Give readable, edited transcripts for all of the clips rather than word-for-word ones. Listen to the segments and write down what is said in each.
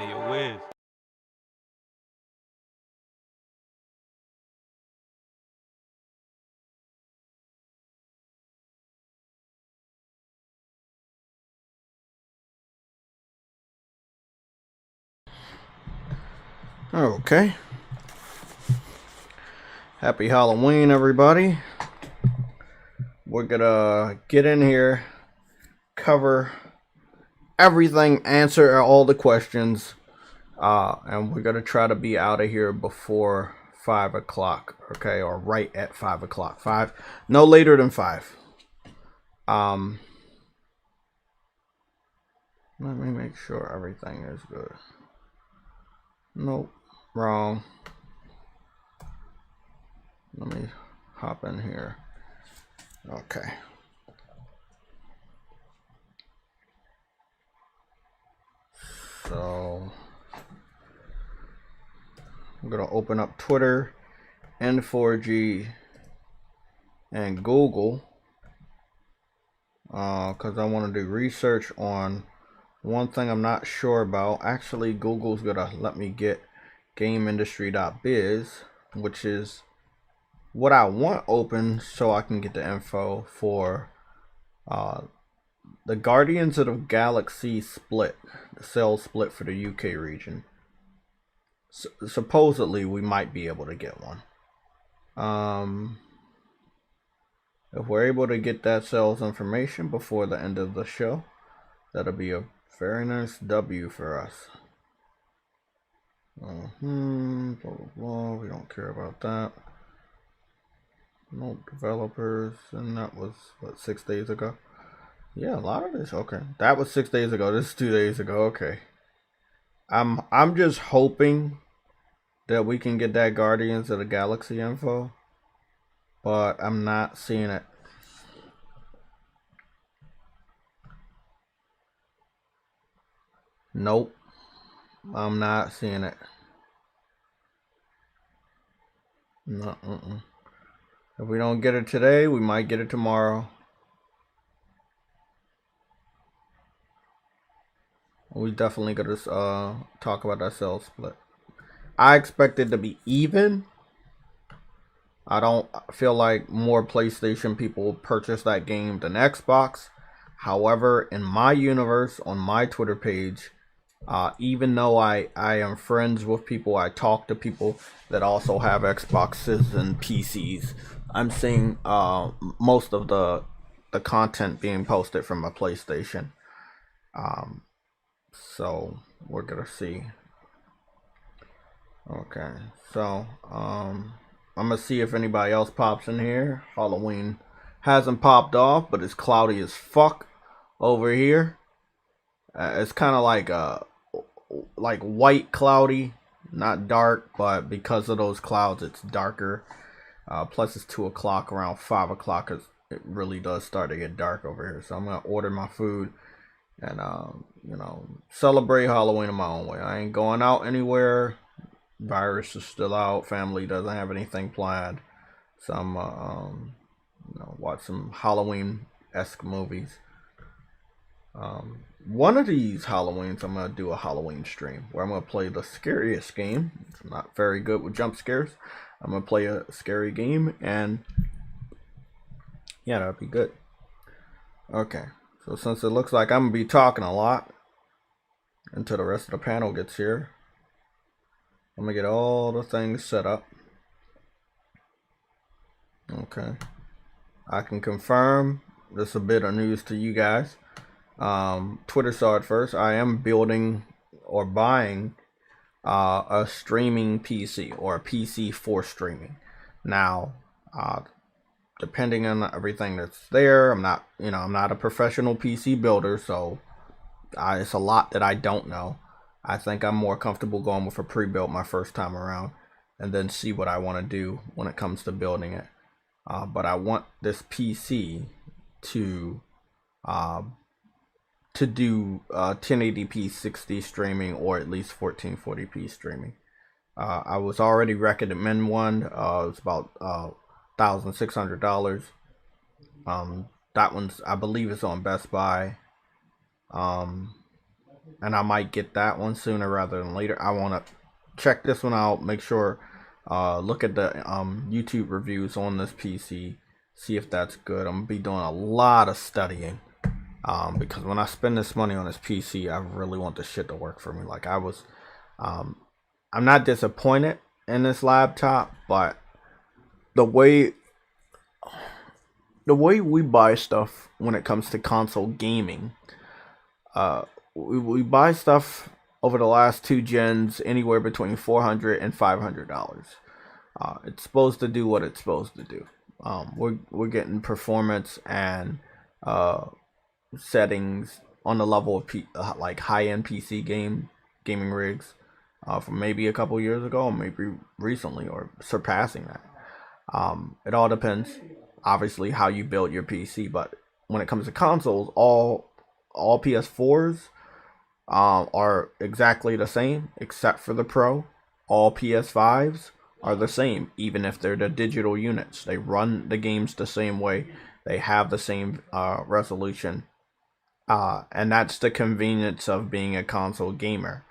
Hey, yo, Wiz. Okay. Happy Halloween, everybody. We're gonna get in here, cover everything, answer all the questions, and we're gonna try to be out of here before 5 o'clock, okay, or right at 5 o'clock. 5, no later than 5. Let me make sure everything is good. Nope, wrong. Let me hop in here. Okay. So I'm gonna open up Twitter, N4G, and Google, because I want to do research on one thing I'm not sure about. Actually, Google's gonna let me get GameIndustry.biz, which is what I want open so I can get the info for the Guardians of the Galaxy split, the sales split for the UK region. Supposedly, we might be able to get one. If we're able to get that sales information before the end of the show, that'll be a very nice W for us. Blah, blah, blah. We don't care about that. No developers, and that was what, 6 days ago? Yeah, a lot of this. Okay, that was 6 days ago. This is 2 days ago. Okay, I'm just hoping that we can get that Guardians of the Galaxy info, but I'm not seeing it. Nope, I'm not seeing it. No. If we don't get it today, we might get it tomorrow. We definitely gotta talk about that sales split. I expect it to be even. I don't feel like more PlayStation people will purchase that game than Xbox. However, in my universe, on my Twitter page, even though I am friends with people, I talk to people that also have Xboxes and PCs, I'm seeing most of the content being posted from a PlayStation. So we're gonna see. Okay, so I'm gonna see if anybody else pops in here. Halloween hasn't popped off, but it's cloudy as fuck over here. It's kind of like white cloudy, not dark, but because of those clouds, it's darker. Plus, it's 2 o'clock. Around 5 o'clock, it really does start to get dark over here. So I'm gonna order my food and celebrate Halloween in my own way. I ain't going out anywhere. Virus is still out. Family doesn't have anything planned. So I'm watch some Halloween-esque movies. One of these Halloweens, I'm gonna do a Halloween stream where I'm gonna play the scariest game. I'm not very good with jump scares. I'm gonna play a scary game, and yeah, that'd be good. Okay, so since it looks like I'm gonna be talking a lot until the rest of the panel gets here, I'm gonna get all the things set up. Okay, I can confirm this is a bit of news to you guys. Twitter saw it first. I am building or buying a streaming PC or a PC for streaming. Now, depending on everything that's there, I'm not a professional PC builder, so it's a lot that I don't know. I think I'm more comfortable going with a pre-built my first time around, and then see what I want to do when it comes to building it. But I want this PC to do 1080p 60 streaming, or at least 1440p streaming. I was already recommending one. It was about $1,600. That one's, I believe, it's on Best Buy. and I might get that one sooner rather than later. I want to check this one out, make sure, look at the YouTube reviews on this PC, see if that's good. I'm gonna be doing a lot of studying, because when I spend this money on this PC, I really want this shit to work for me. Like I'm not disappointed in this laptop, but the way we buy stuff when it comes to console gaming, we buy stuff over the last 2 gens anywhere between $400 and $500. It's supposed to do what it's supposed to do. We're getting performance and settings on the level of like high-end PC gaming rigs from maybe a couple years ago, or maybe recently, or surpassing that. It all depends, obviously, how you build your PC. But when it comes to consoles, all PS4s are exactly the same, except for the Pro. All PS5s are the same, even if they're the digital units. They run the games the same way. They have the same resolution. And that's the convenience of being a console gamer.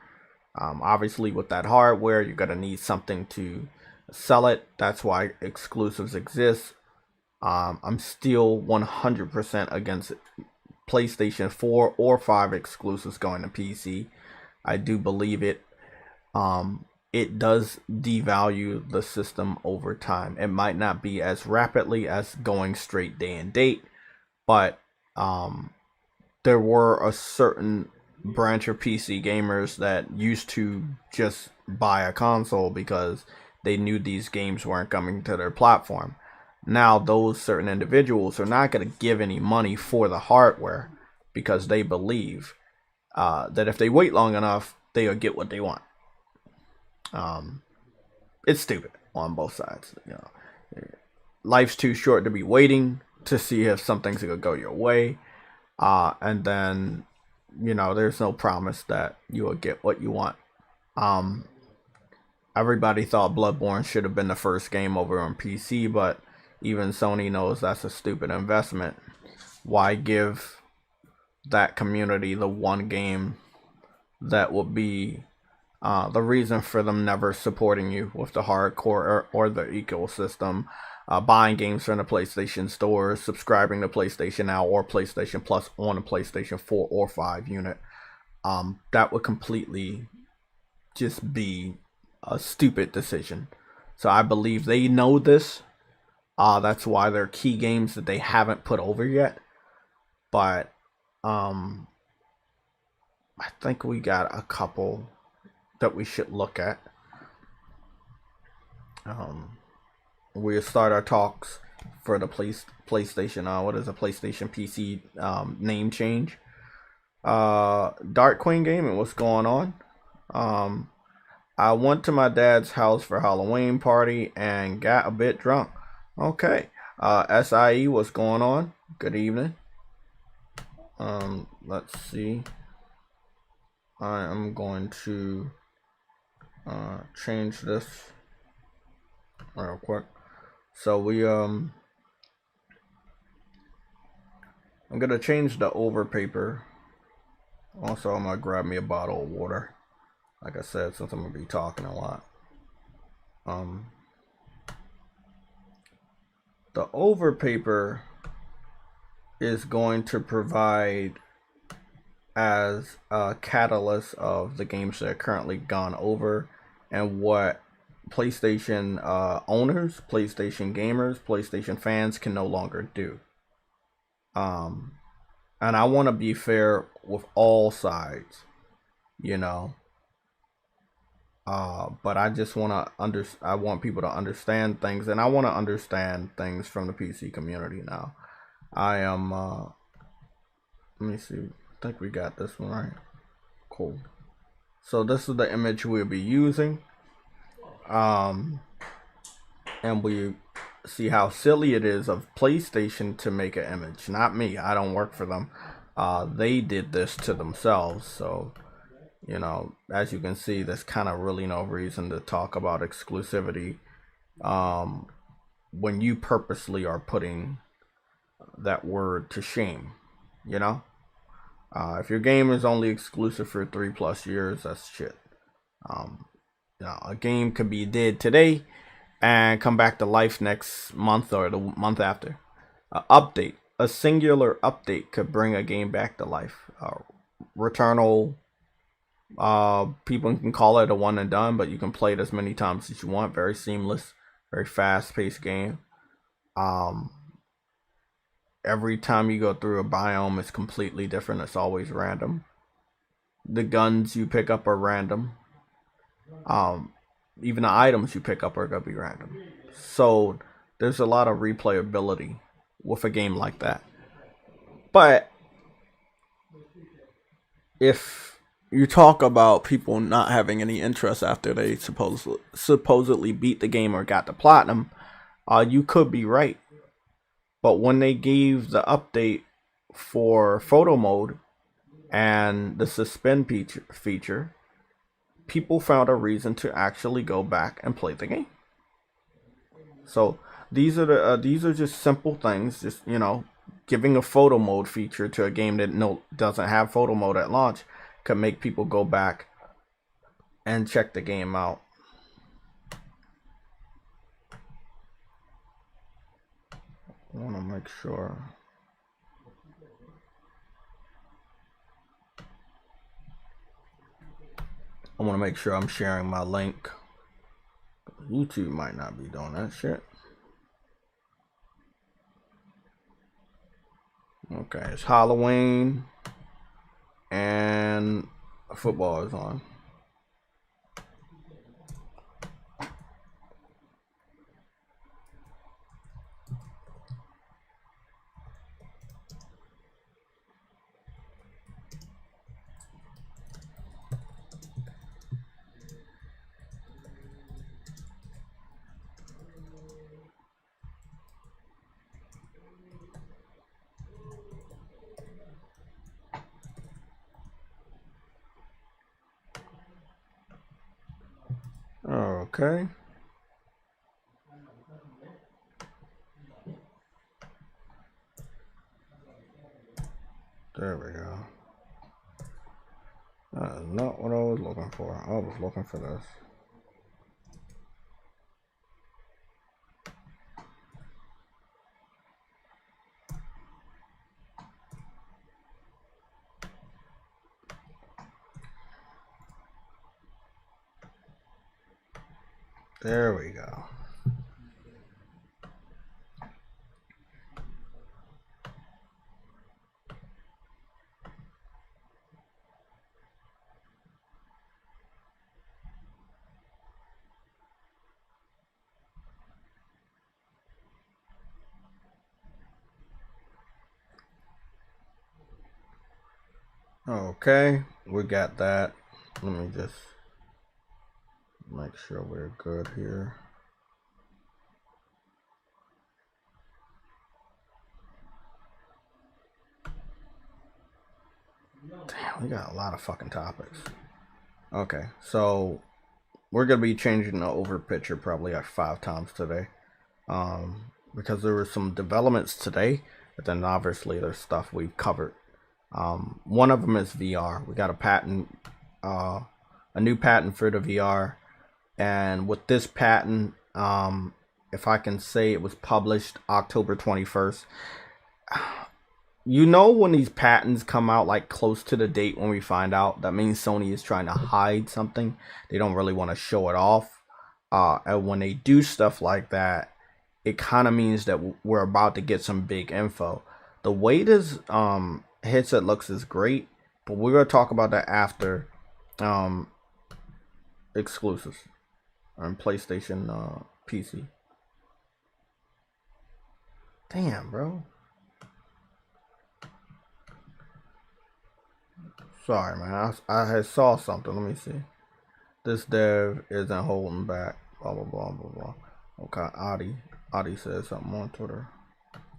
Obviously, with that hardware, you're going to need something to sell it. That's why exclusives exist. I'm still 100% against PlayStation 4 or 5 exclusives going to PC. I do believe it does devalue the system over time. It might not be as rapidly as going straight day and date, but there were a certain branch of PC gamers that used to just buy a console because they knew these games weren't coming to their platform. Now those certain individuals are not going to give any money for the hardware because they believe that if they wait long enough, they'll get what they want. It's stupid on both sides. Life's too short to be waiting to see if something's going to go your way. And then, there's no promise that you will get what you want. Everybody thought Bloodborne should have been the first game over on PC, but even Sony knows that's a stupid investment. Why give that community the one game that will be the reason for them never supporting you with the hardcore or the ecosystem, buying games from the PlayStation Store, subscribing to PlayStation Now or PlayStation Plus on a PlayStation 4 or 5 unit? That would completely just be a stupid decision. So I believe they know this. That's why there are key games that they haven't put over yet. But I think we got a couple that we should look at. We'll start our talks for the PlayStation. What is a PlayStation PC name change? Dark Queen Gaming, what's going on? I went to my dad's house for Halloween party and got a bit drunk. Okay. SIE, what's going on? Good evening. Let's see. I am going to change this real quick. So I'm gonna change the over paper. Also, I'm gonna grab me a bottle of water. Like I said, since I'm gonna be talking a lot. The over paper is going to provide as a catalyst of the games that are currently gone over and what PlayStation owners, PlayStation gamers, PlayStation fans can no longer do. And I want to be fair with all sides, but I just want to I want people to understand things, and I want to understand things from the PC community now. I am let me see. I think we got this one right. Cool. So this is the image we'll be using. And we see how silly it is of PlayStation to make an image. Not me. I don't work for them. They did this to themselves. So, as you can see, there's kind of really no reason to talk about exclusivity when you purposely are putting that word to shame, If your game is only exclusive for 3+ years, that's shit. A game could be dead today and come back to life next month or the month after. Update. A singular update could bring a game back to life. Returnal. People can call it a one and done, but you can play it as many times as you want. Very seamless, very fast-paced game. Every time you go through a biome, it's completely different. It's always random. The guns you pick up are random. Even the items you pick up are gonna be random. So there's a lot of replayability with a game like that. But if you talk about people not having any interest after they supposedly beat the game or got the platinum, you could be right. But when they gave the update for photo mode and the suspend feature, people found a reason to actually go back and play the game. So these are just simple things. Just, giving a photo mode feature to a game that doesn't have photo mode at launch could make people go back and check the game out. I want to make sure. I want to make sure I'm sharing my link. YouTube might not be doing that shit. Okay, it's Halloween and football is on. Okay. There we go. That is not what I was looking for. I was looking for this. There we go. Okay, we got that. Let me just make sure we're good here. Damn, we got a lot of fucking topics. Okay, so we're gonna be changing the over picture probably like 5 times today, because there were some developments today, but then obviously there's stuff we've covered. One of them is VR. We got a patent, a new patent for the VR, and with this patent, if I can say, it was published October 21st. When these patents come out like close to the date when we find out, that means Sony is trying to hide something. They don't really want to show it off. And when they do stuff like that, it kind of means that we're about to get some big info. The way this headset looks is great, but we're going to talk about that after exclusives on PlayStation PC. Damn, bro. Sorry, man. I saw something. Let me see. This dev isn't holding back. Blah, blah, blah, blah, blah. Okay, Adi said something on Twitter.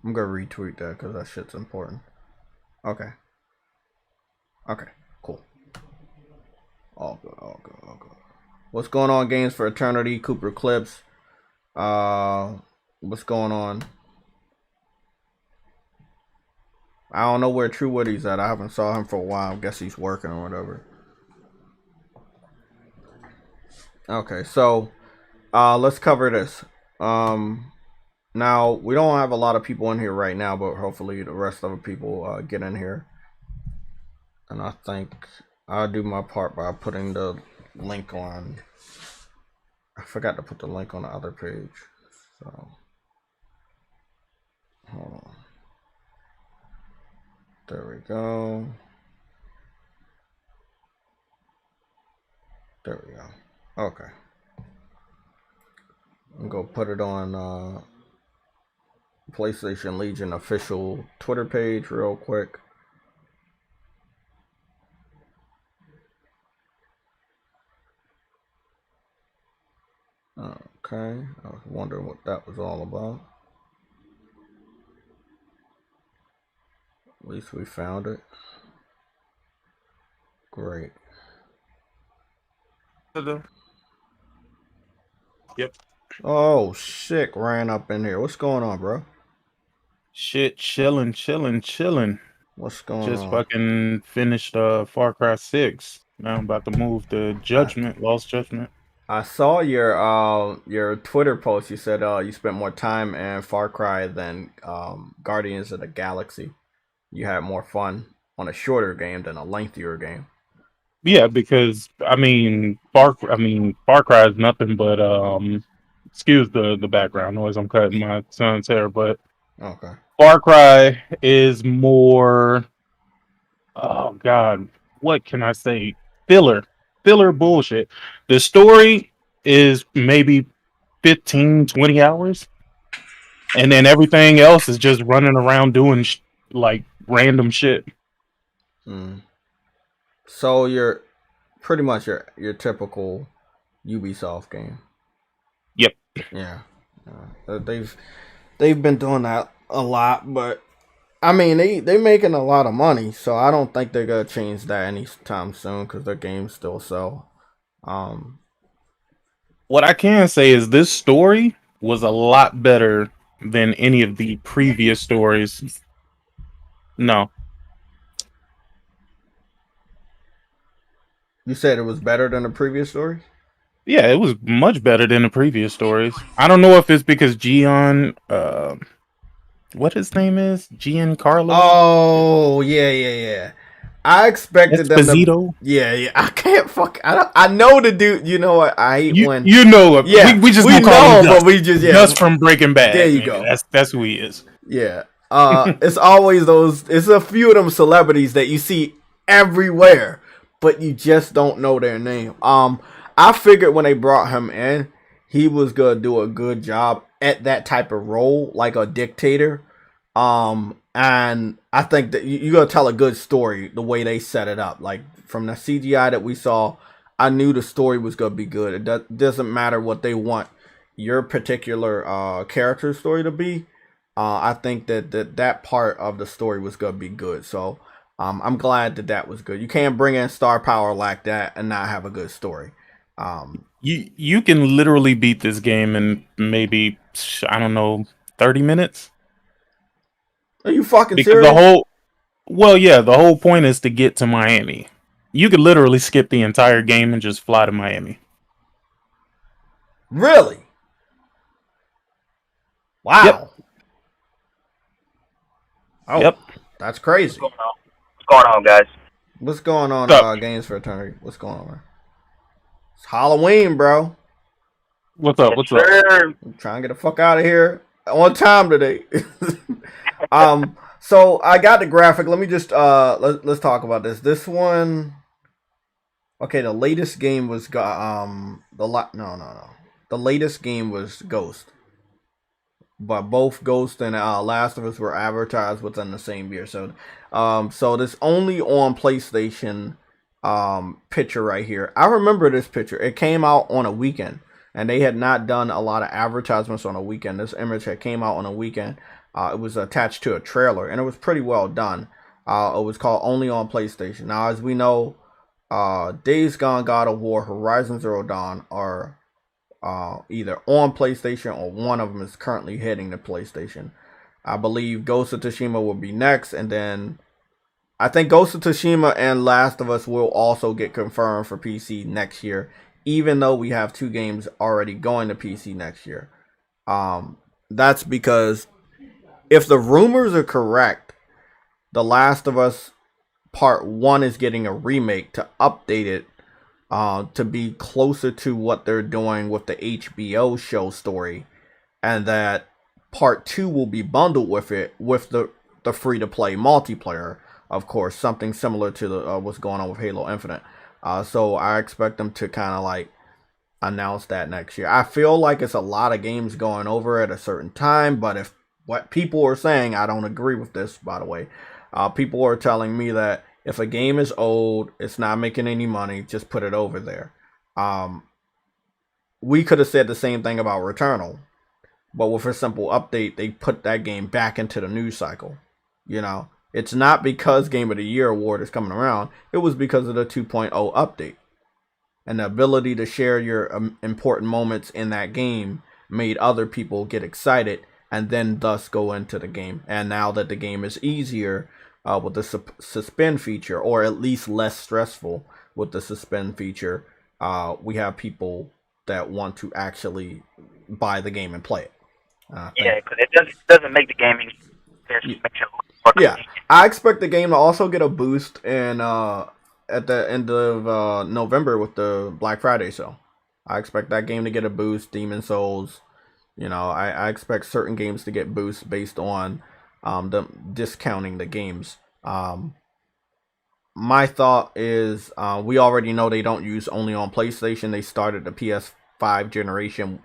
I'm going to retweet that because that shit's important. Okay. Okay, cool. All good, all good, all good. What's going on, Games for Eternity? Cooper Clips. What's going on? I don't know where True Woody's at. I haven't saw him for a while. I guess he's working or whatever. Okay, so let's cover this. Now we don't have a lot of people in here right now, but hopefully the rest of the people get in here. And I think I'll do my part by putting the link on. I forgot to put the link on the other page. So hold on. There we go. There we go. Okay. I'm gonna put it on PlayStation Legion official Twitter page real quick. Okay, I was wondering what that was all about. At least we found it. Great. Yep. Oh, shit ran up in here. What's going on, bro? Shit, chilling. What's going Just on? fucking finished Far Cry 6. Now I'm about to move to Judgment, Lost Judgment. I saw your Twitter post. You said you spent more time in Far Cry than Guardians of the Galaxy. You had more fun on a shorter game than a lengthier game. Yeah, because Far Cry is nothing but excuse the background noise. I'm cutting my son's hair, but Okay. Far Cry is more, oh god, what can I say? Filler bullshit. The story is maybe 15, 20 hours. And then everything else is just running around doing like random shit. So you're pretty much your typical Ubisoft game. Yep. Yeah. They've been doing that a lot, but I mean they making a lot of money, so I don't think they're gonna change that anytime soon because their games still sell. What I can say is this story was a lot better than any of the previous stories. No. You said it was better than the previous stories? Yeah, it was much better than the previous stories. I don't know if it's because Gian, what his name is? Giancarlo? Oh, yeah. I expected them to. Esposito? Yeah. I can't fuck. I know the dude. You know what? I hate when. You know it. Yeah, we just we gonna call know him him, Gus. but we just Gus from Breaking Bad. There you nigga. go. That's who he is. Yeah. It's always those. It's a few of them celebrities that you see everywhere, but you just don't know their name. I figured when they brought him in, he was gonna do a good job at that type of role, like a dictator. And I think that you gotta tell a good story the way they set it up. Like from the CGI that we saw, I knew the story was gonna be good. It doesn't matter what they want your particular character story to be. I think that part of the story was gonna be good. So I'm glad that was good. You can't bring in star power like that and not have a good story. You can literally beat this game in maybe, I don't know, 30 minutes. Are you fucking Because serious? the whole point is to get to Miami. You could literally skip the entire game and just fly to Miami. Really? Wow. Yep. Oh, yep. That's crazy. What's going on, guys? What's going on, Games for Eternity? What's going on, man? It's Halloween, bro. What's up? I'm trying to get the fuck out of here on time today. So I got the graphic. Let me just let's talk about this. This one, okay. The latest game was The latest game was Ghost, but both Ghost and Last of Us were advertised within the same year. So, so this only on PlayStation picture right here. I remember this picture. It came out on a weekend, and they had not done a lot of advertisements on a weekend. This image had came out on a weekend. It was attached to a trailer, and it was pretty well done. It was called Only on PlayStation. Now, as we know, Days Gone, God of War, Horizon Zero Dawn are either on PlayStation or one of them is currently hitting the PlayStation. I believe Ghost of Tsushima will be next, and then I think Ghost of Tsushima and Last of Us will also get confirmed for PC next year, even though we have 2 games already going to PC next year. That's because if the rumors are correct, The Last of Us Part 1 is getting a remake to update it to be closer to what they're doing with the HBO show story, and that Part 2 will be bundled with it with the free-to-play multiplayer, of course, something similar to what's going on with Halo Infinite. So I expect them to kind of like announce that next year. I feel like it's a lot of games going over at a certain time, but if what people are saying, I don't agree with this, by the way. People are telling me that if a game is old, it's not making any money, just put it over there. We could have said the same thing about Returnal, but with a simple update, they put that game back into the news cycle. You know, it's not because Game of the Year award is coming around. It was because of the 2.0 update. And the ability to share your important moments in that game made other people get excited and then thus go into the game. And now that the game is easier with the suspend feature, or at least less stressful with the suspend feature, we have people that want to actually buy the game and play it. Yeah, because it doesn't make the gaming experience make it more Yeah, convenient. I expect the game to also get a boost in at the end of November with the Black Friday sale. I expect that game to get a boost. Demon Souls, you know, I expect certain games to get boosts based on them discounting the games. My thought is we already know they don't use only on PlayStation. They started the PS5 generation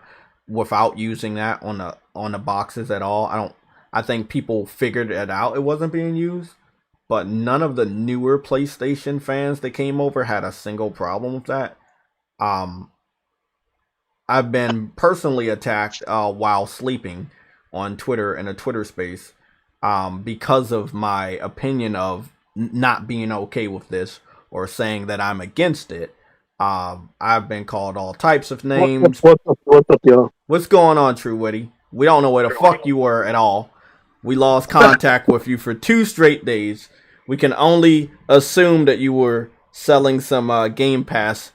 without using that on the boxes at all. I think people figured it out. It wasn't being used, but none of the newer PlayStation fans that came over had a single problem with that. I've been personally attacked while sleeping on Twitter in a Twitter space because of my opinion of not being okay with this or saying that I'm against it. I've been called all types of names. What's up, y'all? What's going on, True Witty? We don't know where the fuck you were at all. We lost contact with you for 2 straight days. We can only assume that you were selling some Game Pass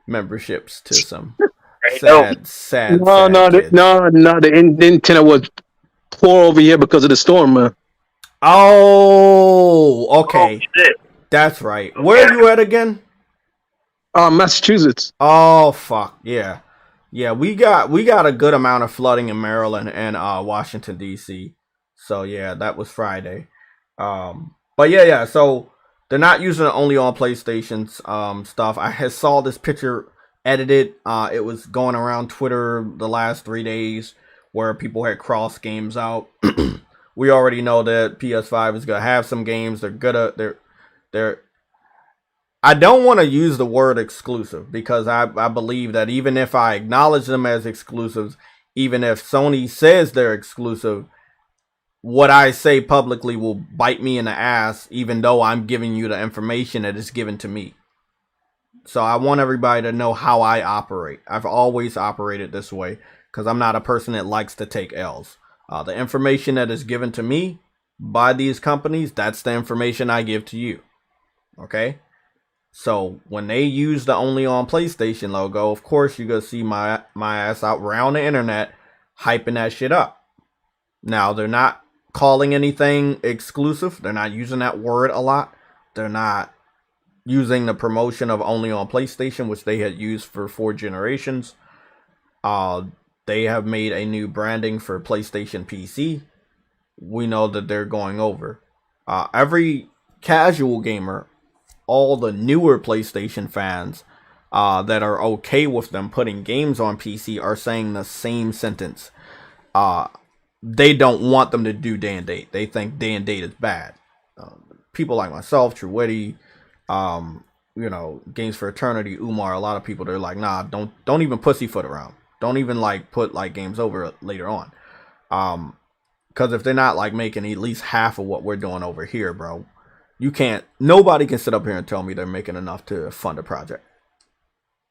memberships to some sad The kids. internet was poor over here because of the storm, man. Oh, okay. Oh, shit. That's right. Where are you at again? Massachusetts. Oh, fuck. Yeah. Yeah, we got a good amount of flooding in Maryland and Washington, D.C. So, yeah, that was Friday. But, yeah. So, they're not using it only on PlayStation's stuff. I saw this picture edited. It was going around Twitter the last 3 days where people had crossed games out. We already know that PS5 is gonna have some games. They're I don't want to use the word exclusive because I believe that even if I acknowledge them as exclusives, even if Sony says they're exclusive, what I say publicly will bite me in the ass, even though I'm giving you the information that is given to me. So I want everybody to know how I operate. I've always operated this way because I'm not a person that likes to take L's. The information that is given to me by these companies, that's the information I give to you. Okay? So when they use the only on PlayStation logo, of course you're going to see my ass out around the internet hyping that shit up. Now, they're not calling anything exclusive. They're not using that word a lot. They're not using the promotion of only on PlayStation, which they had used for 4 generations. They have made a new branding for PlayStation PC. We know that they're going over. Every casual gamer, all the newer PlayStation fans that are okay with them putting games on PC are saying the same sentence. They don't want them to do day and date. They think day and date is bad. People like myself, True Witty, Games for Eternity, Umar, a lot of people, they're like, nah, don't even pussyfoot around. Don't even like put like games over later on. Because if they're not like making at least half of what we're doing over here, bro, nobody can sit up here and tell me they're making enough to fund a project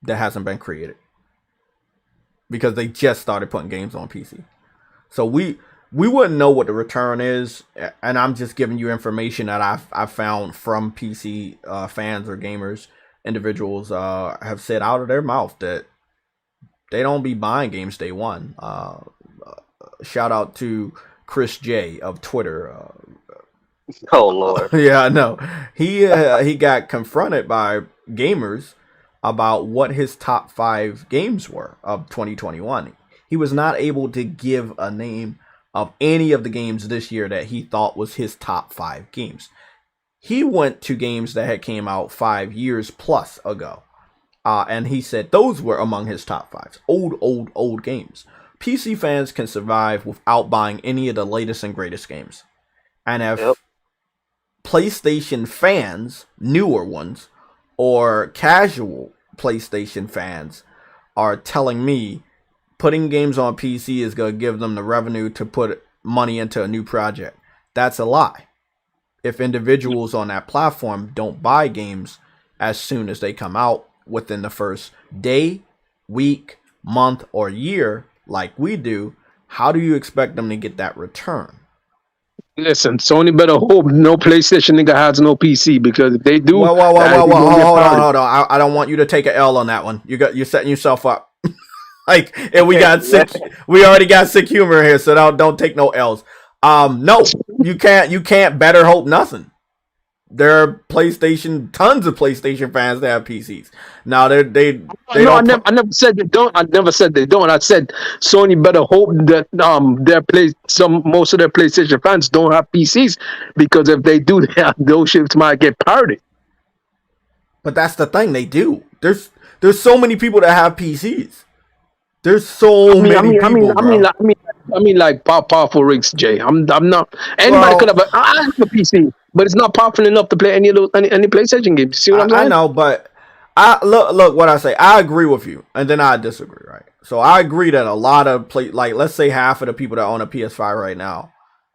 that hasn't been created. Because they just started putting games on PC. So we wouldn't know what the return is, and I'm just giving you information that I've found from PC fans or gamers, individuals have said out of their mouth that they don't be buying games day one. Shout out to Chris J of Twitter. Oh Lord. Yeah, I know. He got confronted by gamers about what his top 5 games were of 2021. He was not able to give a name of any of the games this year that he thought was his top 5 games. He went to games that had came out 5 years plus ago. And he said those were among his top 5s. Old games. PC fans can survive without buying any of the latest and greatest games. And if PlayStation fans, newer ones, or casual PlayStation fans are telling me putting games on PC is going to give them the revenue to put money into a new project, that's a lie. If individuals on that platform don't buy games as soon as they come out within the first day, week, month, or year, like we do, how do you expect them to get that return? Listen, Sony better hope no PlayStation nigga has no PC, because if they do, Whoa, hold on. I don't want you to take an L on that one. You're setting yourself up. Like, and we already got sick humor here, so don't take no L's. No, you can't better hope nothing. There are tons of PlayStation fans that have PCs. Now I never said they don't. I never said they don't. I said Sony better hope that most of their PlayStation fans don't have PCs, because if they do, those ships might get parted. But that's the thing, they do. There's so many people that have PCs. There's so many people. I mean, like powerful rigs, Jay. I'm not. Anybody could have a PC, but it's not powerful enough to play any of those any PlayStation games. See what I'm saying? I know, but I look what I say. I agree with you, and then I disagree. Right? So I agree that a lot of let's say half of the people that own a PS5 right now,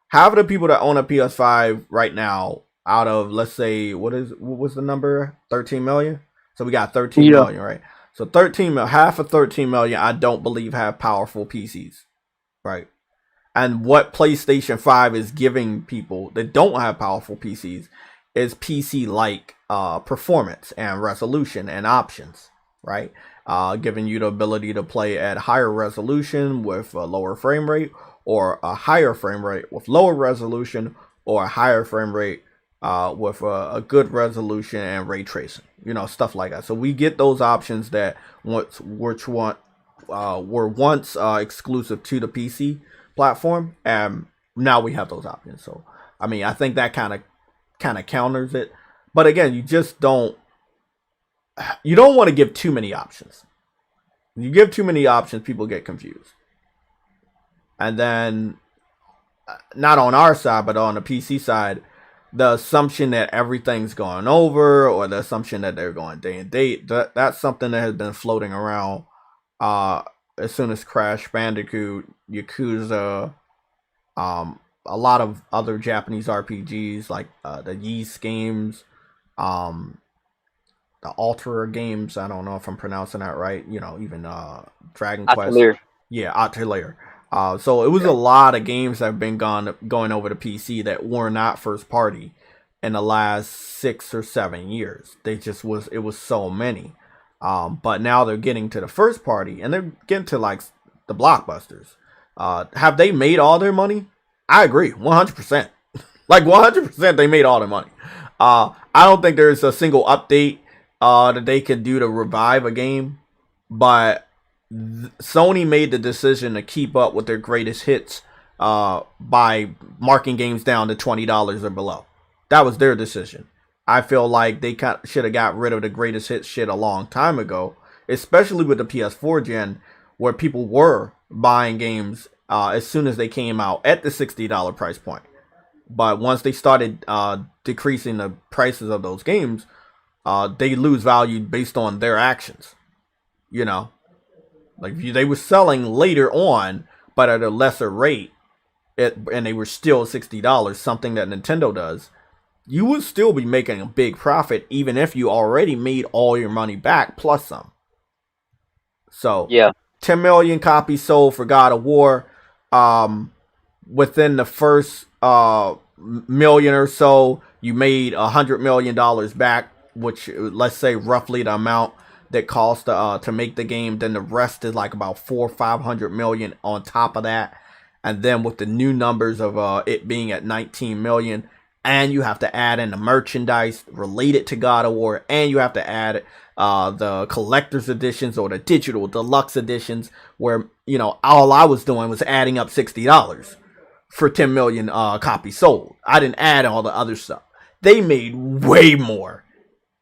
half of the people that own a PS5 right now, out of, let's say, what was the number? 13 million. So we got 13 million, right? So 13 million, half of 13 million, I don't believe have powerful PCs, right? And what PlayStation 5 is giving people that don't have powerful PCs is PC-like performance and resolution and options, right? Giving you the ability to play at higher resolution with a lower frame rate, or a higher frame rate with lower resolution, or a higher frame rate with a good resolution and ray tracing, stuff like that. So we get those options that were once exclusive to the PC platform, and now we have those options. So I mean, I think that kind of counters it. But again, you don't want to give too many options. You give too many options, people get confused. And then, not on our side, but on the PC side, the assumption that everything's going over, or the assumption that they're going day and date, that's something that has been floating around as soon as Crash Bandicoot, Yakuza, a lot of other Japanese RPGs like the Ys games, the Alterer games. I don't know if I'm pronouncing that right. Even Dragon Quest. Yeah, Atelier. So it was a lot of games that have been going over to PC that were not first party in the last 6 or 7 years. It was so many. But now they're getting to the first party, and they're getting to like the blockbusters. Have they made all their money? I agree, 100%. Like 100%, they made all their money. I don't think there's a single update that they can do to revive a game, but Sony made the decision to keep up with their greatest hits by marking games down to $20 or below. That was their decision. I feel like they should have got rid of the greatest hits shit a long time ago, especially with the PS4 gen, where people were buying games as soon as they came out at the $60 price point. But once they started decreasing the prices of those games, they lose value based on their actions. Like they were selling later on, but at a lesser rate, and they were still $60, something that Nintendo does. You would still be making a big profit, even if you already made all your money back plus some. So, yeah, 10 million copies sold for God of War. within the first million or so, you made $100 million back, which let's say roughly the amount that cost to make the game. Then the rest is like about 400-500 million on top of that, and then with the new numbers of it being at 19 million, and you have to add in the merchandise related to God of War, and you have to add the collector's editions or the digital deluxe editions, where all I was doing was adding up $60 for 10 million copies sold. I didn't add all the other stuff. They made way more.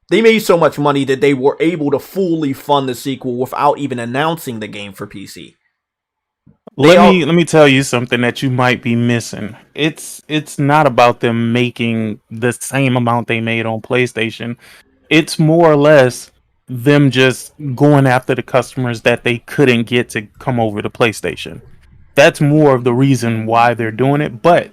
They made so much money that they were able to fully fund the sequel without even announcing the game for PC. Let me tell you something that you might be missing. It's not about them making the same amount they made on PlayStation. It's more or less them just going after the customers that they couldn't get to come over to PlayStation. That's more of the reason why they're doing it. But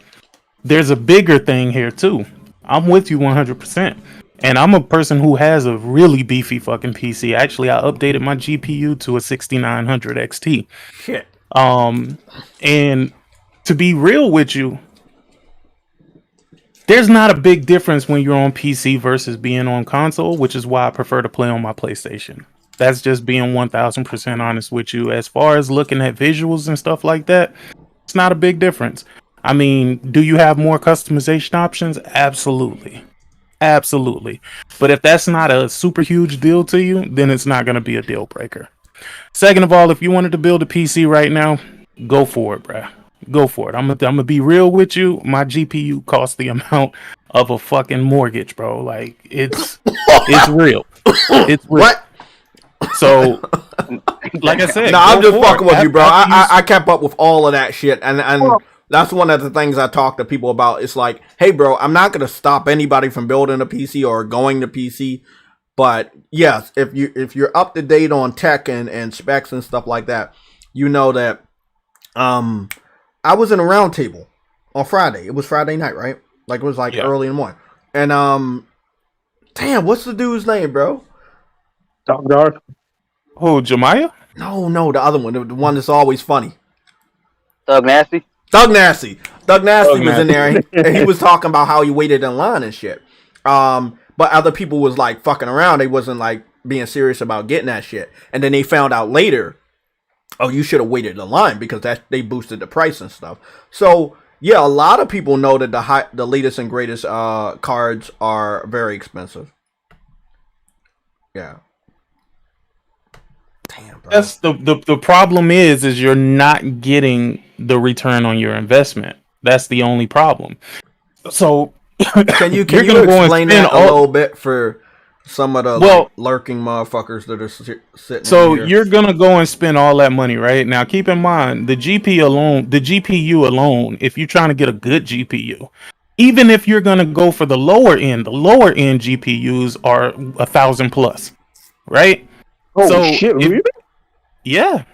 there's a bigger thing here too. I'm with you 100%. And I'm a person who has a really beefy fucking PC. Actually, I updated my GPU to a 6900 XT. Shit. And to be real with you, there's not a big difference when you're on PC versus being on console, which is why I prefer to play on my PlayStation. That's just being 1000% honest with you. As far as looking at visuals and stuff like that, it's not a big difference. I mean, do you have more customization options? Absolutely. Absolutely. But if that's not a super huge deal to you, then it's not going to be a deal breaker. Second of all, if you wanted to build a PC right now, go for it, bruh. Go for it. I'm gonna be real with you. My GPU costs the amount of a fucking mortgage, bro. Like it's real. It's real. What? So, like I said, no, I'm just for fucking it. with you, bro. I kept up with all of that shit, and that's one of the things I talk to people about. It's like, hey, bro, I'm not gonna stop anybody from building a PC or going to PC, but yes, if you're up to date on tech and specs and stuff like that, you know that I was in a round table on Friday. It was Friday night, right? Like it was like early in the morning. And damn, what's the dude's name, bro? Dark. Who, Jemiah? No, the other one, the one that's always funny. Thug Nasty. Doug Nasty was in there, and he was talking about how he waited in line and shit. But other people was like fucking around. They wasn't like being serious about getting that shit. And then they found out later, oh, you should have waited in line because they boosted the price and stuff. So yeah, a lot of people know that the latest and greatest cards are very expensive. Yeah. Damn, bro. That's the problem is you're not getting the return on your investment. That's the only problem. So can you explain that a little bit for some of the lurking motherfuckers that are sitting? So you're gonna go and spend all that money, right? Now, keep in mind the GPU alone. If you're trying to get a good GPU, even if you're gonna go for the lower end GPUs are 1,000 plus, right? Oh shit! Really? Yeah.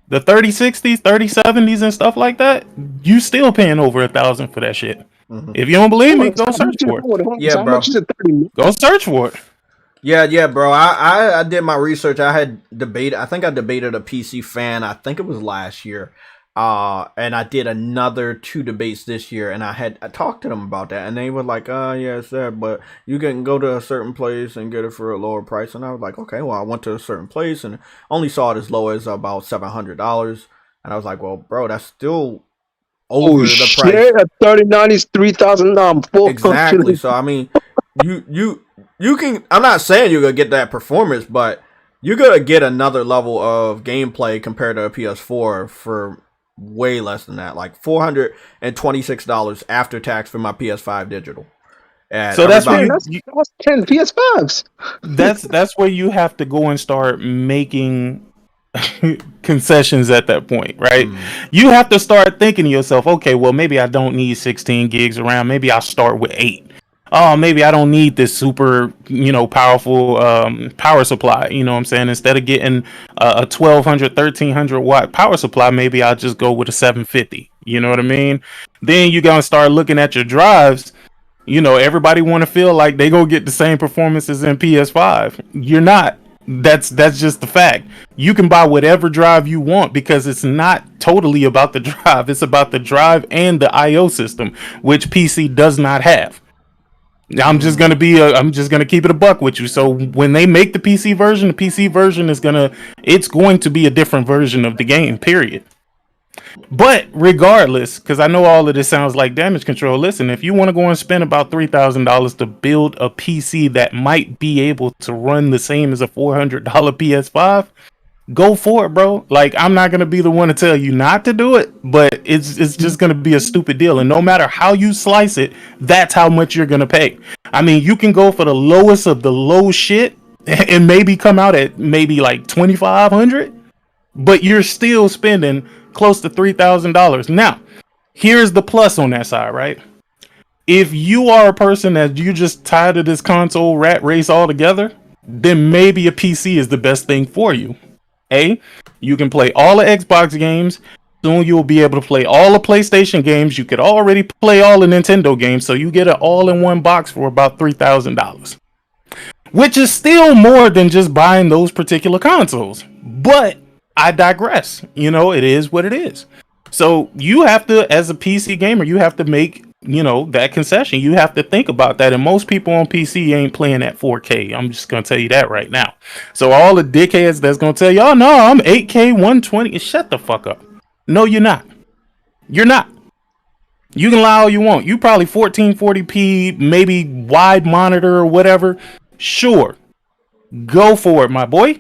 The 3060s, 3070s, and stuff like that, you still paying over 1,000 for that shit. Mm-hmm. If you don't believe me, go search for it. Yeah, bro. Go search for it. Yeah, bro. I did my research. I think I debated a PC fan. I think it was last year. And I did another 2 debates this year, and I talked to them about that, and they were like, yeah, it's there, but you can go to a certain place and get it for a lower price. And I was like, okay, well, I went to a certain place and only saw it as low as about $700. And I was like, well, bro, that's still over the price. Yeah, 3090 is 3,000. Exactly. So I mean, you can. I'm not saying you're gonna get that performance, but you're gonna get another level of gameplay compared to a PS4 for way less than that, like $426 after tax for my PS5 digital. So that's where that's 10 PS5s. That's where you have to go and start making concessions at that point, right? You have to start thinking to yourself, okay, well, maybe I don't need 16 gigs around. Maybe I'll start with 8. Oh, maybe I don't need this super, powerful power supply. You know what I'm saying? Instead of getting a 1,200, 1,300 watt power supply, maybe I'll just go with a 750. You know what I mean? Then you're going to start looking at your drives. Everybody want to feel like they go get the same performances in PS5. You're not. That's just the fact. You can buy whatever drive you want because it's not totally about the drive. It's about the drive and the I/O system, which PC does not have. I'm just gonna keep it a buck with you. So when they make the PC version it's going to be a different version of the game. Period. But regardless, because I know all of this sounds like damage control. Listen, if you want to go and spend about $3,000 to build a PC that might be able to run the same as a $400 PS5, go for it, bro. Like, I'm not gonna be the one to tell you not to do it, but it's just gonna be a stupid deal. And no matter how you slice it, that's how much you're gonna pay. I mean, you can go for the lowest of the low shit and maybe come out at maybe like $2,500, but you're still spending close to $3,000. Now, here's the plus on that side, right? If you are a person that you just tired of this console rat race altogether, then maybe a PC is the best thing for you. You can play all the Xbox games. Soon you'll be able to play all the PlayStation games. You could already play all the Nintendo games, so you get it all in one box for about $3,000. Which is still more than just buying those particular consoles. But I digress. You know, it is what it is. So you have to, as a PC gamer, you have to make, you know, that concession. You have to think about that. And most people on PC ain't playing at 4K. I'm just going to tell you that right now. So all the dickheads that's going to tell you, oh, no, I'm 8K 120. Shut the fuck up. No, you're not. You're not. You can lie all you want. You probably 1440p, maybe wide monitor or whatever. Sure. Go for it, my boy.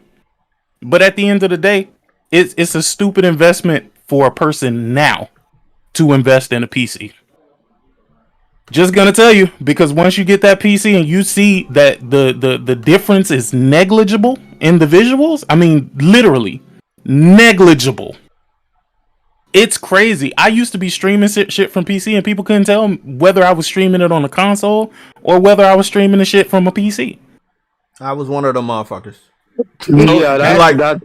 But at the end of the day, it's a stupid investment for a person now to invest in a PC. Just gonna tell you, because once you get that PC and you see that the difference is negligible in the visuals, I mean literally negligible. It's crazy. I used to be streaming shit from PC and people couldn't tell whether I was streaming it on a console or whether I was streaming the shit from a PC. I was one of them motherfuckers. Yeah,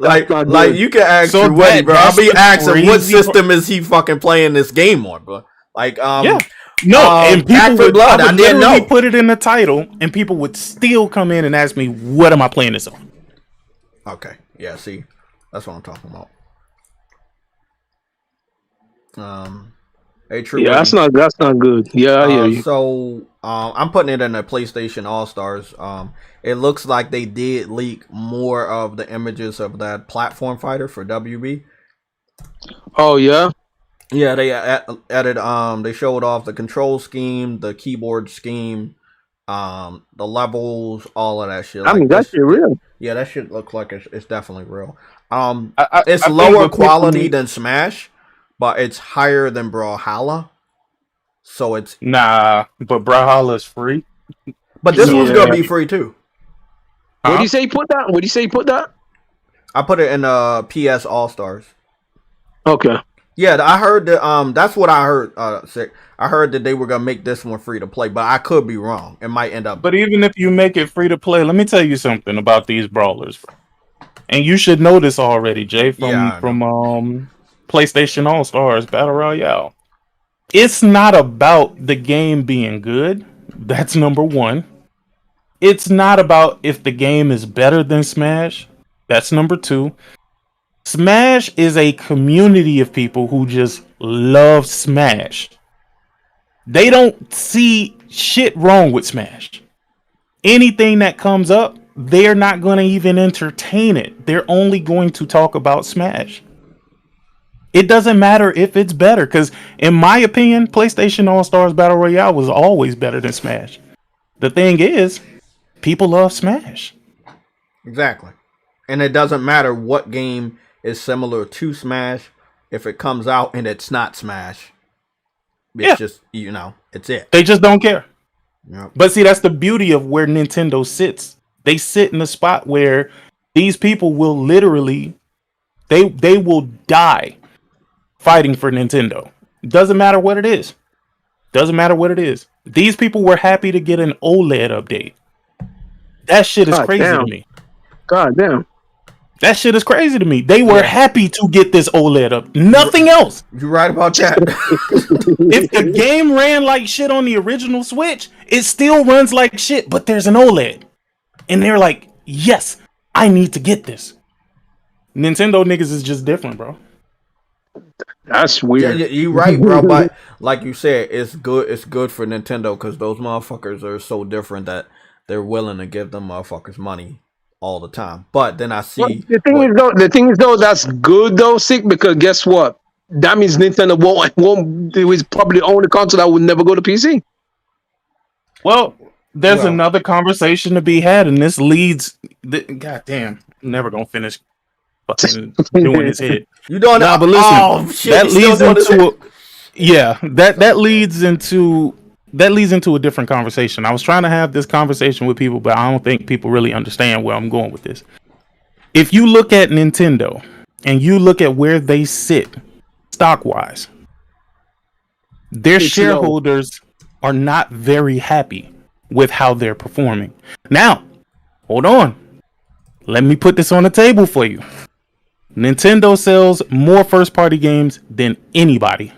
like you can ask your buddy, bro. I'll be asking what system is he fucking playing this game on, bro? Like, yeah. No, and people would, Blood, I didn't know. Put it in the title, and people would still come in and ask me, "What am I playing this on?" Okay, yeah, see, that's what I'm talking about. Hey, true. Yeah, that's not good. Yeah, I hear you. So, I'm putting it in the PlayStation All Stars. It looks like they did leak more of the images of that platform fighter for WB. Oh yeah. Yeah, they added. They showed off the control scheme, the keyboard scheme, the levels, all of that shit. I mean, that shit real. Yeah, that shit looks like it's definitely real. It's lower quality than Smash, but it's higher than Brawlhalla. So it's but Brawlhalla is free. But this one's gonna be free too. What do you say? Put that? What do you say? Put that? I put it in PS All Stars. Okay. Yeah, I heard that. That's what I heard. I heard that they were gonna make this one free to play, but I could be wrong. It might end up. But even if you make it free to play, let me tell you something about these brawlers, and you should know this already, Jay, from PlayStation All Stars Battle Royale. It's not about the game being good. That's number one. It's not about if the game is better than Smash. That's number two. Smash is a community of people who just love Smash. They don't see shit wrong with Smash. Anything that comes up, they're not going to even entertain it. They're only going to talk about Smash. It doesn't matter if it's better, because in my opinion, PlayStation All-Stars Battle Royale was always better than Smash. The thing is, people love Smash. Exactly. And it doesn't matter what game is similar to Smash if it comes out and it's not Smash. It's just, it's it. They just don't care. Yep. But see, that's the beauty of where Nintendo sits. They sit in a spot where these people will literally, they will die fighting for Nintendo. Doesn't matter what it is. Doesn't matter what it is. These people were happy to get an OLED update. That shit is crazy to me. God damn. That shit is crazy to me. They were happy to get this OLED up. Nothing else. You're right about that. If the game ran like shit on the original Switch, it still runs like shit, but there's an OLED. And they're like, yes, I need to get this. Nintendo niggas is just different, bro. That's Yeah, weird. you're right, bro. But like you said, it's good. It's good for Nintendo because those motherfuckers are so different that they're willing to give them motherfuckers money all the time. But then I Well, see the thing is though, that's good though, sick, because guess what? That means Nintendo won't. It was probably the only console that would never go to PC. Well, there's another conversation to be had, and this leads. God damn, I'm never gonna finish fucking doing his head. you doing Nah, it. but listen, Oh shit! that you still leads doing into it? yeah, that leads into a different conversation. I was trying to have this conversation with people, but I don't think people really understand where I'm going with this. If you look at Nintendo and you look at where they sit stock wise, their It's shareholders are not very happy with how they're performing. Now, hold on. Let me put this on the table for you. Nintendo sells more first party games than anybody.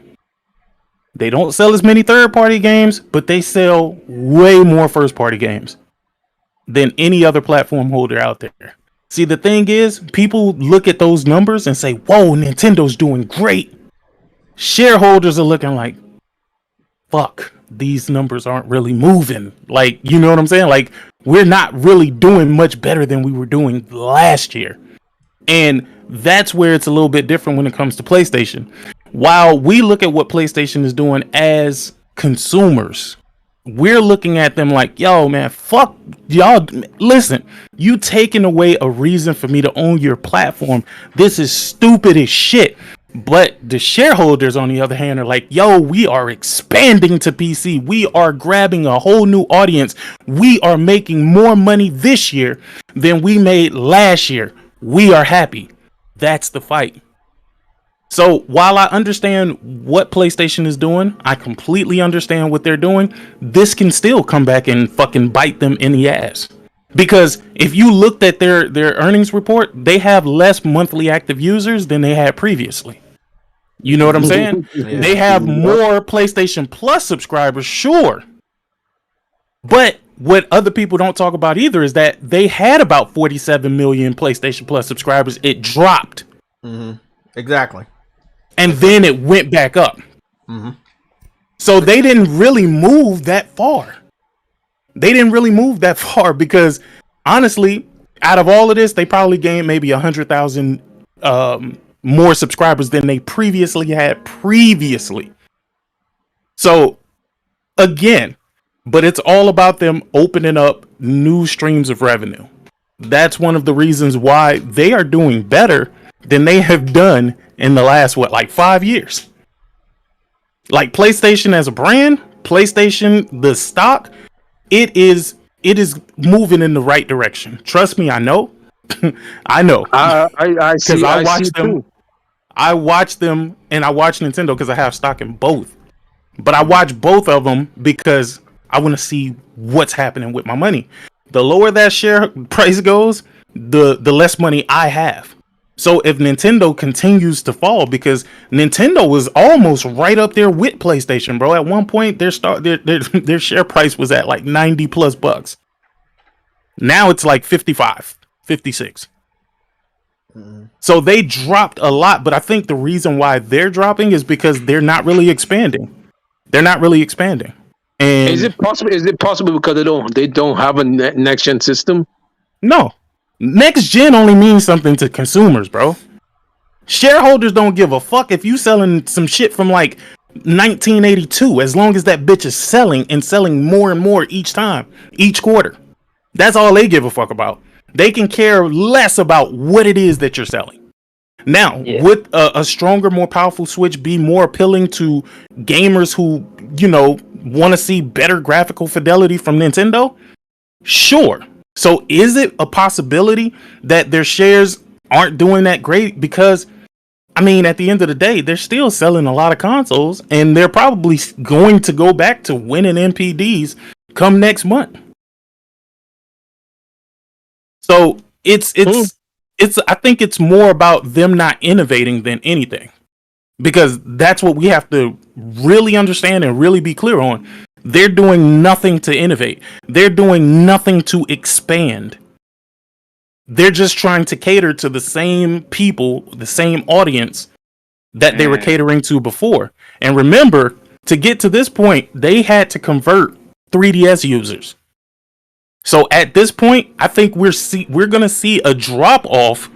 They don't sell as many third party games, but they sell way more first party games than any other platform holder out there. See, the thing is, people look at those numbers and say, whoa, Nintendo's doing great. Shareholders are looking like, fuck, these numbers aren't really moving. Like, you know what I'm saying? Like, we're not really doing much better than we were doing last year. And that's where it's a little bit different when it comes to PlayStation. While we look at what PlayStation is doing as consumers, we're looking at them like, yo, man, fuck y'all. Listen, you taking away a reason for me to own your platform. This is stupid as shit. But the shareholders, on the other hand, are like, yo, we are expanding to PC. We are grabbing a whole new audience. We are making more money this year than we made last year. We are happy. That's the fight. So while I understand what PlayStation is doing, I completely understand what they're doing. This can still come back and fucking bite them in the ass. Because if you looked at their earnings report, they have less monthly active users than they had previously. You know what I'm saying? Yeah. They have more PlayStation Plus subscribers, sure. But what other people don't talk about either is that they had about 47 million PlayStation Plus subscribers. It dropped. Mm-hmm. Exactly. And then it went back up. Mm-hmm. So they didn't really move that far. Because honestly, out of all of this, they probably gained maybe 100,000 more subscribers than they previously had. So again, but it's all about them opening up new streams of revenue. That's one of the reasons why they are doing better than they have done in the last 5 years. Like PlayStation as a brand, PlayStation, the stock, it is moving in the right direction. Trust me, I know. I know. I see. Because I see watch them. too. I watch them and I watch Nintendo because I have stock in both. But I watch both of them because I want to see what's happening with my money. The lower that share price goes, the less money I have. So if Nintendo continues to fall, because Nintendo was almost right up there with PlayStation, bro. At one point, their share price was at like $90+ Now it's like 55, 56. So they dropped a lot, but I think the reason why they're dropping is because they're not really expanding. And Is it possible because they don't have a next gen system? No. Next gen only means something to consumers, bro. Shareholders don't give a fuck if you selling some shit from like 1982, as long as that bitch is selling and selling more and more each quarter. That's all they give a fuck about. They can care less about what it is that you're selling. Now, would a stronger, more powerful Switch be more appealing to gamers who, want to see better graphical fidelity from Nintendo? Sure. So is it a possibility that their shares aren't doing that great? Because, at the end of the day, they're still selling a lot of consoles, and they're probably going to go back to winning NPDs come next month. So I think it's more about them not innovating than anything, because that's what we have to really understand and really be clear on. They're doing nothing to innovate. They're doing nothing to expand. they're just trying to cater to the same people, the same audience that they were catering to before. And remember, to get to this point, they had to convert 3DS users. So at this point, I think we're gonna see a drop off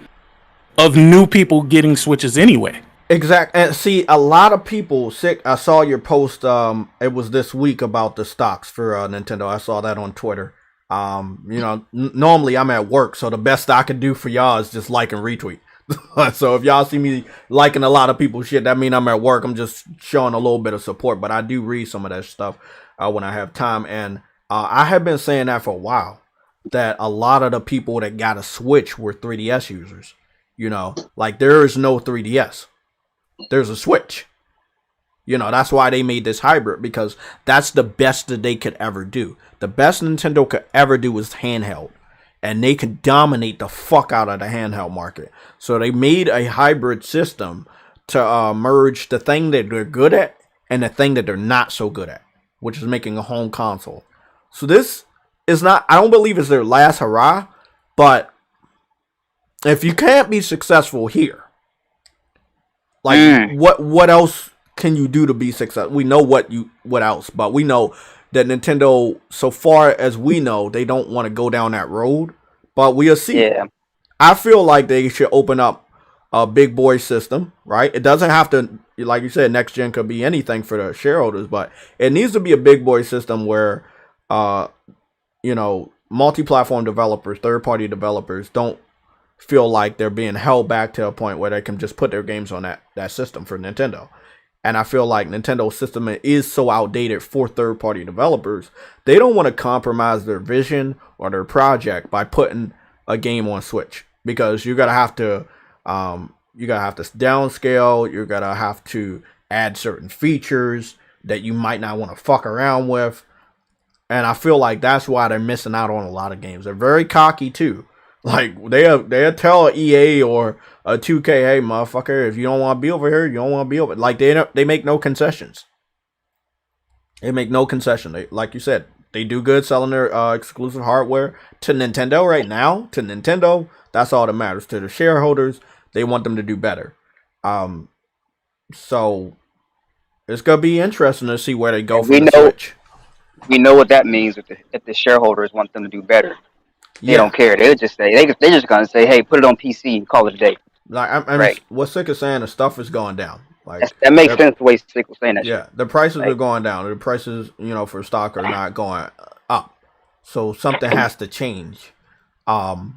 of new people getting Switches anyway. Exact. And see, a lot of people sick. I saw your post. It was this week about the stocks for Nintendo. I saw that on Twitter. Normally I'm at work, so the best I can do for y'all is just like and retweet. So if y'all see me liking a lot of people's shit, that mean I'm at work. I'm just showing a little bit of support, but I do read some of that stuff when I have time. And I have been saying that for a while, that a lot of the people that got a Switch were 3DS users. Like there is no 3DS. There's a Switch. That's why they made this hybrid, because that's the best that they could ever do. The best Nintendo could ever do was handheld. And they could dominate the fuck out of the handheld market. So they made a hybrid system to merge the thing that they're good at and the thing that they're not so good at, which is making a home console. So this is not, I don't believe it's their last hurrah, but if you can't be successful here, like what else can you do to be successful? We know what else, but we know that Nintendo, so far as we know, they don't want to go down that road, but we'll see. Yeah. I feel like they should open up a big boy system, right? It doesn't have to, like you said, next gen could be anything for the shareholders, but it needs to be a big boy system where, multi-platform developers, third-party developers don't feel like they're being held back to a point where they can just put their games on that system for Nintendo. And I feel like Nintendo's system is so outdated for third-party developers, they don't want to compromise their vision or their project by putting a game on Switch, because you're gonna have to downscale, you're gonna have to add certain features that you might not want to fuck around with, and I feel like that's why they're missing out on a lot of games. They're very cocky too. Like they'll tell EA or a 2K, hey motherfucker, if you don't want to be over here, you don't want to be over. Like they make no concessions. They make no concession. They, like you said, they do good selling their exclusive hardware to Nintendo right now. To Nintendo, that's all that matters. To the shareholders, they want them to do better. So it's gonna be interesting to see where they go for the Switch. We know what that means if the shareholders want them to do better. They don't care. They'll just say they're just gonna say, "Hey, put it on PC and call it a day." Like right. What's Sick is saying, the stuff is going down. Like that makes sense the way Sick was saying that. Yeah, the prices are going down. The prices, for stock are not going up. So something has to change. I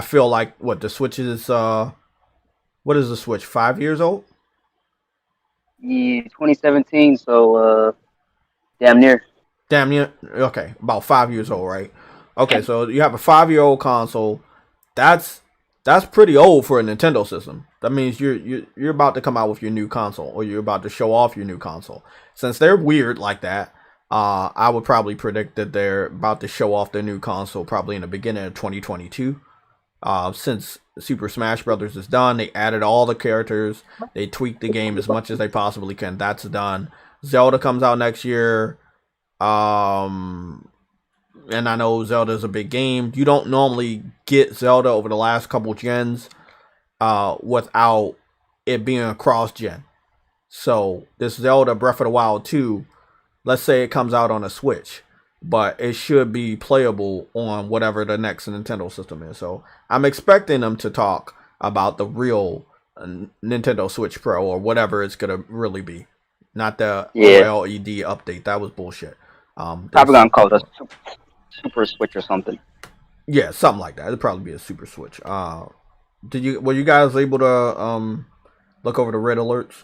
feel like the Switch is what is the Switch? 5 years old? Yeah, 2017. So damn near. Okay, about 5 years old, right? Okay, so you have a 5-year-old console. That's pretty old for a Nintendo system. That means you're about to come out with your new console, or you're about to show off your new console. Since they're weird like that, I would probably predict that they're about to show off their new console probably in the beginning of 2022. Since Super Smash Brothers is done, they added all the characters. They tweaked the game as much as they possibly can. That's done. Zelda comes out next year. And I know Zelda's a big game. You don't normally get Zelda over the last couple gens without it being a cross-gen. So this Zelda Breath of the Wild 2, let's say it comes out on a Switch, but it should be playable on whatever the next Nintendo system is. So I'm expecting them to talk about the real Nintendo Switch Pro, or whatever it's going to really be. Not the OLED update. That was bullshit. Probably going to call it a Super Switch or something. Yeah, something like that. It'd probably be a Super Switch. Were you guys able to look over the red alerts?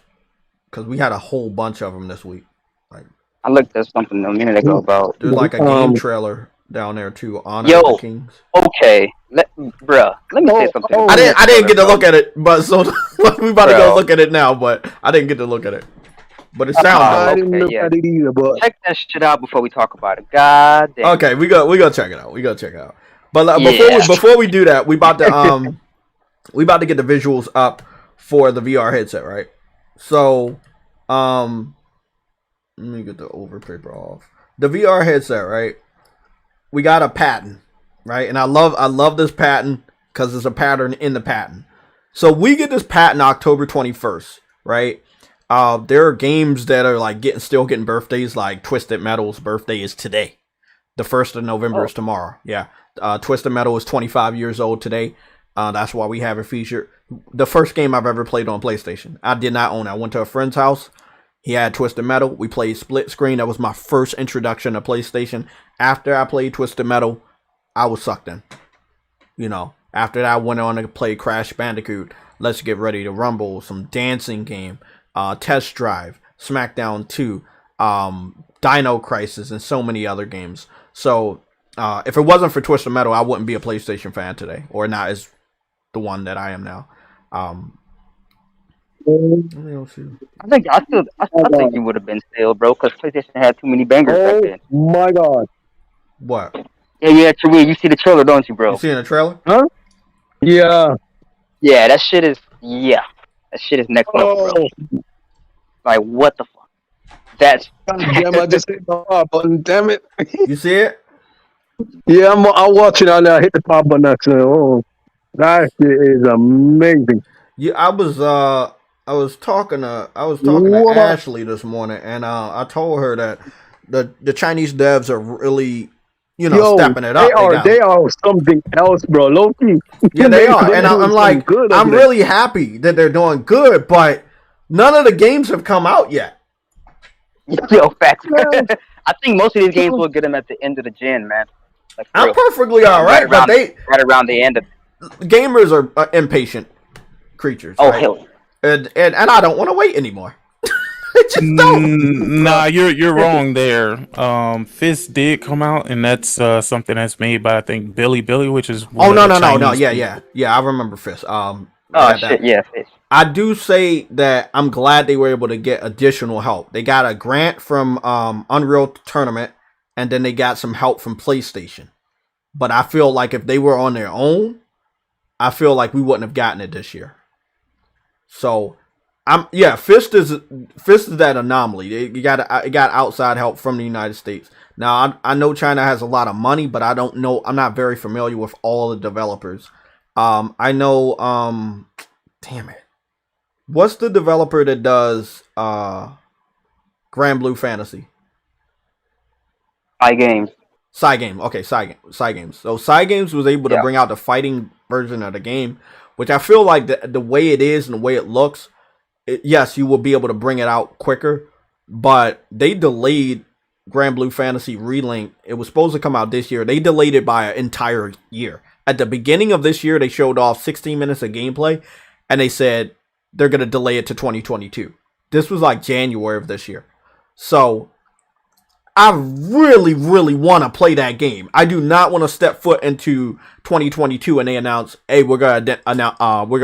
Because we had a whole bunch of them this week. Like, I looked at something a minute ago about. There's like a game trailer down there too. Honor of the Kings. Okay, let me say something. I didn't get to look at it, but so we about to go look at it now. But I didn't get to look at it. But it sounds. I didn't look at it either. But check that shit out before we talk about it. God damn. Okay, we go check it out. But before we do that, we about to get the visuals up for the VR headset, right? So, let me get the over paper off. The VR headset, right? We got a patent, right? And I love this patent. because there's a pattern in the patent. So we get this patent October 21st, right? There are games that are like still getting birthdays, like Twisted Metal's birthday is today. The 1st of November is tomorrow. Yeah. Twisted Metal is 25 years old today. That's why we have it featured. The first game I've ever played on PlayStation. I did not own it. I went to a friend's house. He had Twisted Metal. We played split screen. That was my first introduction to PlayStation. After I played Twisted Metal, I was sucked in. You know, after that, I went on to play Crash Bandicoot, Let's Get Ready to Rumble, some dancing game, Test Drive, SmackDown 2, Dino Crisis, and so many other games. So, if it wasn't for Twisted Metal, I wouldn't be a PlayStation fan today, or not as the one that I am now. I think you would have been still, bro, because PlayStation had too many bangers back then. Oh my god. What? Yeah, you see the trailer, don't you, bro? You seeing the trailer? Huh? Yeah. Yeah, that shit is next level, bro. Like, what the fuck? That's God damn, I just hit the power button, damn it. You see it? Yeah, I'm watching on there. I hit the power button actually. Oh, that shit is amazing. Yeah, I was talking to Ashley this morning, and I told her that the Chinese devs are really, stepping it up. They are something else, bro. Low key. Yeah, they are, and I'm like, I'm really happy that they're doing good, but none of the games have come out yet. Yo, facts. I think most of these games will get them at the end of the gen, man. Like, I'm perfectly all right, but right around the end of gamers are impatient creatures. Oh, right? hell. And I don't want to wait anymore. I just don't. Nah, you're wrong there. Fist did come out, and that's something that's made by I think Billy, which is no, yeah. I remember Fist. Oh shit, yeah, Fist. I do say that I'm glad they were able to get additional help. They got a grant from Unreal Tournament, and then they got some help from PlayStation. But I feel like if they were on their own, I feel like we wouldn't have gotten it this year. So, Fist is that anomaly. It got outside help from the United States. Now, I know China has a lot of money, but I don't know. I'm not very familiar with all the developers. I know. Damn it. What's the developer that does Grand Blue Fantasy? iGames. Cygames. Okay, Cygames. So Cygames was able to bring out the fighting version of the game, which I feel like the way it is and the way it looks, yes, you will be able to bring it out quicker, but they delayed Grand Blue Fantasy Relink. It was supposed to come out this year. They delayed it by an entire year. At the beginning of this year, they showed off 16 minutes of gameplay, and they said they're going to delay it to 2022. This was like January of this year. So I really, really want to play that game. I do not want to step foot into 2022 and they announce, "Hey, we're gonna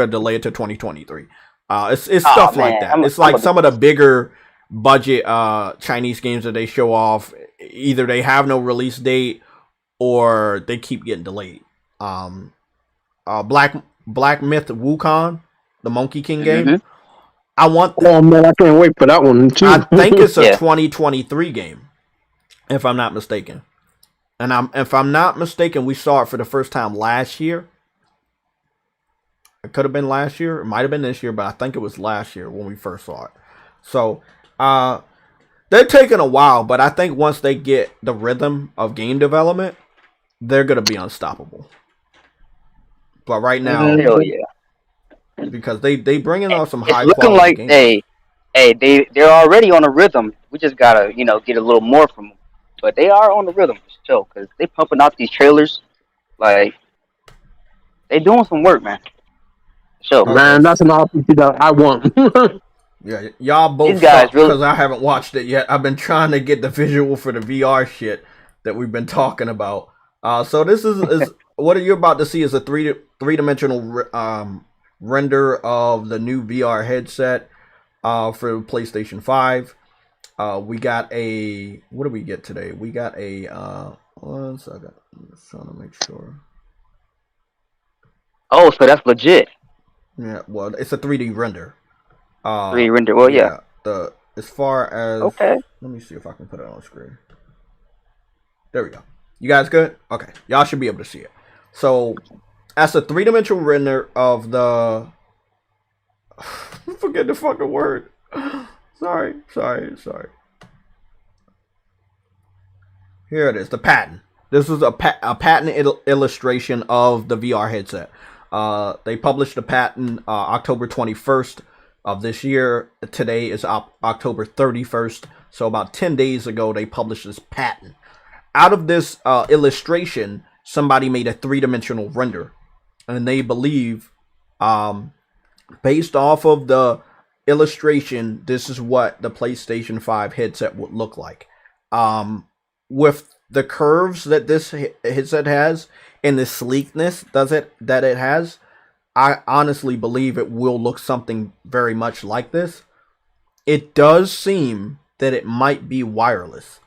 delay it to 2023." It's stuff like that. It's like some of the bigger budget Chinese games that they show off. Either they have no release date or they keep getting delayed. Black Myth Wukong, the Monkey King game. Mm-hmm. Oh man, I can't wait for that one too. I think it's a 2023 game, if I'm not mistaken. And if I'm not mistaken, we saw it for the first time last year. It could have been last year. It might have been this year, but I think it was last year when we first saw it. So, they're taking a while, but I think once they get the rhythm of game development, they're going to be unstoppable. But right now, hell yeah. Because they bringing out some high looking quality like games. they're already on a rhythm. We just gotta get a little more from them. But they are on the rhythm for sure, because they pumping out these trailers. Like, they doing some work, man. Sure, man, that's an RPG that I want. Yeah, y'all both these guys really, because I haven't watched it yet. I've been trying to get the visual for the VR shit that we've been talking about. So this is what are you about to see is a three-dimensional render of the new VR headset for PlayStation 5. We got a, what did we get today? We got a 1 second. I'm just trying to make sure. Oh, so that's legit. Yeah, well, it's a 3D render. 3D render. Well, yeah. As far as, okay. Let me see if I can put it on screen. There we go. You guys good? Okay, y'all should be able to see it. So That's a 3-dimensional render of the. Forget the fucking word. Sorry. Here it is, the patent. This is a patent illustration of the VR headset. They published the patent October 21st of this year. Today is October 31st. So about 10 days ago, they published this patent. Out of this illustration, somebody made a 3-dimensional render. And they believe, based off of the illustration, this is what the PlayStation 5 headset would look like. With the curves that this headset has and the sleekness that it has, I honestly believe it will look something very much like this. It does seem that it might be wireless.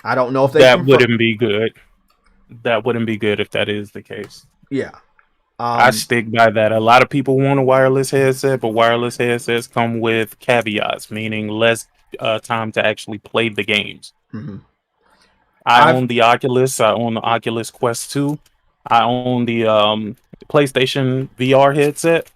I don't know if that wouldn't be good. That wouldn't be good if that is the case. Yeah. I stick by that. A lot of people want a wireless headset, but wireless headsets come with caveats, meaning less time to actually play the games. Mm-hmm. I own the Oculus. I own the Oculus Quest 2. I own the PlayStation VR headset,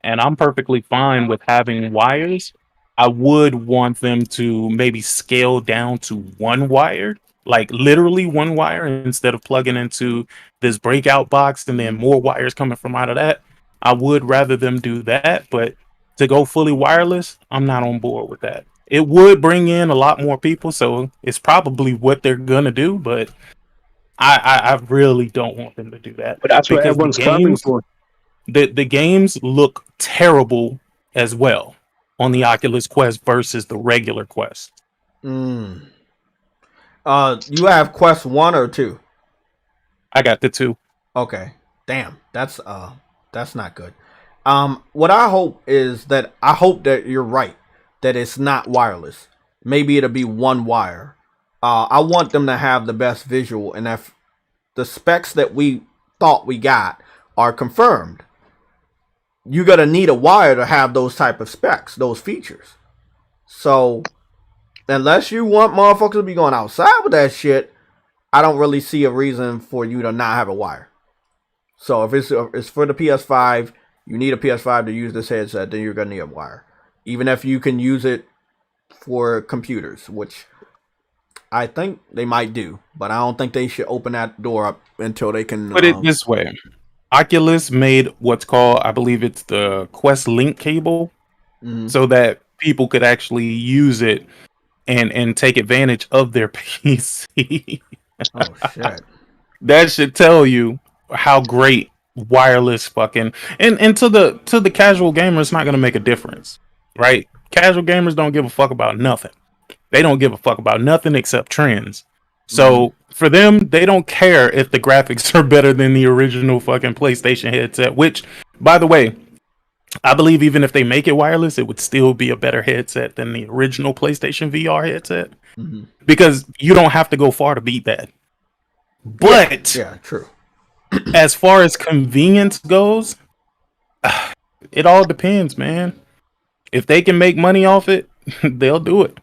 and I'm perfectly fine with having wires. I would want them to maybe scale down to one wire, like literally one wire, instead of plugging into this breakout box and then more wires coming from out of that. I would rather them do that, but to go fully wireless, I'm not on board with that. It would bring in a lot more people, so it's probably what they're gonna do, but I really don't want them to do that. But that's what because everyone's clamoring for. the games look terrible as well on the Oculus Quest versus the regular Quest. You have Quest 1 or 2? I got the 2. Okay. Damn. That's not good. What I hope is that you're right, that it's not wireless. Maybe it'll be one wire. I want them to have the best visual, and if the specs that we thought we got are confirmed, you're gonna need a wire to have those type of specs, those features. So unless you want motherfuckers to be going outside with that shit, I don't really see a reason for you to not have a wire. So if it's for the PS5, you need a PS5 to use this headset, then you're gonna need a wire. Even if you can use it for computers, which I think they might do, but I don't think they should open that door up until they can put it this way. Oculus made what's called, I believe it's the Quest Link cable, so that people could actually use it and take advantage of their PC. Oh shit. That should tell you how great wireless fucking and to the casual gamer, it's not gonna make a difference, right? Casual gamers don't give a fuck about nothing. They don't give a fuck about nothing except trends. So for them, they don't care if the graphics are better than the original fucking PlayStation headset, which, by the way, I believe even if they make it wireless, it would still be a better headset than the original PlayStation VR headset. Because you don't have to go far to beat that. But yeah, true. As far as convenience goes, it all depends, man. If they can make money off it, they'll do it.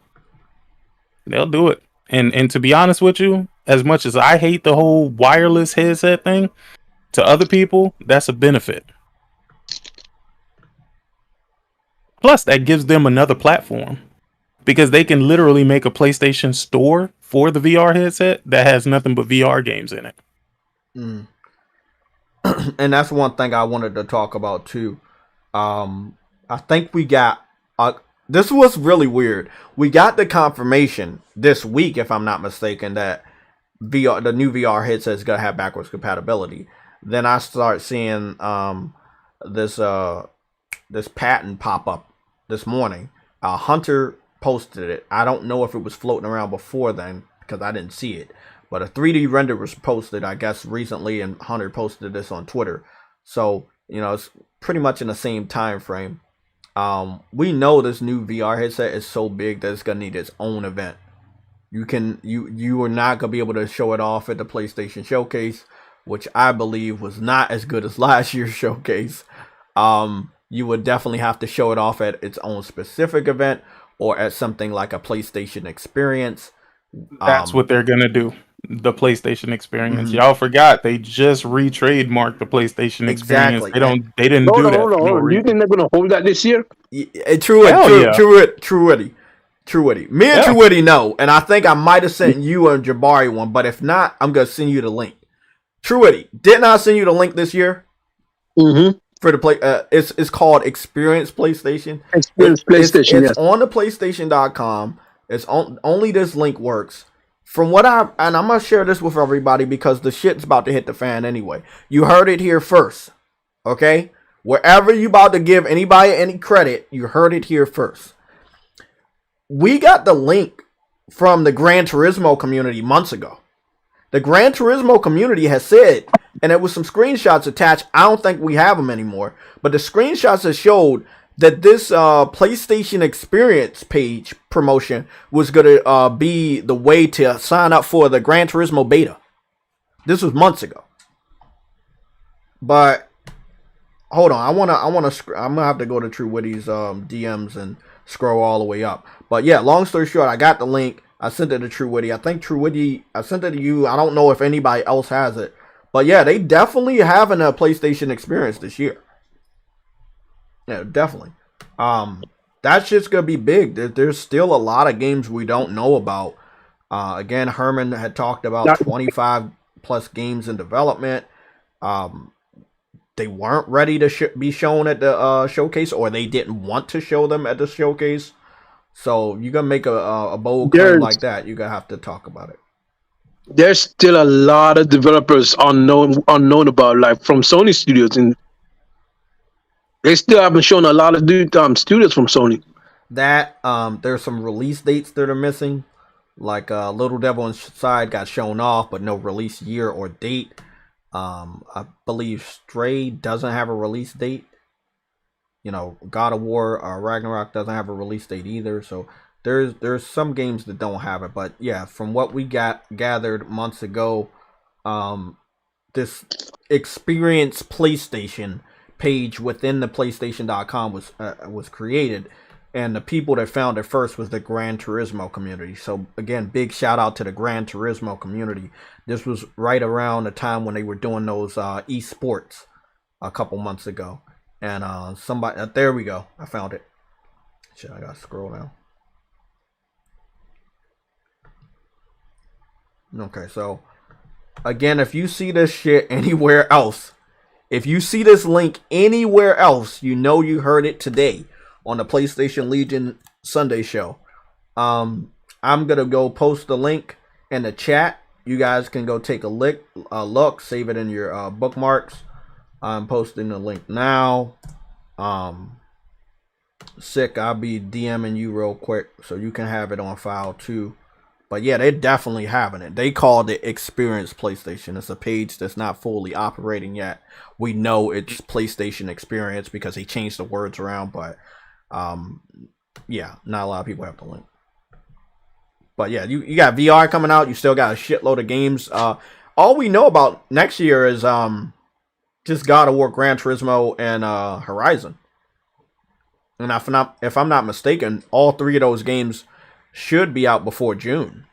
They'll do it. And to be honest with you, as much as I hate the whole wireless headset thing, to other people, that's a benefit. Plus, that gives them another platform. Because they can literally make a PlayStation store for the VR headset that has nothing but VR games in it. And that's one thing I wanted to talk about too. I think we got this was really weird. We got the confirmation this week, if I'm not mistaken, that the new VR headset is gonna have backwards compatibility. Then I start seeing this patent pop up this morning. Hunter posted it. I don't know if it was floating around before then because I didn't see it. But a 3D render was posted, I guess, recently, and Hunter posted this on Twitter. So, it's pretty much in the same time frame. We know this new VR headset is so big that it's gonna need its own event. You are not gonna be able to show it off at the PlayStation Showcase, which I believe was not as good as last year's showcase. You would definitely have to show it off at its own specific event or at something like a PlayStation Experience. That's what they're gonna do. the PlayStation experience. Mhm. Y'all forgot they just re-trademarked the PlayStation experience. Exactly. They didn't do that Hold for no on. You reason. think they're gonna hold that this year? True Hell yeah. Witty. Me and Yeah. True Witty know, and I think I might have sent you and Jabari one, but if not, I'm gonna send you the link. True Witty, didn't I send you the link this year Mm-hmm. for the play? It's called Experience PlayStation. Experience PlayStation, It's yes. on the PlayStation.com. It's only this link works. From what and I'm gonna share this with everybody because the shit's about to hit the fan anyway. You heard it here first, okay? Wherever you about to give anybody any credit, you heard it here first. We got the link from the Gran Turismo community months ago. The Gran Turismo community has said, and there was some screenshots attached. I don't think we have them anymore, but the screenshots that showed that this PlayStation Experience page promotion was going to be the way to sign up for the Gran Turismo beta. This was months ago. But hold on, I'm gonna have to go to True Witty's DMs and scroll all the way up. But yeah, long story short, I got the link. I sent it to True Witty. I think True Witty, I sent it to you. I don't know if anybody else has it. But yeah, they definitely having a PlayStation experience this year. Yeah, definitely. That shit's gonna be big. There's still a lot of games we don't know about. Again, Herman had talked about 25 plus games in development. They weren't ready to be shown at the showcase, or they didn't want to show them at the showcase. So you're gonna make a bold claim like that, you're gonna have to talk about it. There's still a lot of developers unknown about, like from Sony Studios, and they still haven't shown a lot of studios from Sony. That there's some release dates that are missing, like Little Devil Inside got shown off, but no release year or date. I believe Stray doesn't have a release date. You know, God of War Ragnarok doesn't have a release date either. So there's some games that don't have it. But yeah, from what we gathered months ago, this Experience PlayStation page within the PlayStation.com was created, and the people that found it first was the Gran Turismo community. So again, big shout out to the Gran Turismo community. This was right around the time when they were doing those esports a couple months ago. And somebody, there we go. I found it. Shit, I gotta scroll down. Okay, so again, if you see this shit anywhere else, if you see this link anywhere else, you know you heard it today on the PlayStation Legion Sunday show. I'm gonna go post the link in the chat. You guys can go take a look, save it in your bookmarks. I'm posting the link now. Sick, I'll be DMing you real quick so you can have it on file too. But yeah, they're definitely having it. They called it Experience PlayStation. It's a page that's not fully operating yet. We know it's PlayStation Experience because they changed the words around, but yeah, not a lot of people have the link. But yeah, you got VR coming out. You still got a shitload of games. All we know about next year is just God of War, Gran Turismo, and Horizon. And if I'm not mistaken, all three of those games should be out before June.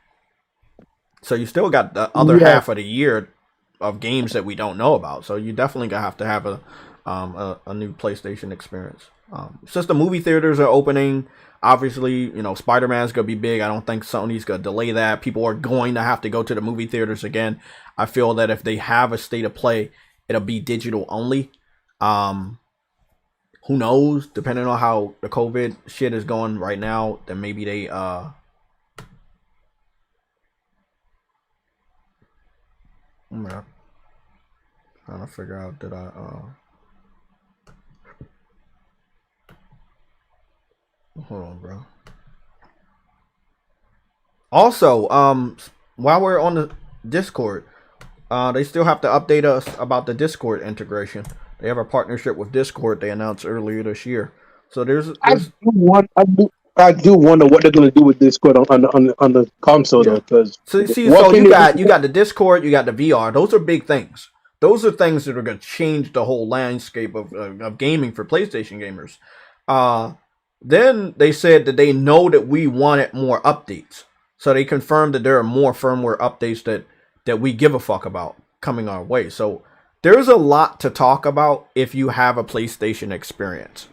So you still got the other half of the year of games that we don't know about. So you definitely gonna have to have a new PlayStation experience. Since the movie theaters are opening, obviously, you know, Spider-Man's gonna be big. I don't think Sony's gonna delay that. People are going to have to go to the movie theaters again. I feel that if they have a state of play, it'll be digital only. Who knows? Depending on how the COVID shit is going right now, then maybe they trying to figure out that hold on, bro. Also, while we're on the Discord, they still have to update us about the Discord integration. They have a partnership with Discord they announced earlier this year. So I do wonder what they're gonna do with Discord on the console though, because so you got the Discord, you got the VR. Those are big things. Those are things that are going to change the whole landscape of gaming for PlayStation gamers. Then they said that they know that we wanted more updates. So they confirmed that there are more firmware updates that that we give a fuck about coming our way. So there's a lot to talk about if you have a PlayStation experience.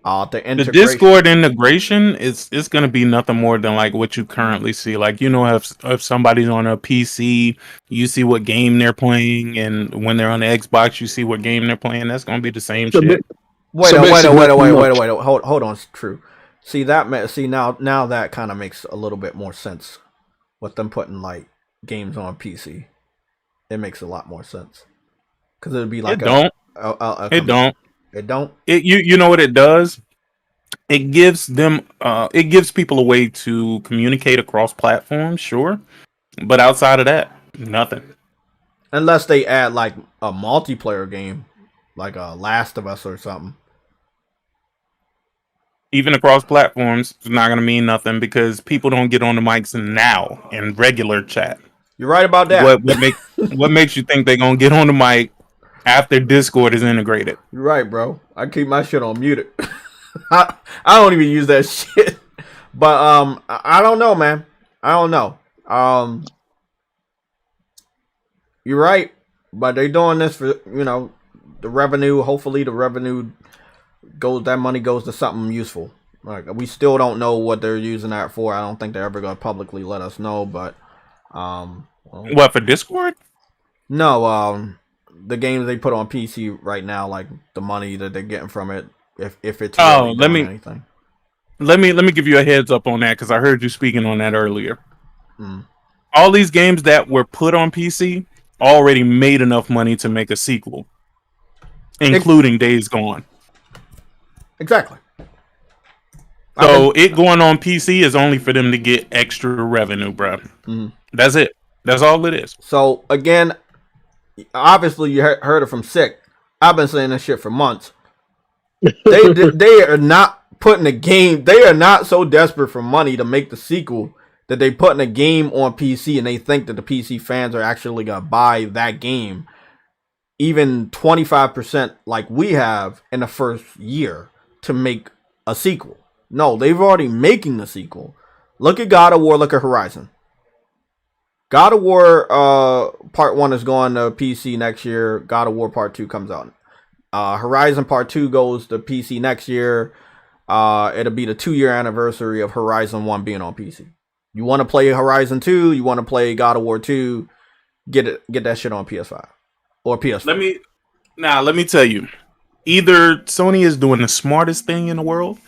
The Discord integration is going to be nothing more than like what you currently see. Like, you know, if somebody's on a PC, you see what game they're playing, and when they're on the Xbox, you see what game they're playing. That's going to be the same shit. Wait. Hold on, it's true. See now that kind of makes a little bit more sense with them putting like games on PC. It makes a lot more sense because it'd be like It don't. It don't. You know what it does? It gives them it gives people a way to communicate across platforms, sure, but outside of that, nothing. Unless they add like a multiplayer game, like a Last of Us or something. Even across platforms, it's not going to mean nothing because people don't get on the mics now in regular chat. You're right about that. What makes you think they're going to get on the mic after Discord is integrated? You're right, bro. I keep my shit on muted. I don't even use that shit. But I don't know, man. I don't know. You're right. But they're doing this for, you know, the revenue. Hopefully the revenue that money goes to something useful. Like, we still don't know what they're using that for. I don't think they're ever gonna publicly let us know, but what, for Discord? No, the games they put on PC right now, like the money that they're getting from it, if it's really anything. Let me give you a heads up on that because I heard you speaking on that earlier. All these games that were put on PC already made enough money to make a sequel, including Days Gone. Exactly. So it going on PC is only for them to get extra revenue, bro. That's it. That's all it is. So again, obviously you heard it from Sick. I've been saying this shit for months. They are not putting a game. They are not so desperate for money to make the sequel that they putting a game on PC and they think that the PC fans are actually gonna buy that game, even 25% like we have in the first year to make a sequel. No, they've already making the sequel. Look at God of War. Look at Horizon. God of War Part 1 is going to PC next year. God of War Part 2 comes out. Horizon Part 2 goes to PC next year. It'll be the 2-year anniversary of Horizon 1 being on PC. You want to play Horizon 2, you want to play God of War 2, get that shit on PS5 or PS4. Let me tell you. Either Sony is doing the smartest thing in the world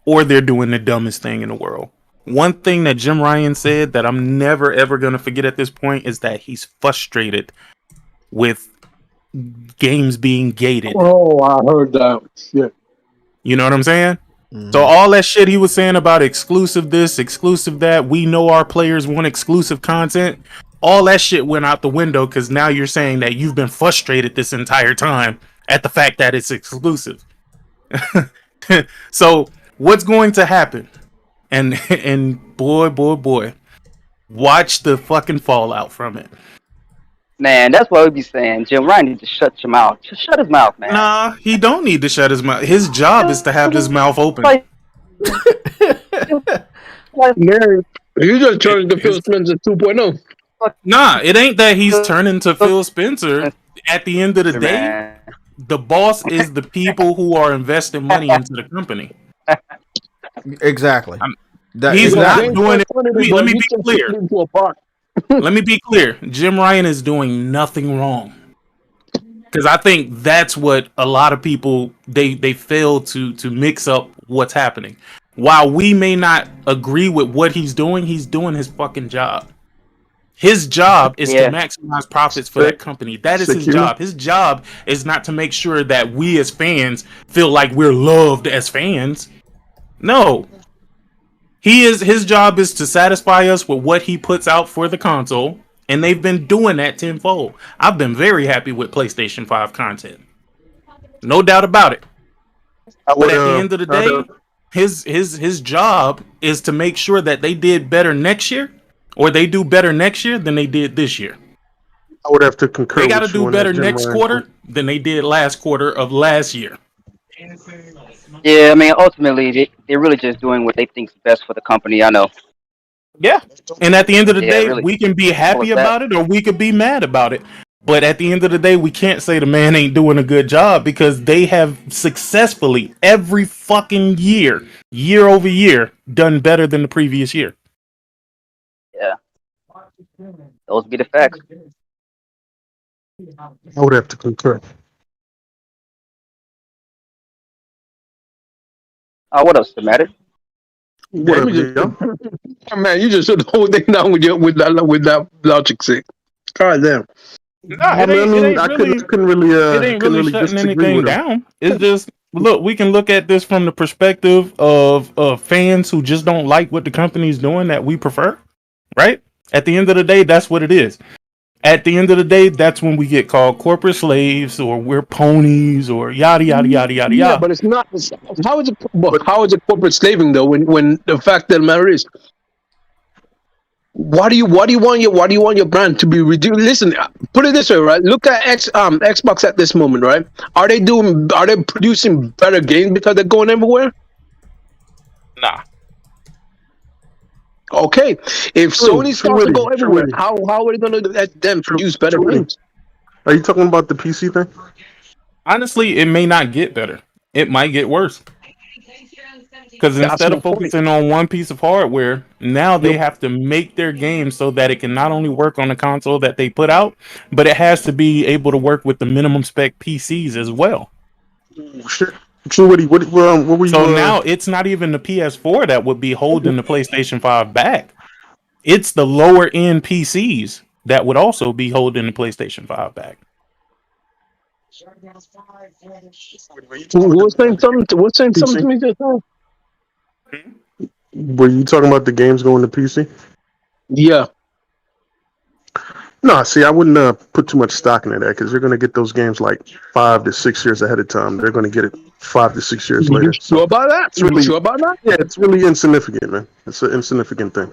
or they're doing the dumbest thing in the world. One thing that Jim Ryan said that I'm never ever going to forget at this point is that he's frustrated with games being gated. Oh, I heard that. Yeah. You know what I'm saying? So all that shit he was saying about exclusive this, exclusive that, we know our players want exclusive content, all that shit went out the window because now you're saying that you've been frustrated this entire time at the fact that it's exclusive. So what's going to happen? And boy, watch the fucking fallout from it. Man, that's what we be saying. Jim Ryan needs to shut your mouth. Just shut his mouth, man. Nah, he don't need to shut his mouth. His job is to have his mouth open. Man, you just turned to Phil Spencer 2.0. Nah, it ain't that he's turning to Phil Spencer. At the end of the day, the boss is the people who are investing money into the company. Exactly. He's not doing it. Let me be clear. Let me be clear. Jim Ryan is doing nothing wrong. Because I think that's what a lot of people they fail to mix up what's happening. While we may not agree with what he's doing his fucking job. His job is to maximize profits for that company. That is his job. His job is not to make sure that we as fans feel like we're loved as fans. No. His job is to satisfy us with what he puts out for the console, and they've been doing that tenfold. I've been very happy with PlayStation 5 content. No doubt about it. But at the end of the day, his job is to make sure that they did better next year, or they do better next year than they did this year. I would have to concur. They got to do better next quarter than they did last quarter of last year. Yeah, I mean, ultimately, they're really just doing what they think's best for the company. I know. Yeah. And at the end of the Yeah, day, really. we can be Simple happy as that. about it or we could be mad about it. But at the end of the day, we can't say the man ain't doing a good job because they have successfully every fucking year over year, done better than the previous year. Yeah, those be the facts. I would have to concur. What else, the matter? What Damn, up, you yo? just, man, you just shut the whole thing down with that logic sick. God damn. Nah, I mean, I really couldn't really shutting disagree anything with him. down. It's just look, we can look at this from the perspective of fans who just don't like what the company's doing that we prefer, right? At the end of the day, that's what it is. At the end of the day, that's when we get called corporate slaves or we're ponies or yada yada yada yada Yeah, yada. but it's not. How is it corporate slaving though? When the fact of the matter is, why do you want your brand to be reduced? Listen, put it this way, right? Look at Xbox at this moment, right? Are they producing better games because they're going everywhere? Nah. Okay, if Sony starts to go everywhere, Truly. how are they going to let them produce better Truly. games? Are you talking about the PC thing? Honestly, it may not get better. It might get worse. Because That's instead my of point. focusing on one piece of hardware, now they have to make their game so that it can not only work on the console that they put out, but it has to be able to work with the minimum spec PCs as well. Shit. Truly, what were you? So now it's not even the PS4 that would be holding the PlayStation 5 back. It's the lower end PCs that would also be holding the PlayStation 5 back. What's saying something to me just now? Were you talking about the games going to PC? Yeah. No, see, I wouldn't put too much stock into that because you're going to get those games like 5 to 6 years ahead of time. They're going to get it 5 to 6 years You later. sure about that? It's really, You sure about that? yeah, it's really insignificant, man. It's an insignificant thing.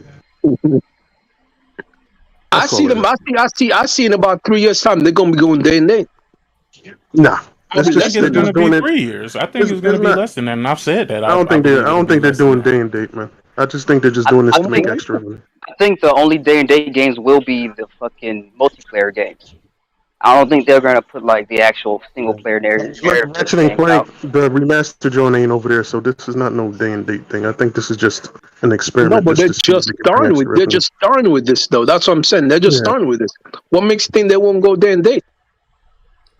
I see them. I see in about 3 years' time they're gonna be going day and day. Nah, I don't think they're it's going just to be doing it. 3 years. I think it's going There's to be not. less than that. And I've said that. I don't think they're doing day and date, man. I just think they're just doing this I to make think extra money. I think the only day and date games will be the fucking multiplayer games. I don't think they're gonna put like the actual single player narrative Like Ratchet and games out. Clank, the remaster joint ain't over there, so this is not no day and date thing. I think this is just an No, experiment. but Just to see if they can bring extra they're revenue. just starting with this though. That's what I'm saying. They're just Yeah. starting with this. What makes you think they won't go day and date?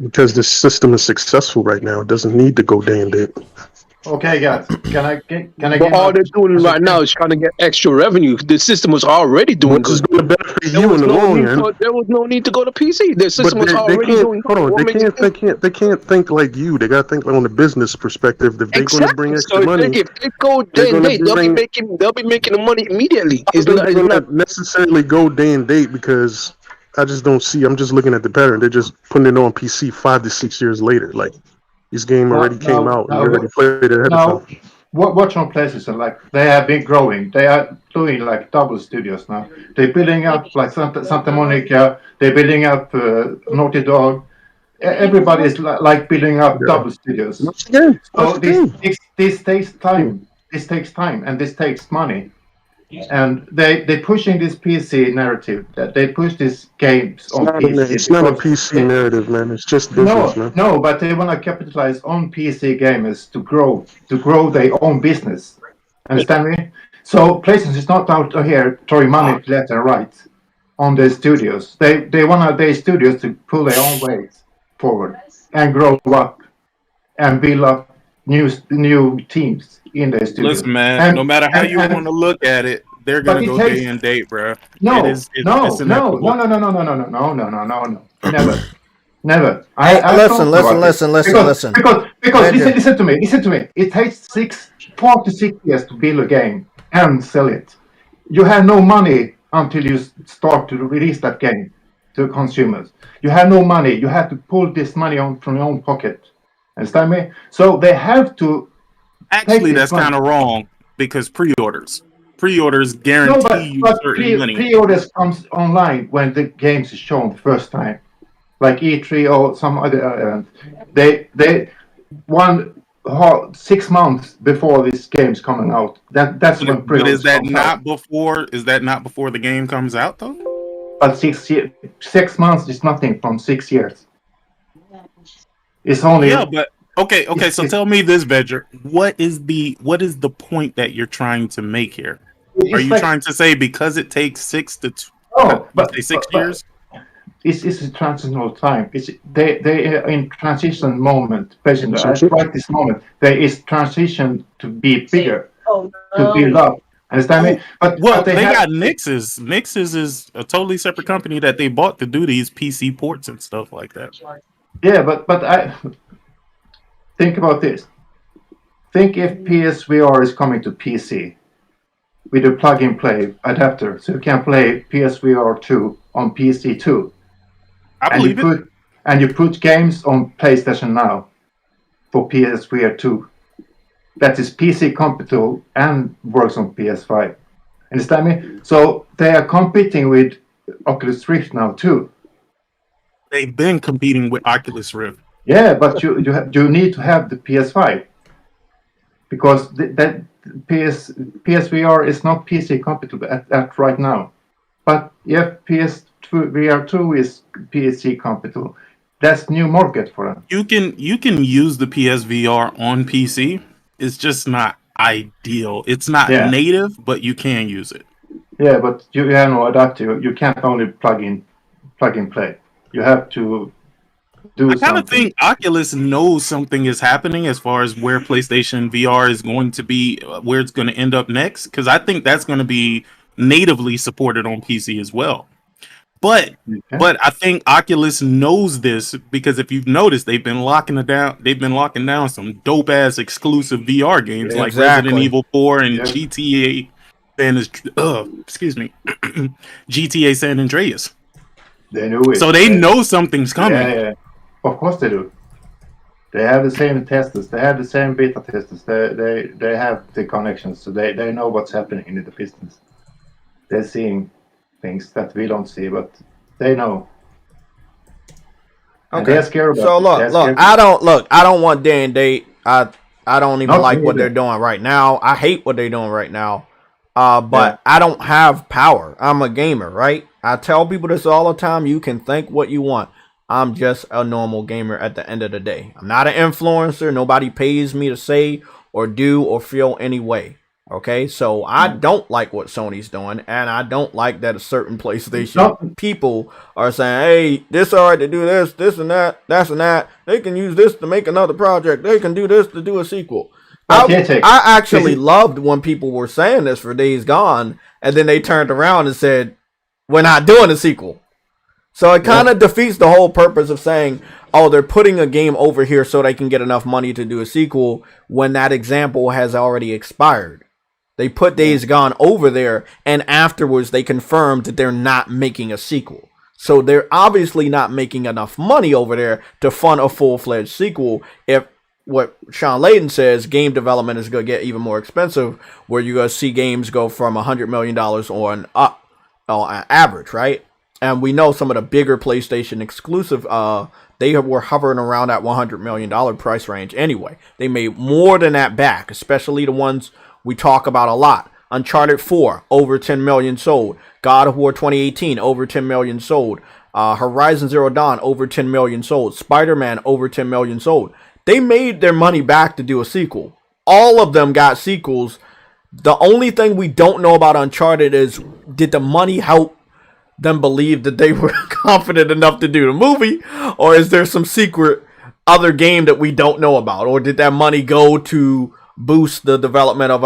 Because the system is successful right now. It doesn't need to go day and date. Okay, guys, can I But get all my they're doing right now is trying to get extra revenue. The system was already doing Which is good. going to benefit There you was in the no long need. end. There was no need to go to PC. The But system was they already can't. doing Hold good. on. What makes you think? They can't think like you. They got to think on the business perspective. If they're going to bring Exactly. So extra money, if they go they're day and going to date, bring. they'll be making the money immediately. I It's don't not. think It's they're not. going to necessarily go day and date because I just don't see. I'm just looking at the pattern. They're just putting it on PC 5 to 6 years later. Like this game already came out and you already played it ahead of time. watch on PlayStation? Like they have been growing. They are doing like double studios now. They're building up like Santa Monica. They're building up Naughty Dog. Everybody is like building up double studios. What's the game? So this takes time. This takes time and this takes money. And they're pushing this PC narrative that they push these games on PC. It's not a PC narrative, man. It's just business, man. No, but they want to capitalize on PC gamers to grow their own business. Understand me? So PlayStation is not out here throwing money left and right on their studios. They want their studios to pull their own weight forward and grow up and build up new teams in their studios. Listen, man, no matter how you want to look at it, they're going to go day and date, bro. No, it's inevitable. No. Never. Listen. Because listen to me. It takes 4 to 6 years to build a game and sell it. You have no money until you start to release that game to consumers. You have no money. You have to pull this money from your own pocket. Understand me? So they have to. Actually, that's kind of wrong because pre-orders guarantee you certain money. Pre-orders comes online when the games is shown the first time, like E3 or some other event. They 6 months before this game's coming out. That's when But pre-orders is that comes not out. before? Is that not before the game comes out though? But 6 months is nothing from 6 years. It's only Yeah, but okay. So tell me this, Vedger. What is the point that you're trying to make here? Are it's you like trying to say because it takes 6 to oh, you say 6 years? it's a transitional time. They are in transition moment. Basically, Relationship? right this moment, there is transition to be bigger, to build up. Understand me? Well, But they they have got Nixes. Nixes is a totally separate company that they bought to do these PC ports and stuff like that. yeah. But I think about this. Think if PSVR is coming to PC with a plug-and-play adapter, so you can play PSVR 2 on PC too. I And believe it. you put games on PlayStation Now for PSVR 2 that is PC compatible and works on PS5. Understand me? So they are competing with Oculus Rift now too. They've been competing with Oculus Rift. Yeah, but you need to have the PS5 because that PSVR is not PC compatible at right now. But yeah, VR2 is PC compatible. That's new market for them. You can use the PSVR on PC. It's just not ideal. It's not Yeah. native, but you can use it. Yeah, but you have no adapter. You can't only plug in play. You have to do I kind of something. think Oculus knows something is happening as far as where PlayStation VR is going to be, where it's going to end up next. Because I think that's going to be natively supported on PC as well. But I think Oculus knows this because if you've noticed, they've been locking down some dope ass exclusive VR games like Resident Exactly. Evil 4 and Yeah. GTA GTA San Andreas. They knew it. So they know something's coming. Yeah. Of course they do. They have the same testers. They have the same beta testers. They have the connections. So they know what's happening in the business. They're seeing things that we don't see, but they know. And Okay. they're scared about So it. They're look, scared. I don't want day and date. I don't even Not like me what they're either. doing right now. I hate what they're doing right now. But Yeah. I don't have power. I'm a gamer, right? I tell people this all the time. You can think what you want. I'm just a normal gamer at the end of the day. I'm not an influencer. Nobody pays me to say or do or feel any way. Okay, so I don't like what Sony's doing, and I don't like that a certain PlayStation people are saying, hey, this alright to do this, this and that, that's and that. They can use this to make another project. They can do this to do a sequel. I actually loved when people were saying this for Days Gone, and then they turned around and said, we're not doing a sequel. So it kind of defeats the whole purpose of saying, oh, they're putting a game over here so they can get enough money to do a sequel when that example has already expired. They put Days Gone over there, and afterwards they confirmed that they're not making a sequel. So they're obviously not making enough money over there to fund a full-fledged sequel. If what Sean Layden says, game development is going to get even more expensive, where you're going to see games go from $100 million on up on average, right? And we know some of the bigger PlayStation exclusive, they were hovering around that $100 million price range anyway. They made more than that back, especially the ones we talk about a lot. Uncharted 4, over 10 million sold. God of War 2018, over 10 million sold. Horizon Zero Dawn, over 10 million sold. Spider-Man, over 10 million sold. They made their money back to do a sequel. All of them got sequels. The only thing we don't know about Uncharted is, did the money help them believe that they were confident enough to do the movie? Or is there some secret other game that we don't know about? Or did that money go to boost the development of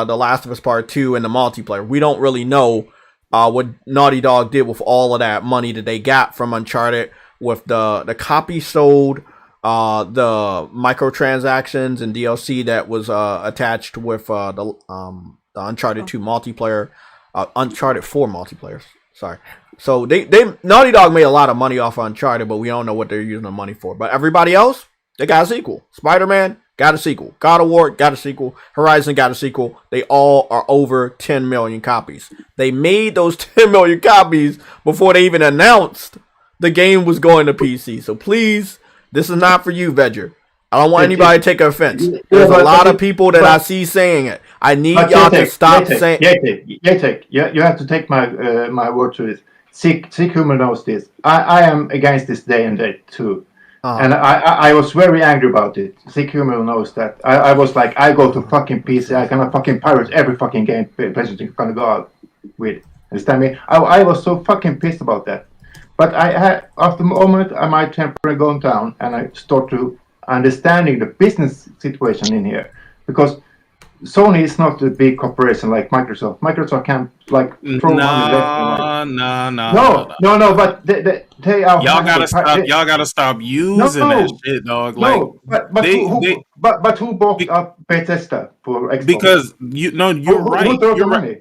The Last of Us Part 2 and the multiplayer? We don't really know what Naughty Dog did with all of that money that they got from Uncharted, with the copy sold, the microtransactions and DLC that was attached with the Uncharted 2 multiplayer, Uncharted 4 multiplayer. Sorry. So they Naughty Dog made a lot of money off of Uncharted, but we don't know what they're using the money for. But everybody else, they got a sequel. Spider-Man got a sequel. God of War got a sequel. Horizon got a sequel. They all are over 10 million copies. They made those 10 million copies before they even announced the game was going to PC. So please, this is not for you, Vedger. I don't want anybody to take offense. Yeah, There's a but- lot but- of people that but- I see saying it. I need But y'all to stop saying. Yatek, you have to take my word to this. Sick Humor knows this. I am against this day and date too. And I was very angry about it. Sick Humor knows that. I was like, I go to fucking PC. I cannot fucking pirate every fucking game PlayStation gonna go out with. Understand me? I was so fucking pissed about that. But I had, after the moment, my temper going down, and I start to understanding the business situation in here, because Sony is not a big corporation like Microsoft. Microsoft can like throw money left and right. No, but they are. Y'all gotta stop. Y'all gotta stop using that shit, dog. Like, but who bought up Bethesda for Xbox? Because you're right. Who threw the You're right. money?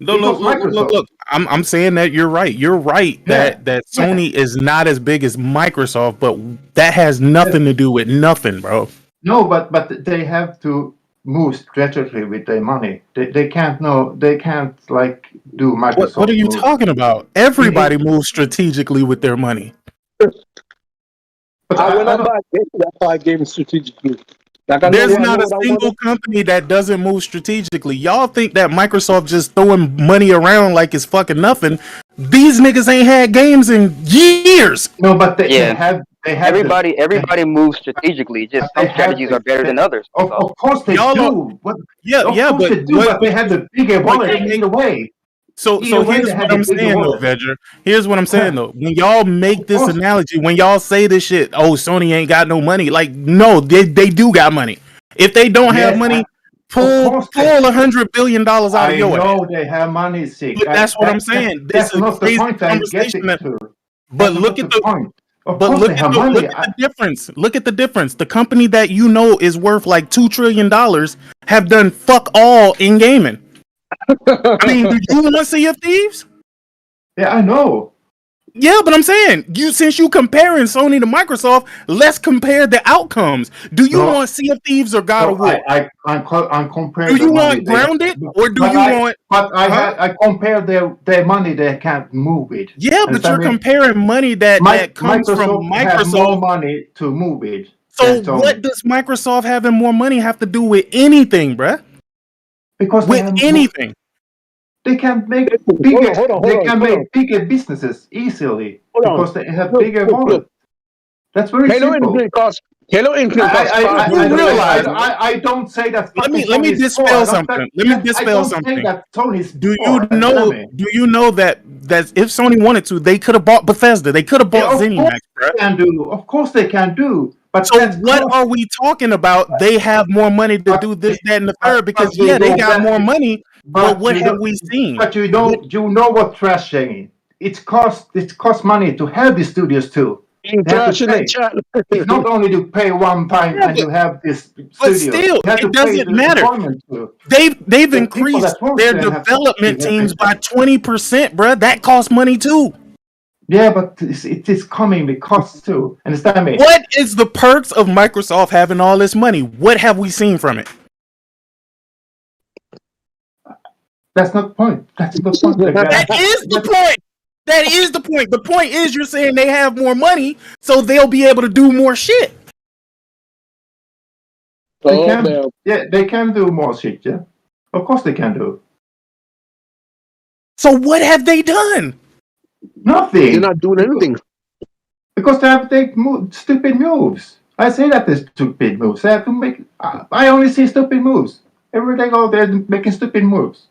No, look. I'm saying that you're right. You're right that Sony is not as big as Microsoft, but that has nothing to do with nothing, bro. No, but they have to move strategically with their money. They can't like do Microsoft. What are you talking about? Everybody moves strategically with their money. But I went on back. That's why I gave it strategically. There's not a single company that doesn't move strategically. Y'all think that Microsoft just throwing money around like it's fucking nothing. These niggas ain't had games in years. No, but they have. Everybody moves strategically. Just some strategies are better than others. Of course they do. But they have the bigger wallet either way. So here's what I'm saying though, Vedger. Here's what I'm saying though. When y'all make this analogy, when y'all say this shit, oh, Sony ain't got no money. Like, no, they do got money. If they don't have money, pull $100 billion out of your way. I know they have money, Sick. But that's what I'm saying. That's not the point I'm getting to. But look at the point. But look at the difference. Look at the difference. The company that you know is worth like $2 trillion have done fuck all in gaming. I mean, do you want Sea of Thieves? Yeah, I know. Yeah, but I'm saying, since you comparing Sony to Microsoft, let's compare the outcomes. Do you want Sea of Thieves or God of War? I'm comparing. Do you want Grounded or do you want? But I compare their money they can't move it. Yeah, but you're comparing money that comes from Microsoft. Have more money to move it. So what does Microsoft having more money have to do with anything, bruh? Because with anything. They can make bigger. Bigger businesses easily because they have bigger wallets. That's very simple. Halo Infinite costs. I don't say that. Let me dispel something. Do you know that if Sony wanted to, they could have bought Bethesda. They could have bought ZeniMax, bro. Of course they can do. But so what are we talking about? They have more money to do this, that, and the third because they got more money. But what have we seen? But you know what trash saying? It costs money to have these studios too. It's not only to pay one time and you have this studio. But still, it doesn't matter. They've increased their development teams by 20%, bro. That costs money too. Yeah, but it is coming with costs too. Understand me? What is the perks of Microsoft having all this money? What have we seen from it? That's not the point. That's the point. That is the point. That is the point. The point is you're saying they have more money, so they'll be able to do more shit. They can do more shit, yeah. Of course they can do. So what have they done? Nothing. They're not doing anything. Because they have to take stupid moves. I say that they're stupid moves. They have to make... I only see stupid moves. Every day go there making stupid moves.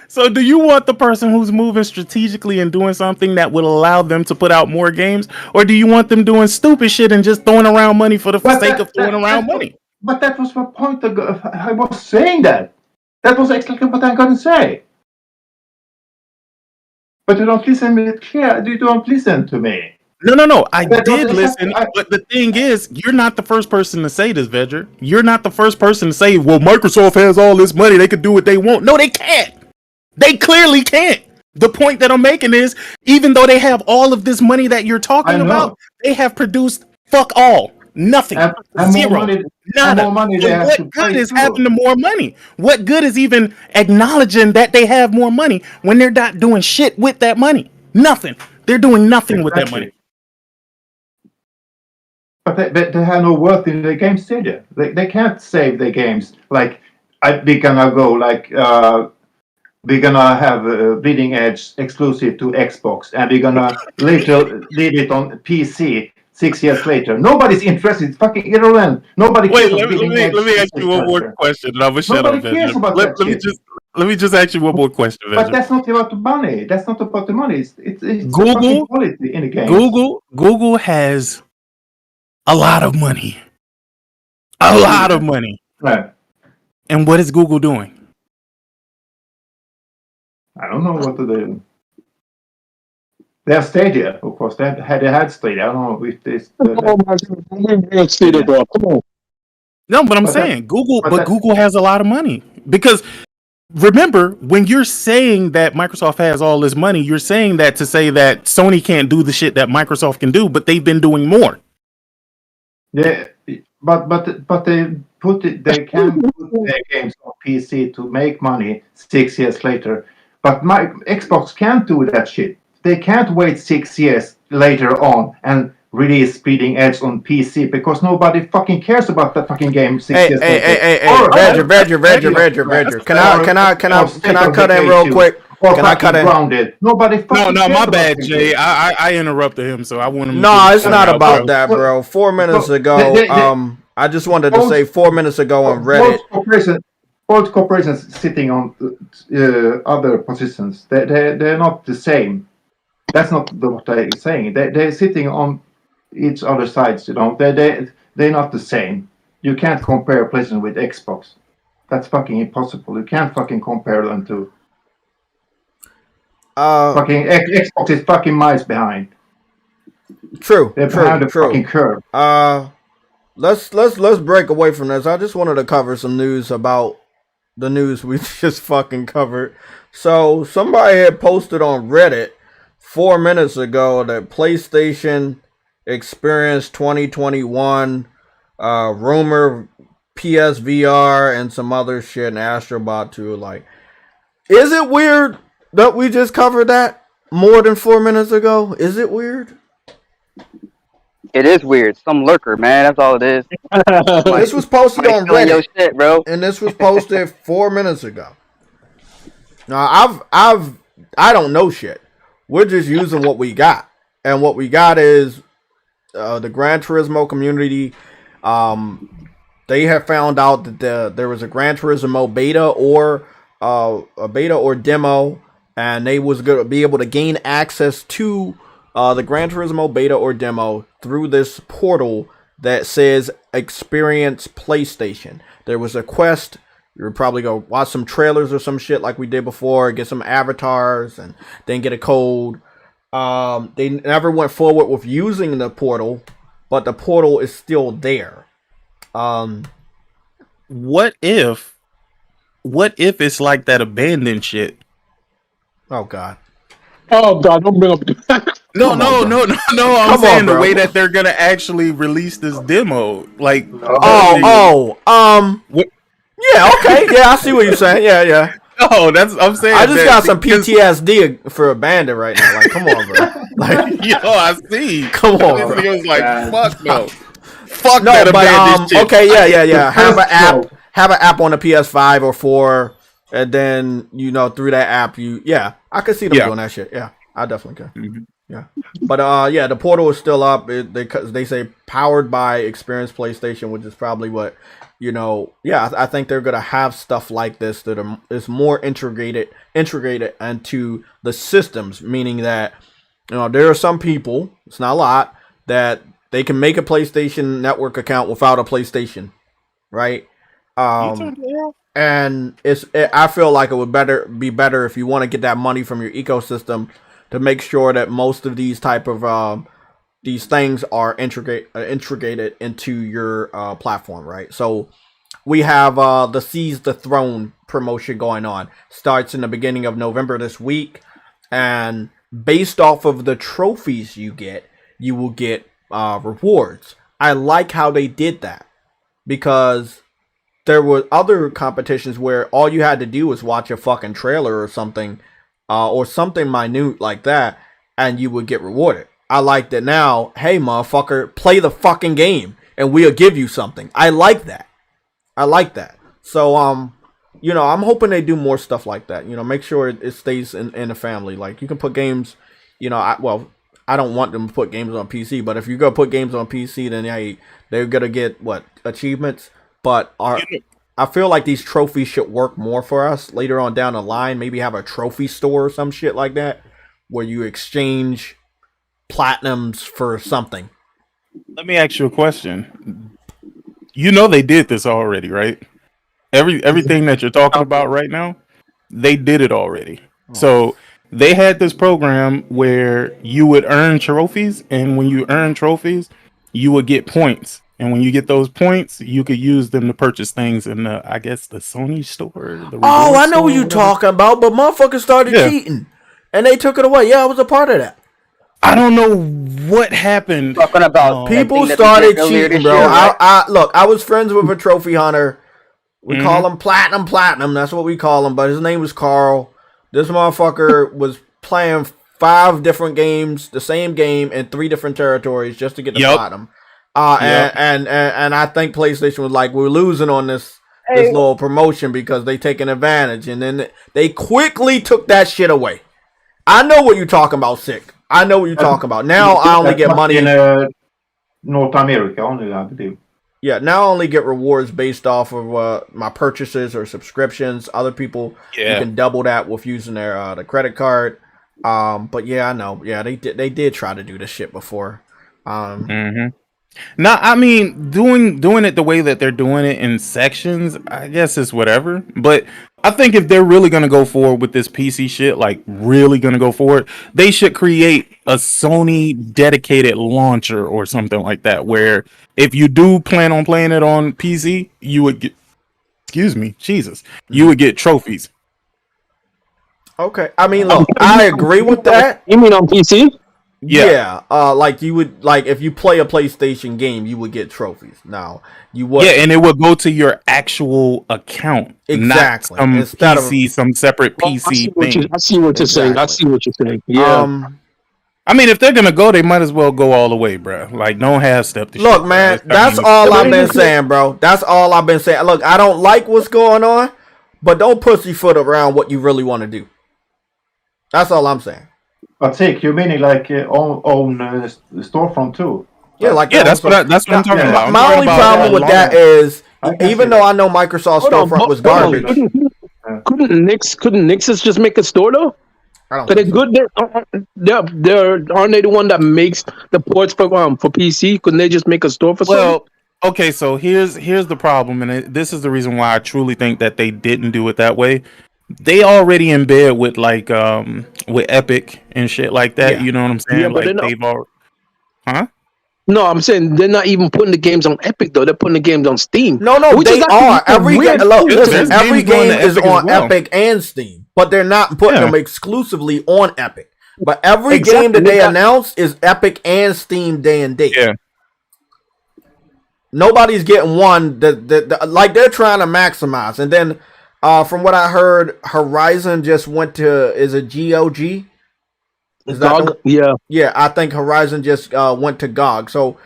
So do you want the person who's moving strategically and doing something that would allow them to put out more games? Or do you want them doing stupid shit and just throwing around money for the sake of throwing around money? But that was my point. I was saying that. That was exactly what I'm going to say. But you don't listen to me clear. You don't listen to me. No. I did listen, but the thing is, you're not the first person to say this, Vedger. You're not the first person to say, well, Microsoft has all this money, they could do what they want. No, they can't. They clearly can't. The point that I'm making is, even though they have all of this money that you're talking about, they have produced fuck all. Nothing. Zero. Nada. What good is having the more money? What good is even acknowledging that they have more money when they're not doing shit with that money? Nothing. They're doing nothing with that money. But they have no worth in the game studio. They can't save the games. Like we're gonna go like we're gonna have a bleeding edge exclusive to Xbox, and we're gonna later leave it on PC 6 years later. Nobody's interested. It's fucking irrelevant. Nobody cares. Wait, let me ask you one more question. And I'm gonna shut up. Nobody cares about that shit. Let me just ask you one more question. But that's not about the money. That's not about the money. It's Google quality in the game. Google has a lot of money. A lot of money. Right. And what is Google doing? I don't know what to do. They have Stadia, of course. They had Stadia. I don't know if this. Oh my God, Stadia, bro. Come on. No, but I'm saying Google has a lot of money because remember when you're saying that Microsoft has all this money, you're saying that to say that Sony can't do the shit that Microsoft can do, but they've been doing more. Yeah, but they put it. They can put their games on PC to make money 6 years later. But my Xbox can't do that shit. They can't wait 6 years later on and release Bleeding Edge on PC because nobody fucking cares about that fucking game 6 years later. Hey, Roger. Can I cut in real quick? Can I cut in? Grounded. Nobody fucking No, cares my about bad, that Jay. game. I interrupted him, so I want him. No, it's not about that, bro. 4 minutes ago, I just wanted to say 4 minutes ago on Reddit. Both corporations sitting on other positions. They're not the same. That's not what they're saying. They're sitting on each other's sides. You know, they're not the same. You can't compare PlayStation with Xbox. That's fucking impossible. You can't fucking compare them to. Fucking Xbox is fucking miles behind. True. They're behind the fucking curve. Let's break away from this. I just wanted to cover some news about the news we just fucking covered. So somebody had posted on Reddit 4 minutes ago that PlayStation Experience 2021, rumor PSVR and some other shit and Astrobot 2. Like, is it weird that we just covered that more than 4 minutes ago? Is it weird? It is weird. Some lurker, man. That's all it is. This was posted on Reddit, your Reddit, shit, bro. and this was posted 4 minutes ago. Now I don't know shit. We're just using what we got, and what we got is the Gran Turismo community. They have found out that there was a Gran Turismo beta or a beta or demo, and they was going to be able to gain access to the Gran Turismo beta or demo through this portal that says Experience PlayStation. There was a quest. You would probably go watch some trailers or some shit like we did before, get some avatars, and then get a code. They never went forward with using the portal, but the portal is still there. What if it's like that abandoned shit? Oh God. Oh God, don't bring up No. I'm saying the way that they're gonna actually release this demo, like. Yeah, okay, yeah, I see what you're saying. Yeah. Oh, I'm saying. I just got some PTSD for Abandon right now. Like, come on, bro. Like, yo, I see. Come on, this bro. nigga was like, fuck no, fuck no, that but abandoned shit. okay, yeah. Have an app on the PS5 or 4, and then through that app, I could see them doing that shit. Yeah, I definitely can. Mm-hmm. Yeah, but the portal is still up. They say powered by Experience PlayStation, which is probably what I think they're gonna have stuff like this that is more integrated into the systems, meaning that there are some people, it's not a lot, that they can make a PlayStation Network account without a PlayStation, right? And I feel like it would be better if you want to get that money from your ecosystem to make sure that most of these type of these things are integrated into your platform, right? So we have the Seize the Throne promotion going on. Starts in the beginning of November this week, and based off of the trophies you will get rewards. I like how they did that, because there were other competitions where all you had to do was watch a fucking trailer or something minute like that, and you would get rewarded. I like that now. Hey, motherfucker, play the fucking game, and we'll give you something. I like that. So, you know, I'm hoping they do more stuff like that. You know, make sure it stays in the family. Like, you can put games, you know, I don't want them to put games on PC, but if you're going to put games on PC, then they're going to get, achievements? But I feel like these trophies should work more for us later on down the line. Maybe have a trophy store or some shit like that, where you exchange platinums for something. Let me ask you a question. You know they did this already, right? Everything that you're talking about right now, they did it already. So they had this program where you would earn trophies, and when you earn trophies, you would get points. And when you get those points, you could use them to purchase things in the Sony store. I know what you're talking about, but motherfuckers started cheating, and they took it away. Yeah, I was a part of that. I don't know what happened. Talking about people started cheating, bro. Right? Look, I was friends with a trophy hunter. We call him Platinum. That's what we call him. But his name was Carl. This motherfucker was playing 5 different games, the same game in 3 different territories just to get the platinum. And I think PlayStation was like, we're losing on this little promotion because they taking advantage, and then they quickly took that shit away. I know what you're talking about, Sick. I know what you're talking about. Now I only get money in North America only, I believe. Yeah, now I only get rewards based off of my purchases or subscriptions. Other people, you can double that with using their the credit card. But yeah, I know. Yeah, they did try to do this shit before. No, I mean, doing it the way that they're doing it in sections, I guess it's whatever. But I think if they're really going to go forward with this PC shit, like really going to go forward, they should create a Sony dedicated launcher or something like that, where if you do plan on playing it on PC, you would get, you would get trophies. Okay. I mean, look, I agree with that. You mean on PC? Yeah. Like you would, like if you play a PlayStation game, you would get trophies. Now you would. Yeah, and it would go to your actual account, exactly. Not some PC, some separate PC thing. I see what you're saying. I see what you're saying. Yeah. I mean, if they're gonna go, they might as well go all the way, bro. Like, don't half step the shit. Look, man, that's all I've been saying, bro. That's all I've been saying. Look, I don't like what's going on, but don't pussyfoot around what you really want to do. That's all I'm saying. But Sick, you meaning like own storefront too? Yeah, like that's what I'm talking about. My only problem with that is, even though I know Microsoft storefront was garbage, couldn't Nix's just make a store though? But they're good. They're aren't they the one that makes the ports for PC? Couldn't they just make a store for? Well, okay. So here's the problem, and this is the reason why I truly think that they didn't do it that way. They already in bed with like with Epic and shit like that. You know what I'm saying? Yeah, but like they've already, huh? No, I'm saying they're not even putting the games on Epic though. They're putting the games on Steam. No, they are. Every game is on Epic and Steam, but they're not putting them exclusively on Epic. But every game that they announce is Epic and Steam day and date. Yeah. Nobody's getting one that like they're trying to maximize. And then from what I heard, Horizon just went to, is it GOG? Is that yeah, I think Horizon just went to GOG. So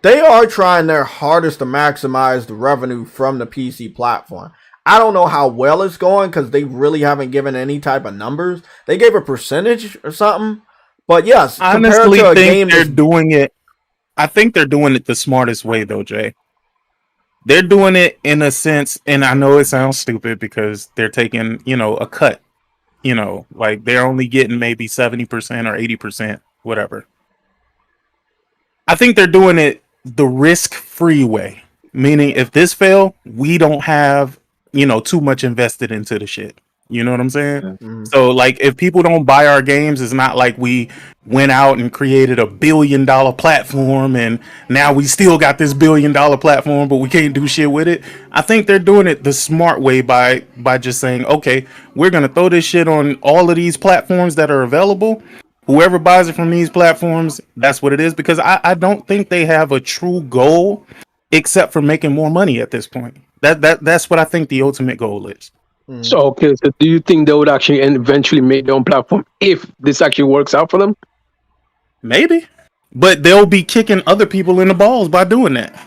they are trying their hardest to maximize the revenue from the PC platform. I don't know how well it's going because they really haven't given any type of numbers. They gave a percentage or something. But yes, I honestly think they're doing it. I think they're doing it the smartest way though, Jay. They're doing it in a sense, and I know it sounds stupid because they're taking, a cut. Like they're only getting maybe 70% or 80%, whatever. I think they're doing it the risk-free way. Meaning if this fail, we don't have, too much invested into the shit. You know what I'm saying? Mm-hmm. So like if people don't buy our games, it's not like we went out and created $1 billion platform and now we still got this $1 billion platform, but we can't do shit with it. I think they're doing it the smart way by just saying, okay, we're going to throw this shit on all of these platforms that are available. Whoever buys it from these platforms, that's what it is. Because I don't think they have a true goal except for making more money at this point. That's what I think the ultimate goal is. So, okay, so do you think they would actually eventually make their own platform if this actually works out for them? Maybe. but they'll be kicking other people in the balls by doing that.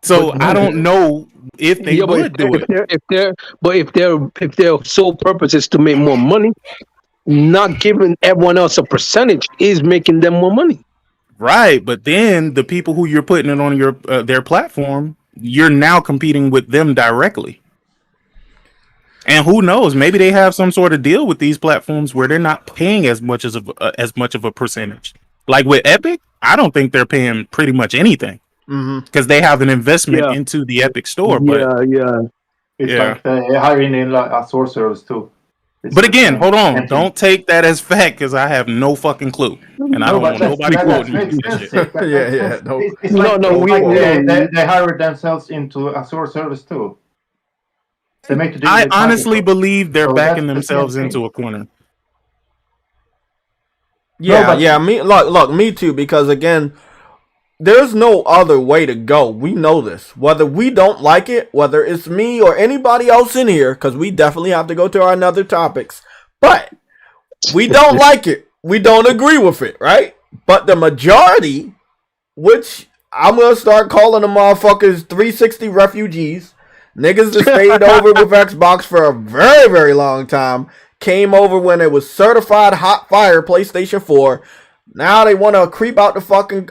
So I don't know if they would do it. If their sole purpose is to make more money, not giving everyone else a percentage is making them more money. Right, but then the people who you're putting it on your their platform, you're now competing with them directly. And who knows? Maybe they have some sort of deal with these platforms where they're not paying as much of a percentage. Like with Epic, I don't think they're paying pretty much anything because they have an investment into the Epic store. But it's like they're hiring in like a source service too. But again, hold on. Don't take that as fact because I have no fucking clue. And I don't want nobody quoting me. It's like they hire themselves into a source service too. They make the deal I with honestly Microsoft. believe they're So backing that's the same themselves thing. into a corner. Yeah, look, me too, because again, there's no other way to go. We know this. Whether we don't like it, whether it's me or anybody else in here, because we definitely have to go to our other topics. But we don't like it. We don't agree with it, right? But the majority, which I'm going to start calling the motherfuckers 360 refugees, niggas that stayed over with Xbox for a very, very long time, came over when it was certified hot fire PlayStation 4. Now they want to creep out the fucking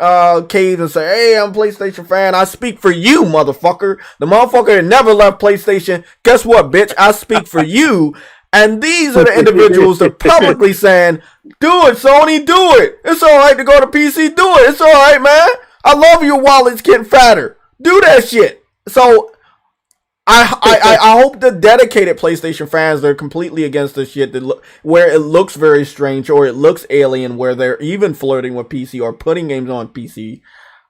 cave and say, hey, I'm a PlayStation fan. I speak for you, motherfucker. The motherfucker that never left PlayStation. Guess what, bitch? I speak for you. And these are the individuals that publicly saying, do it, Sony, do it. It's all right to go to PC. Do it. It's all right, man. I love your wallets getting fatter. Do that shit. So I hope the dedicated PlayStation fans that are completely against this shit, where it looks very strange or it looks alien, where they're even flirting with PC or putting games on PC.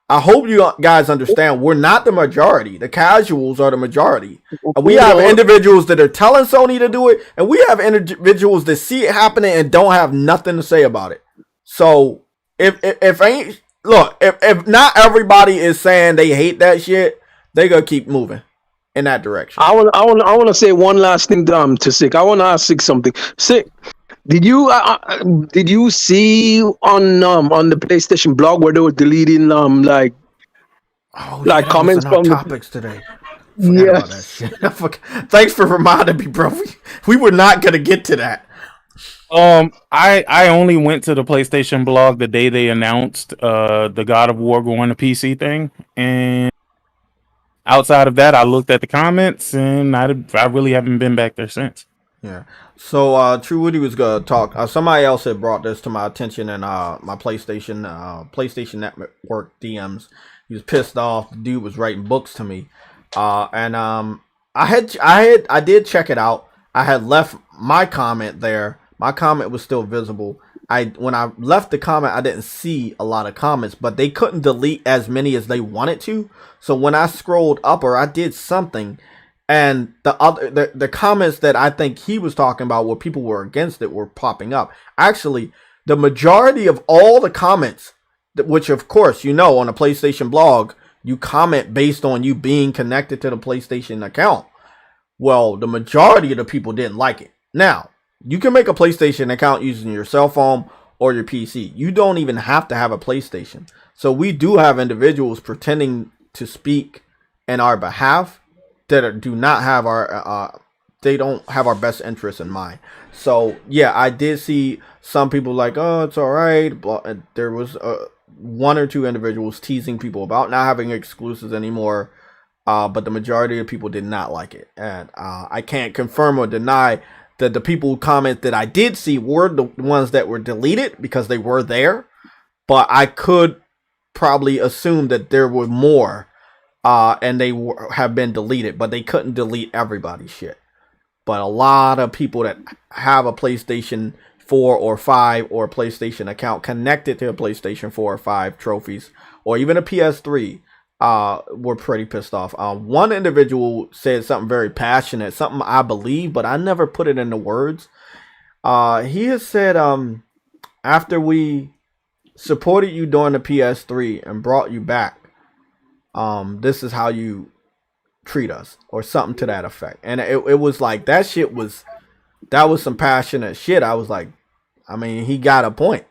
I hope you guys understand we're not the majority. The casuals are the majority. We have individuals that are telling Sony to do it, and we have individuals that see it happening and don't have nothing to say about it. So if not everybody is saying they hate that shit, they gonna keep moving in that direction. I want to say one last thing to Sick. I want to ask Sick something. Sick, did you see on the PlayStation blog where they were deleting comments from topics today? Yeah. Thanks for reminding me, bro. We were not gonna get to that. I only went to the PlayStation blog the day they announced the God of War going to PC thing, and outside of that, I looked at the comments, and I really haven't been back there since. Yeah. So True Woody was gonna talk. Somebody else had brought this to my attention in my PlayStation Network DMs. He was pissed off. The dude was writing books to me, and I did check it out. I had left my comment there. My comment was still visible. When I left the comment, I didn't see a lot of comments, but they couldn't delete as many as they wanted to. So when I scrolled up, or I did something, and the comments that I think he was talking about where people were against it were popping up. Actually, the majority of all the comments, which of course, on a PlayStation blog, you comment based on you being connected to the PlayStation account. Well, the majority of the people didn't like it. Now, you can make a PlayStation account using your cell phone or your PC. You don't even have to have a PlayStation. So we do have individuals pretending to speak in our behalf that do not have they don't have our best interests in mind. So yeah, I did see some people like, oh, it's all right. There was one or two individuals teasing people about not having exclusives anymore. But the majority of people did not like it. And I can't confirm or deny that the people who comment that I did see were the ones that were deleted because they were there. But I could probably assume that there were more and they have been deleted. But they couldn't delete everybody's shit. But a lot of people that have a PlayStation 4 or 5 or PlayStation account connected to a PlayStation 4 or 5 trophies or even a PS3 were pretty pissed off. One individual said something very passionate, something I believe, but I never put it into words. He has said, after we supported you during the PS3 and brought you back, this is how you treat us, or something to that effect. And it was like, that was some passionate shit. I was like, I mean, he got a point.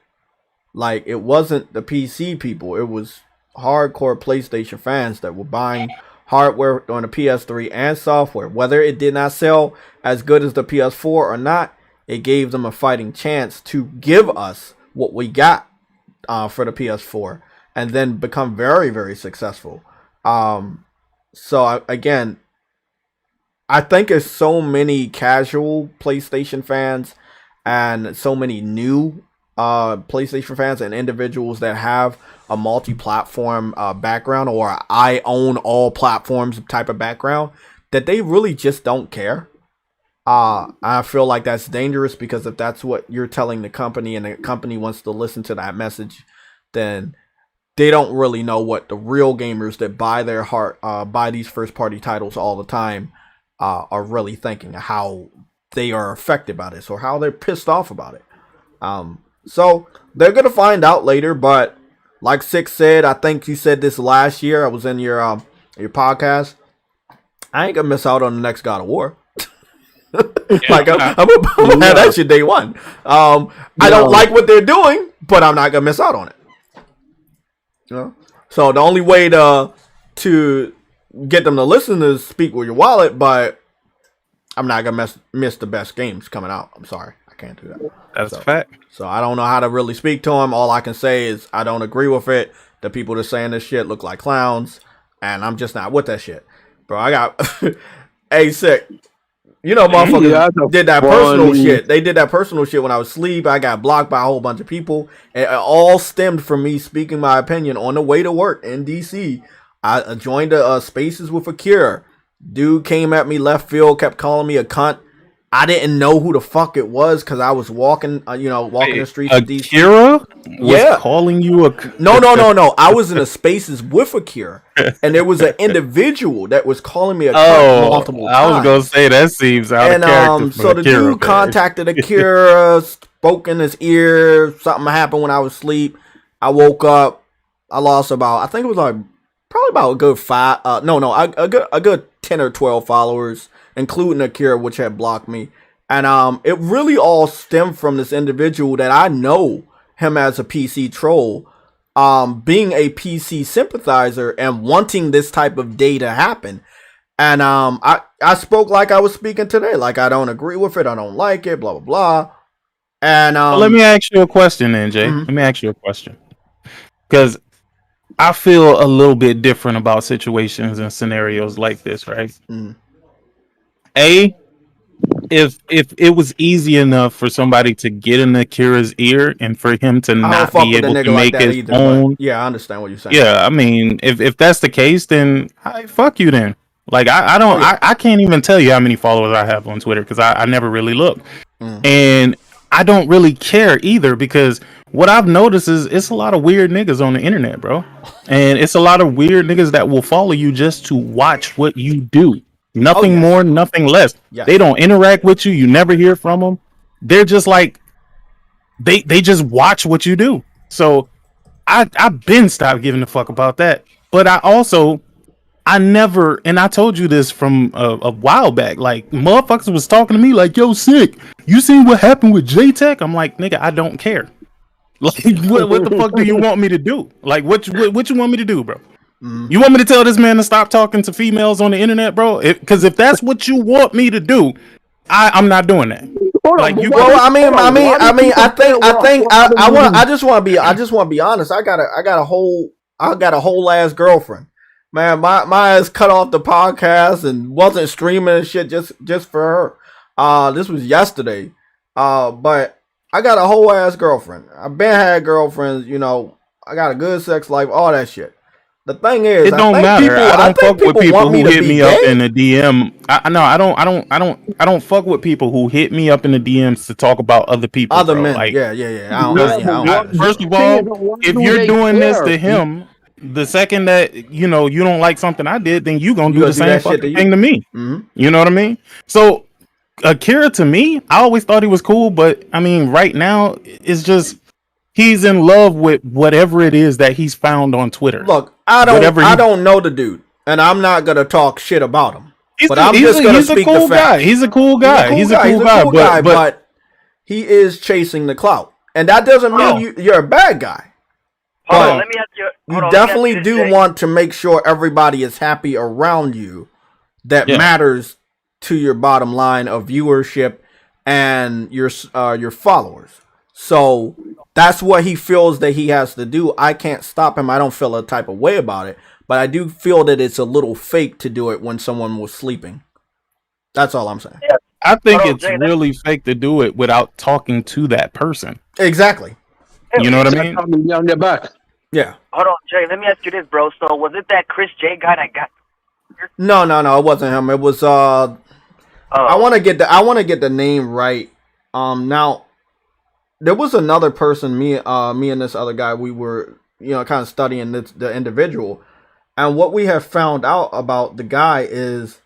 Like, it wasn't the PC people. It was hardcore PlayStation fans that were buying hardware on the PS3 and software. Whether it did not sell as good as the PS4 or not, it gave them a fighting chance to give us what we got for the PS4 and then become very, very successful. So again, I think there's so many casual PlayStation fans and so many new PlayStation fans and individuals that have a multi-platform background, or I own all platforms type of background, that they really just don't care. I feel like that's dangerous, because if that's what you're telling the company and the company wants to listen to that message, then they don't really know what the real gamers that buy these first party titles all the time are really thinking, how they are affected by this or how they're pissed off about it. So they're gonna find out later, but like Six said, I think you said this last year. I was in your podcast. I ain't gonna miss out on the next God of War. Like I'm gonna have that shit day one. I don't like what they're doing, but I'm not gonna miss out on it. You know? So the only way to get them to listen is speak with your wallet, but I'm not gonna miss the best games coming out. I'm sorry, I can't do that. That's a fact. So I don't know how to really speak to them. All I can say is I don't agree with it. The people that saying this shit look like clowns, and I'm just not with that shit, bro. I got sick. You know, motherfuckers did that personal shit. They did that personal shit when I was asleep. I got blocked by a whole bunch of people. It all stemmed from me speaking my opinion on the way to work in DC. I joined Spaces with Akira. Dude came at me left field, kept calling me a cunt. I didn't know who the fuck it was because I was walking the streets of DC. Akira was calling you a... No. I was in a Spaces with Akira, and there was an individual that was calling me a cunt multiple times. I was going to say, that seems out of character for so the Akira, dude contacted Akira, spoke in his ear. Something happened when I was asleep. I woke up. I lost I think it was like probably about a good a good 10 or 12 followers, including Akira, which had blocked me. And it really all stemmed from this individual that I know him as a PC troll, being a PC sympathizer and wanting this type of day to happen. And I spoke like I was speaking today, like I don't agree with it, I don't like it, blah blah blah. And let me ask you a question, NJ. Mm-hmm. Let me ask you a question, because I feel a little bit different about situations and scenarios like this, right? Mm. If it was easy enough for somebody to get in Akira's ear and for him to not be able to make his own, yeah, I understand what you're saying. Yeah, I mean, if that's the case, then fuck you then. Like I can't even tell you how many followers I have on Twitter because I never really look, and I don't really care either, because what I've noticed is it's a lot of weird niggas on the internet, bro. And it's a lot of weird niggas that will follow you just to watch what you do. Nothing more, nothing less. Yes. They don't interact with you. You never hear from them. They're just like, they just watch what you do. So I've been stopped giving a fuck about that. But I never, and I told you this from a while back, like motherfuckers was talking to me like, yo, Sick, you seen what happened with J-Tech? I'm like, nigga, I don't care. Like, what the fuck do you want me to do? Like, what you want me to do, bro? You want me to tell this man to stop talking to females on the internet, bro? Because if that's what you want me to do, I'm not doing that. Like, you. Well, I just want to be honest. I got a whole ass girlfriend. Man, my ass cut off the podcast and wasn't streaming and shit just for her. This was yesterday. But I got a whole ass girlfriend. I've been had girlfriends, I got a good sex life, all that shit. The thing is, it don't matter. I don't fuck with people who hit me up in the DM. I don't fuck with people who hit me up in the DMs to talk about other people. Other men. Like, yeah. First of all, if you're doing this to him, the second that you don't like something I did, then you gonna do the same fucking thing to me. Mm-hmm. You know what I mean? So Akira, to me, I always thought he was cool, but I mean, right now it's just he's in love with whatever it is that he's found on Twitter. Look, I don't know the dude, and I'm not gonna talk shit about him. I'm just gonna speak the facts. He's a cool guy. He's a cool guy. But he is chasing the clout. and that doesn't mean you're a bad guy. Hold on, let me ask you. You definitely do want to make sure everybody is happy around you. That matters to your bottom line of viewership and your followers. So that's what he feels that he has to do. I can't stop him. I don't feel a type of way about it, but I do feel that it's a little fake to do it when someone was sleeping. That's all I'm saying. Yeah. I think it's really fake to do it without talking to that person. Exactly. You know what I mean? Down their back. Yeah. Hold on, Jay. Let me ask you this, bro. So was it that Chris J guy that got? No, it wasn't him. It was I want to get the name right. Now there was another person. Me and this other guy. We were kind of studying the individual, and what we have found out about the guy is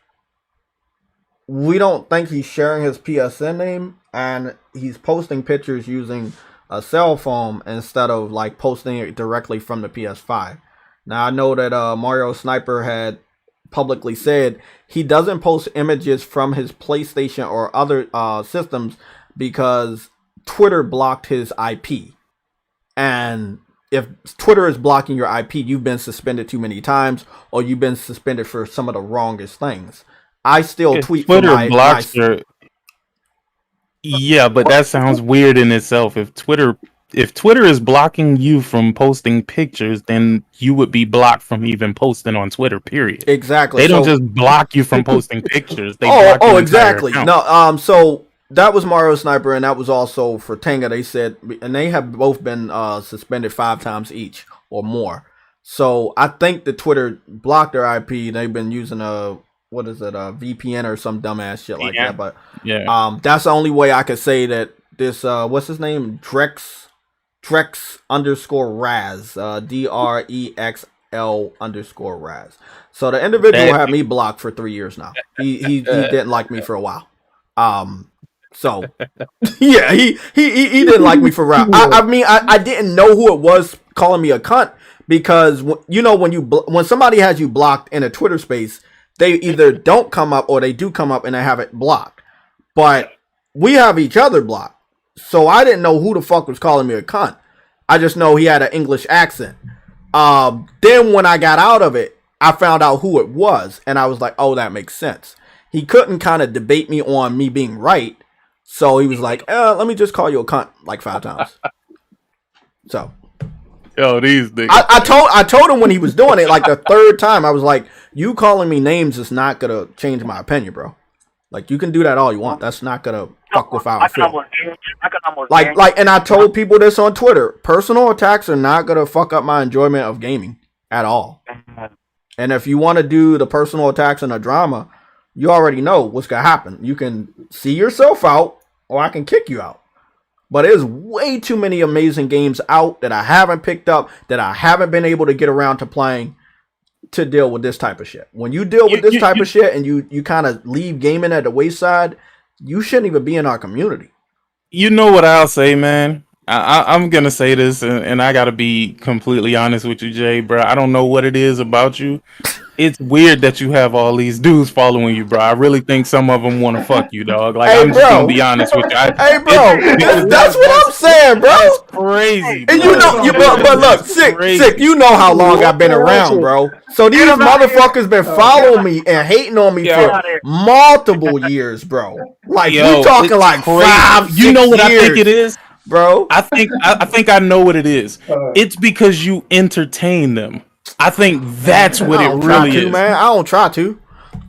we don't think he's sharing his PSN name, and he's posting pictures using a cell phone instead of like posting it directly from the PS5. Now I know that Mario Sniper had publicly said he doesn't post images from his PlayStation or other systems because Twitter blocked his IP. And if Twitter is blocking your IP, you've been suspended too many times, or you've been suspended for some of the wrongest things. I still tweet Twitter from blocks your. Yeah, but that sounds weird in itself. If Twitter is blocking you from posting pictures, then you would be blocked from even posting on Twitter. Period. Exactly. They don't just block you from posting pictures. They block your exactly. account. No. So that was Mario Sniper, and that was also for Tenga. They said, and they have both been suspended 5 times each or more. So I think the Twitter blocked their IP. They've been using a VPN or some dumbass shit like that. But that's the only way I could say that this what's his name, Drex _Raz, DREXL _Raz. So the individual had me blocked for 3 years now. He didn't like me for a while. So yeah, he didn't like me for a while. I mean, I didn't know who it was calling me a cunt, because when somebody has you blocked in a Twitter space, they either don't come up or they do come up and they have it blocked. But we have each other blocked. So I didn't know who the fuck was calling me a cunt. I just know he had an English accent. Then when I got out of it, I found out who it was. And I was like, oh, that makes sense. He couldn't kind of debate me on me being right. So he was like, let me just call you a cunt like 5 times. So. Yo, these niggas. I told him when he was doing it, like the 3rd time, I was like, you calling me names is not gonna change my opinion, bro. Like, you can do that all you want. That's not gonna fuck with how I feel. And I told people this on Twitter. Personal attacks are not gonna fuck up my enjoyment of gaming at all. And if you want to do the personal attacks and the drama, you already know what's gonna happen. You can see yourself out, or I can kick you out. But there's way too many amazing games out that I haven't picked up, that I haven't been able to get around to playing, to deal with this type of shit. When you deal with this type of shit and you kind of leave gaming at the wayside, you shouldn't even be in our community. You know what I'll say, man? I'm going to say this, and I got to be completely honest with you, Jay, bro. I don't know what it is about you. It's weird that you have all these dudes following you, bro. I really think some of them want to fuck you, dog. Like, I'm just going to be honest with you. That's what I'm saying, bro. That's crazy, bro. And but look, sick. You know how long I've been around, bro. So these motherfuckers been following me and hating on me for multiple years, bro. Like, we talking like 5, 6 You know what years, I think it is? Bro, I think I know what it is. It's because you entertain them. I think that's what it really is, man. I don't try to.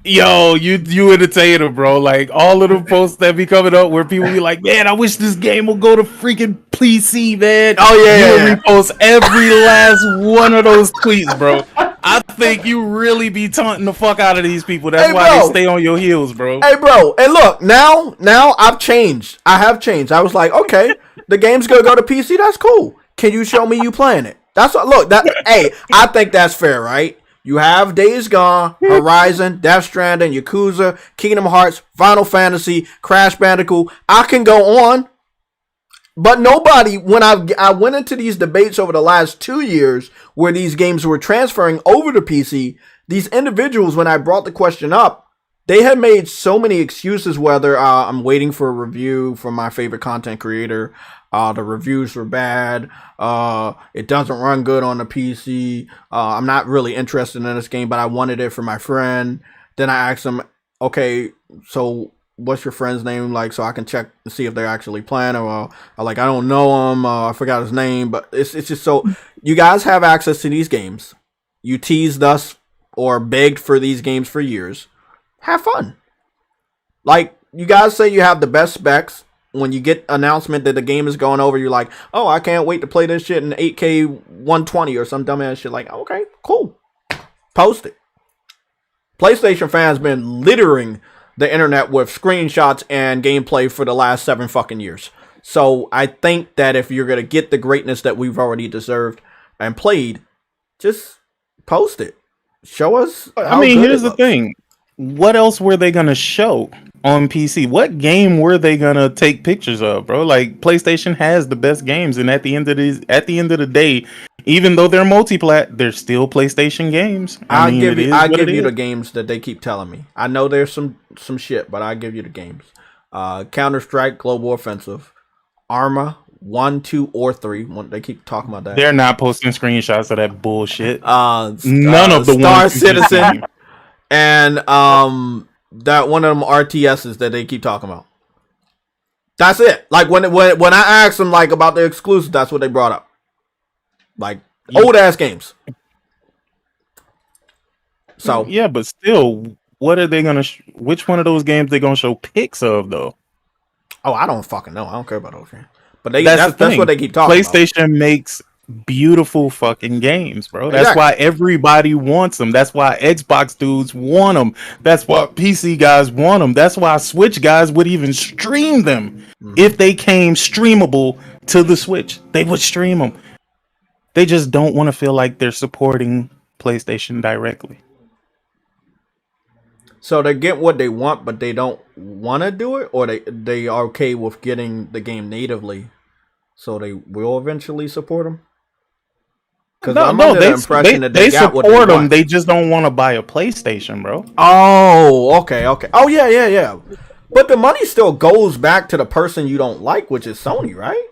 Yo, you entertain them, bro. Like, all of the posts that be coming up where people be like, man, I wish this game would go to freaking PC, man. Oh yeah, you repost every last one of those tweets, bro. I think you really be taunting the fuck out of these people. That's why they stay on your heels, bro. Hey, bro. And look, now I've changed. I have changed. I was like, okay, the game's gonna go to PC. That's cool. Can you show me you playing it? That's what. Look, hey, I think that's fair, right? You have Days Gone, Horizon, Death Stranding, Yakuza, Kingdom Hearts, Final Fantasy, Crash Bandicoot. I can go on. But nobody, when I went into these debates over the last 2 years where these games were transferring over to PC, these individuals, when I brought the question up, they have made so many excuses, whether I'm waiting for a review from my favorite content creator, the reviews were bad, it doesn't run good on the PC, I'm not really interested in this game, but I wanted it for my friend. Then I asked them, okay, so what's your friend's name, like, so I can check and see if they're actually playing, or like, I don't know him, I forgot his name, but it's just so, you guys have access to these games, you teased us or begged for these games for years. Have fun. Like, you guys say you have the best specs. When you get announcement that the game is going over, you're like, oh, I can't wait to play this shit in 8K 120 or some dumbass shit. Like, okay, cool. Post it. PlayStation fans been littering the internet with screenshots and gameplay for the last 7 fucking years. So I think that if you're going to get the greatness that we've already deserved and played, just post it. Show us. I mean, here's the thing. What else were they gonna show on PC? What game were they gonna take pictures of, bro? Like, PlayStation has the best games, and at the end of the day, even though they're multi-plat, they're still PlayStation games. I give you the games that they keep telling me. I know there's some shit, but I give you the games. Counter-Strike Global Offensive, Arma 1, 2, or 3. They keep talking about that. They're not posting screenshots of that bullshit. None of the Star Citizen. And that one of them RTSs that they keep talking about. That's it. Like when I asked them like about the exclusive, that's what they brought up. Like old ass games. So yeah, but still, what are they gonna? Which one of those games they gonna show pics of though? Oh, I don't fucking know. I don't care about those games. But that's what they keep talking about. PlayStation makes beautiful fucking games, bro. That's why everybody wants them. That's why Xbox dudes want them. That's why PC guys want them. That's why Switch guys would even stream them. If they came streamable to the Switch, they would stream them. They just don't want to feel like they're supporting PlayStation directly. So they get what they want, but they don't want to do it, or they are okay with getting the game natively, so they will eventually support them. They support them. They just don't want to buy a PlayStation, bro. Oh, okay. Oh, yeah. But the money still goes back to the person you don't like, which is Sony, right?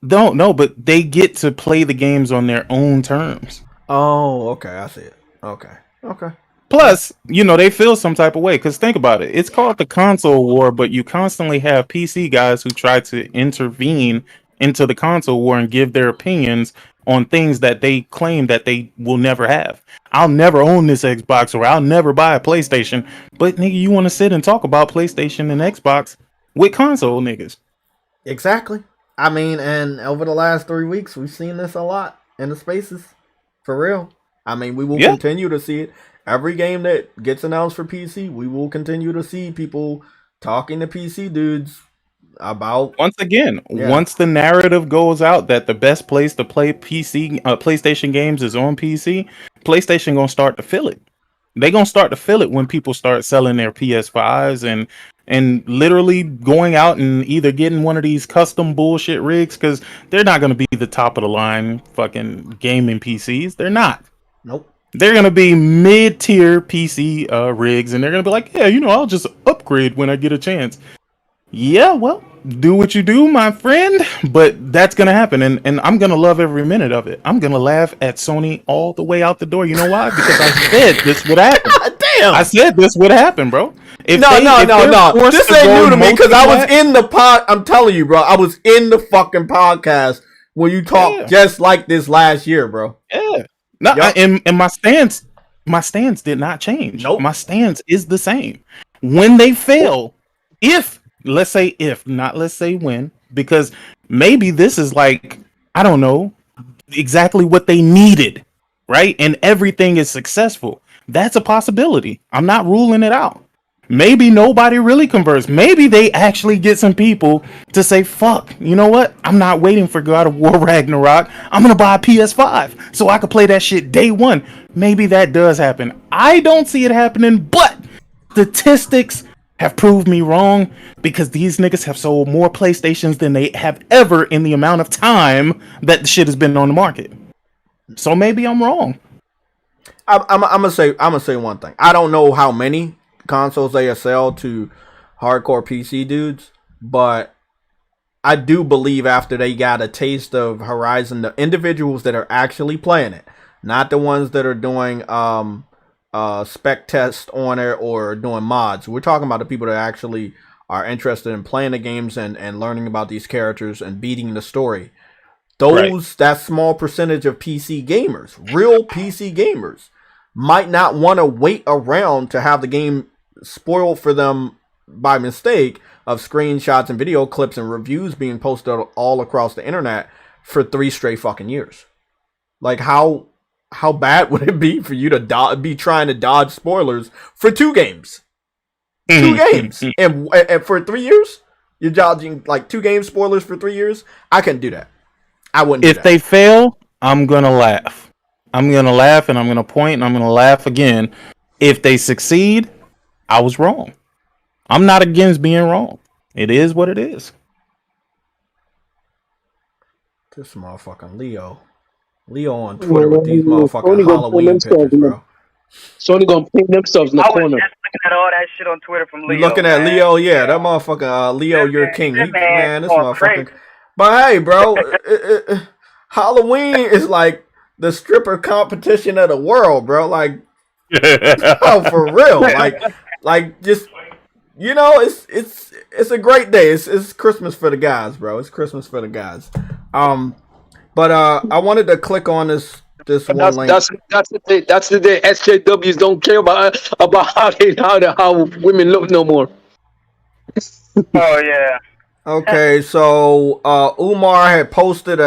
No, but they get to play the games on their own terms. Oh, okay. I see it. Okay. Plus, they feel some type of way, because think about it. It's called the console war, but you constantly have PC guys who try to intervene into the console war and give their opinions on things that they claim that they will never have. I'll never own this Xbox, or I'll never buy a PlayStation. But nigga, you want to sit and talk about PlayStation and Xbox with console niggas. Exactly. I mean, and over the last 3 weeks, we've seen this a lot in the spaces. For real. I mean, we will continue to see it. Every game that gets announced for PC, we will continue to see people talking to PC dudes about. Once the narrative goes out that the best place to play PlayStation games is on PC, PlayStation gonna start to feel it. They gonna start to feel it when people start selling their PS5s and literally going out and either getting one of these custom bullshit rigs, because they're not gonna be the top of the line fucking gaming PCs. They're not. Nope. They're gonna be mid-tier PC rigs, and they're gonna be like, yeah, I'll just upgrade when I get a chance. Yeah, well, do what you do, my friend, but that's gonna happen, and I'm gonna love every minute of it. I'm gonna laugh at Sony all the way out the door. You know why? Because I said this would happen. Damn! I said this would happen, bro. No. This ain't new to me, because I was in the pod. I'm telling you, bro. I was in the fucking podcast when you talked just like this last year, bro. Yeah. No, and my stance did not change. Nope. My stance is the same. When they fail, let's say not let's say when, because maybe this is like, I don't know, exactly what they needed, right? And everything is successful. That's a possibility. I'm not ruling it out. Maybe nobody really converts. Maybe they actually get some people to say, fuck, you know what? I'm not waiting for God of War Ragnarok. I'm going to buy a PS5 so I can play that shit day one. Maybe that does happen. I don't see it happening, but statistics have proved me wrong, because these niggas have sold more PlayStations than they have ever in the amount of time that the shit has been on the market. So maybe I'm wrong. I'm gonna say one thing. I don't know how many consoles they sell to hardcore PC dudes, but I do believe after they got a taste of Horizon, the individuals that are actually playing it, not the ones that are doing spec tests on it or doing mods. We're talking about the people that actually are interested in playing the games and learning about these characters and beating the story. That small percentage of PC gamers, real PC gamers, might not want to wait around to have the game spoiled for them by mistake of screenshots and video clips and reviews being posted all across the internet for 3 straight fucking years. Like, how bad would it be for you to be trying to dodge spoilers for 2 games? 2 games. And for 3 years? You're dodging like 2 game spoilers for 3 years? I couldn't do that. I wouldn't. If they fail, I'm gonna laugh. I'm gonna laugh and I'm gonna point and I'm gonna laugh again. If they succeed, I was wrong. I'm not against being wrong. It is what it is. This motherfucking Leo on Twitter with these motherfucking Halloween pictures, bro. Sony gonna paint themselves in the I was corner. just looking at all that shit on Twitter from Leo. Looking at man. Leo, yeah, that motherfucking Leo, you're king. Man, this going motherfucking. crazy. But hey, bro, Halloween is like the stripper competition of the world, bro. Like, oh, for real, like just, you know, it's a great day. It's Christmas for the guys, bro. It's Christmas for the guys. But I wanted to click on this one link. That's the day SJWs don't care about how women look no more. Oh yeah. Okay, so Umar had posted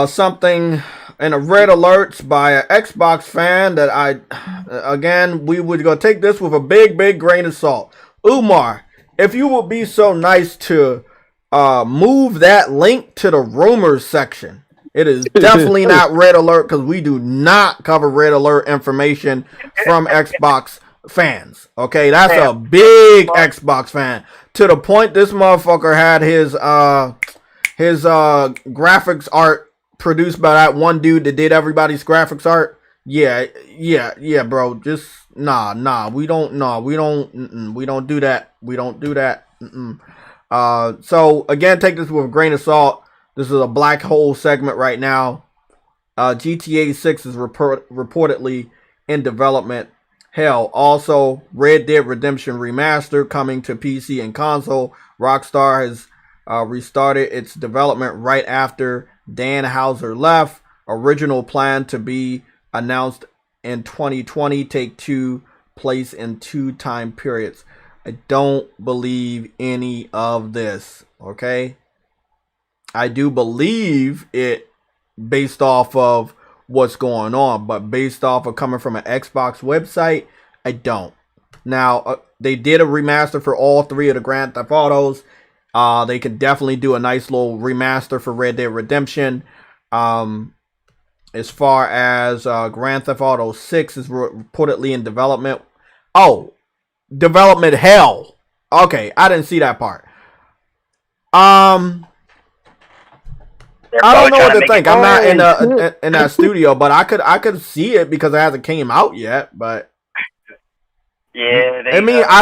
something in a red alerts by an Xbox fan that we would go take this with a big grain of salt. Umar, if you would be so nice to move that link to the rumors section. It is definitely not red alert because we do not cover red alert information from Xbox fans. Okay, that's a big Xbox fan. To the point this motherfucker had his graphics art produced by that one dude that did everybody's graphics art. Yeah, bro. Just nah. We don't do that. We don't do that. So again, take this with a grain of salt. This is a black hole segment right now. GTA 6 is reportedly in development. Hell, also Red Dead Redemption Remastered coming to PC and console. Rockstar has restarted its development right after Dan Houser left. Original plan to be announced in 2020. Take-Two place in 2 time periods. I don't believe any of this, okay? I do believe it based off of what's going on, but based off of coming from an Xbox website, I don't. Now, they did a remaster for all 3 of the Grand Theft Autos. They could definitely do a nice little remaster for Red Dead Redemption. As far as Grand Theft Auto 6 is reportedly in development. Oh, development hell. Okay, I didn't see that part. I don't know what to think. I'm not in that studio, but I could see it because it hasn't came out yet. But yeah,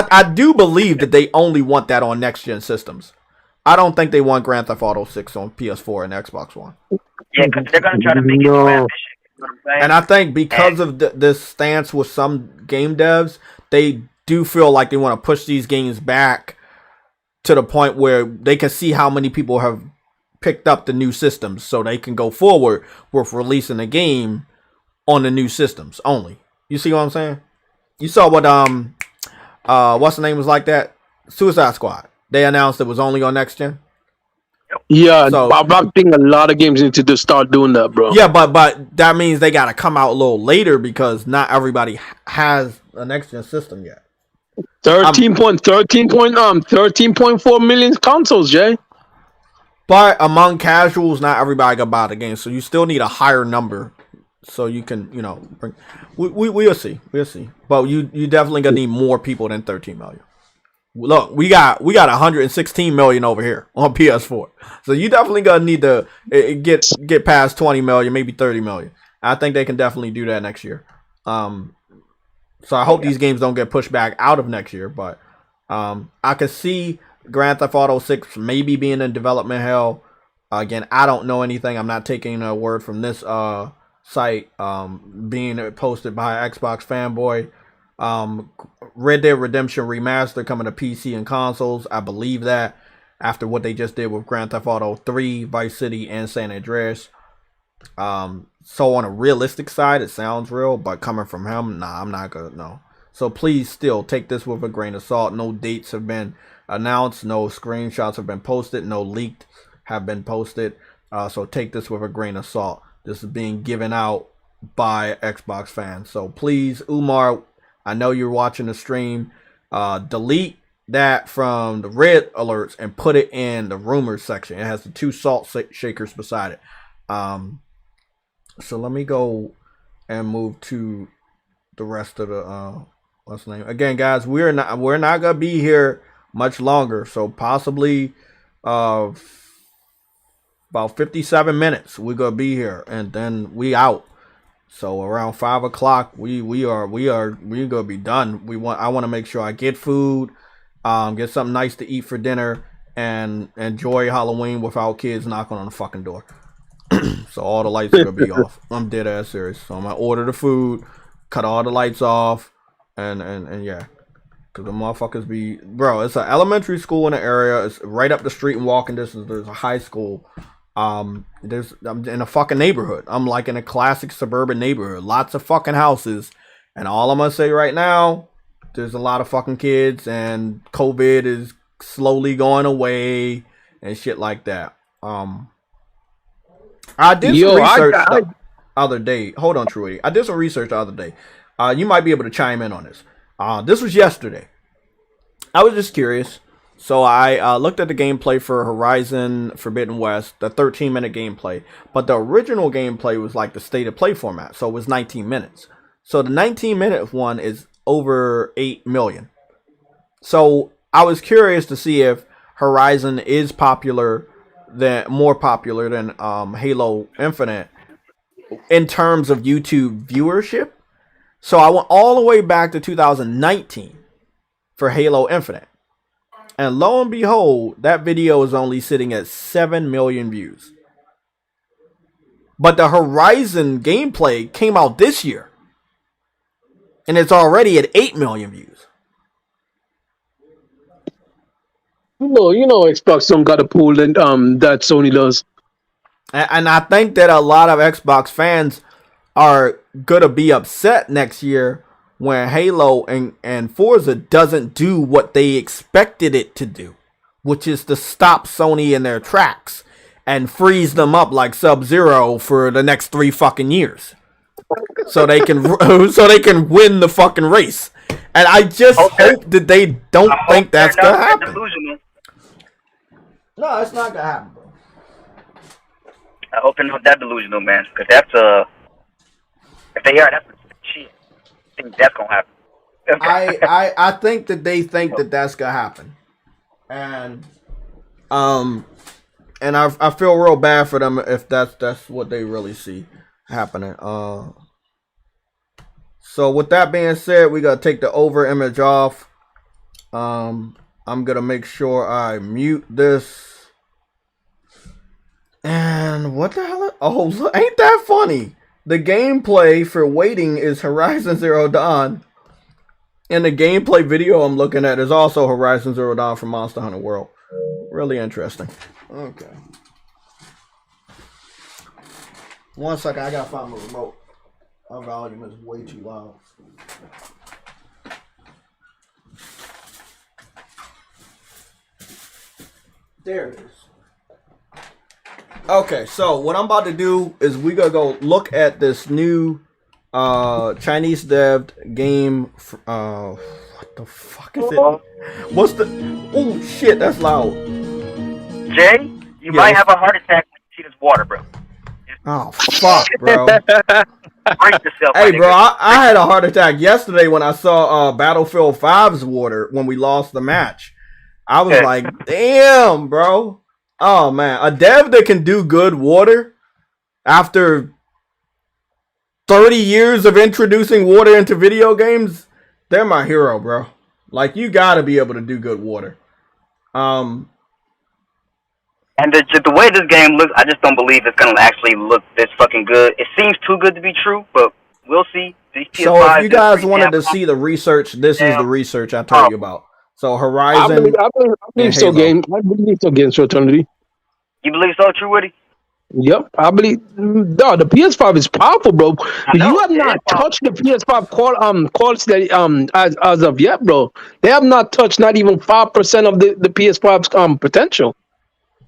I do believe that they only want that on next gen systems. I don't think they want Grand Theft Auto 6 on PS4 and Xbox One. Yeah, because they're gonna try to make it too ambitious. You know what I'm saying? And I think because of this stance with some game devs, they do feel like they want to push these games back to the point where they can see how many people have picked up the new systems, so they can go forward with releasing the game on the new systems only. You see what I'm saying? You saw what what's the name was like that? Suicide Squad. They announced it was only on next gen. Yeah, so, I think a lot of games need to just start doing that, bro. Yeah, but that means they got to come out a little later because not everybody has a next gen system yet. 13.4 million consoles, Jay. But among casuals, not everybody can buy the game, so you still need a higher number, so you can, bring. We'll see, But you definitely gonna need more people than 13 million. Look, we got 116 million over here on PS4, so you definitely gonna need to get past 20 million, maybe 30 million. I think they can definitely do that next year. So I hope these games don't get pushed back out of next year. But I could see Grand Theft Auto 6 maybe being in development hell. Again, I don't know anything. I'm not taking a word from this site being posted by Xbox Fanboy. Red Dead Redemption Remastered coming to PC and consoles. I believe that after what they just did with Grand Theft Auto 3, Vice City, and San Andreas. So on a realistic side, it sounds real, but coming from him, nah, I'm not gonna know. So please still take this with a grain of salt. No dates have been announced, no screenshots have been posted, no leaked have been posted. So take this with a grain of salt. This is being given out by Xbox fans. So please, Umar, I know you're watching the stream. Delete that from the red alerts and put it in the rumors section. It has the 2 salt shakers beside it. So let me go and move to the rest of the what's the name? Again, guys, we're not gonna be here much longer. So possibly about 57 minutes we're gonna be here, and then we out. So around 5 o'clock we gonna be done. I want to make sure I get food, get something nice to eat for dinner, and enjoy Halloween without kids knocking on the fucking door. So all the lights are gonna be off. I'm dead ass serious. So I'm gonna order the food, cut all the lights off, and yeah, cause the motherfuckers be, bro. It's an elementary school in the area. It's right up the street in walking distance. There's a high school. I'm in a fucking neighborhood. I'm like in a classic suburban neighborhood. Lots of fucking houses, and all I'm gonna say right now, there's a lot of fucking kids, and COVID is slowly going away and shit like that. I did some research the other day. Hold on, Trudy. I did some research the other day. You might be able to chime in on this. This was yesterday. I was just curious. So I looked at the gameplay for Horizon Forbidden West, the 13-minute gameplay. But the original gameplay was like the state of play format. So it was 19 minutes. So the 19-minute one is over 8 million. So I was curious to see if Horizon is more popular than Halo Infinite in terms of YouTube viewership. So I went all the way back to 2019 for Halo Infinite, and lo and behold, that video is only sitting at 7 million views. But the Horizon gameplay came out this year, and it's already at 8 million views. You know, Xbox don't got a pool that Sony does. And I think that a lot of Xbox fans are gonna be upset next year when Halo and Forza doesn't do what they expected it to do, which is to stop Sony in their tracks and freeze them up like Sub-Zero for the next 3 fucking years, so they can win the fucking race. And I just hope that they don't think that's gonna happen. No, it's not gonna happen, bro. I hope they're not that delusional, man. Because that's if they are, that's shit. I think that's gonna happen. I think that they think that that's gonna happen, and I feel real bad for them if that's what they really see happening. So with that being said, we gotta take the over image off. I'm gonna make sure I mute this. And what the hell? Oh, look, ain't that funny? The gameplay for waiting is Horizon Zero Dawn. And the gameplay video I'm looking at is also Horizon Zero Dawn from Monster Hunter World. Really interesting. Okay. One second, I gotta find my remote. My volume is way too loud. There it is. Okay, so what I'm about to do is we gonna go look at this new Chinese devved game. What the fuck is it? What's the? Oh shit, that's loud. Jay, you might have a heart attack when you see this water, bro. Oh fuck, bro. Brace yourself, Hey, bro, I had a heart attack yesterday when I saw Battlefield 5's water when we lost the match. I was like, damn, bro. Oh, man. A dev that can do good water after 30 years of introducing water into video games They're my hero, bro. Like, you gotta be able to do good water. And the way this game looks, I just don't believe it's gonna actually look this fucking good. It seems too good to be true, but we'll see. So if you guys wanted to see the research, this is the research I told you about. So Horizon. I believe so, game. I believe so, Games for Eternity. You believe so, True Woody? Yep, I believe. No, the PS5 is powerful, bro. You have not touched the PS5 quality as of yet, bro. They have not touched not even 5% of the PS5's potential.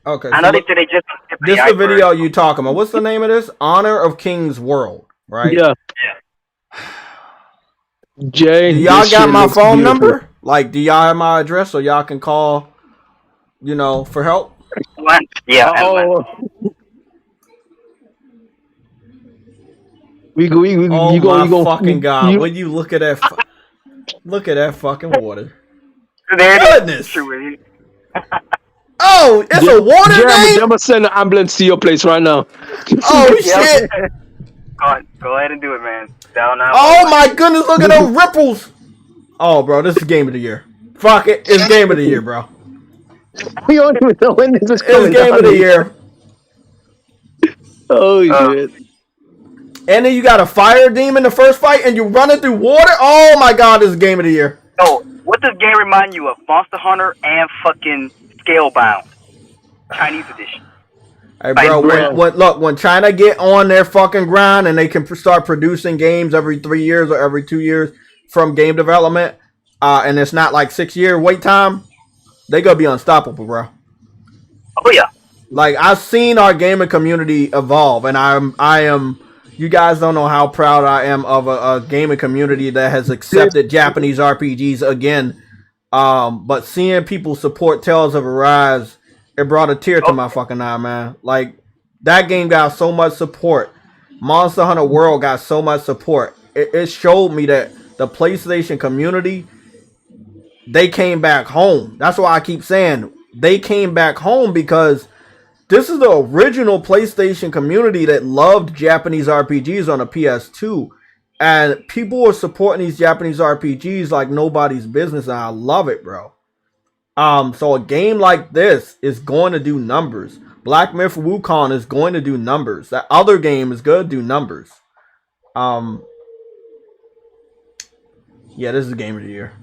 Okay, I know they said they just. This is the video you talking about. What's the name of this? Honor of King's World, right? Yeah. Jay, do y'all got my phone number? Like, do y'all have my address so y'all can call, you know, for help? Yeah. We go. Fucking God! When you look at that, look at that fucking water. There it is. Oh, it's a water game. I'm gonna send an ambulance to your place right now. Oh shit! Go ahead and do it, man. Down now. Oh my goodness! Look at those ripples. Oh, bro, this is game of the year. Fuck it, it's game of the year, bro. We don't even know when this is coming. It's game of the year. Oh shit! And then you got a fire demon in the first fight, and you running through water. Oh my God, this is game of the year. Oh, what does game remind you of? Monster Hunter and fucking Scalebound, Chinese edition. Hey, bro, when China get on their fucking grind and they can start producing games every 3 years or every 2 years from game development, and it's not like 6-year wait time, they gonna be unstoppable, bro. Oh yeah. Like, I've seen our gaming community evolve, and I am. You guys don't know how proud I am of a gaming community that has accepted Japanese RPGs again. But seeing people support Tales of Arise, it brought a tear to my fucking eye, man. Like, that game got so much support. Monster Hunter World got so much support. It showed me that the PlayStation community, they came back home. That's why I keep saying they came back home, because this is the original PlayStation community that loved Japanese RPGs on a PS2. And people are supporting these Japanese RPGs like nobody's business, and I love it, bro. So a game like this is going to do numbers. Black Myth Wukong is going to do numbers. That other game is going to do numbers. Yeah, this is the game of the year.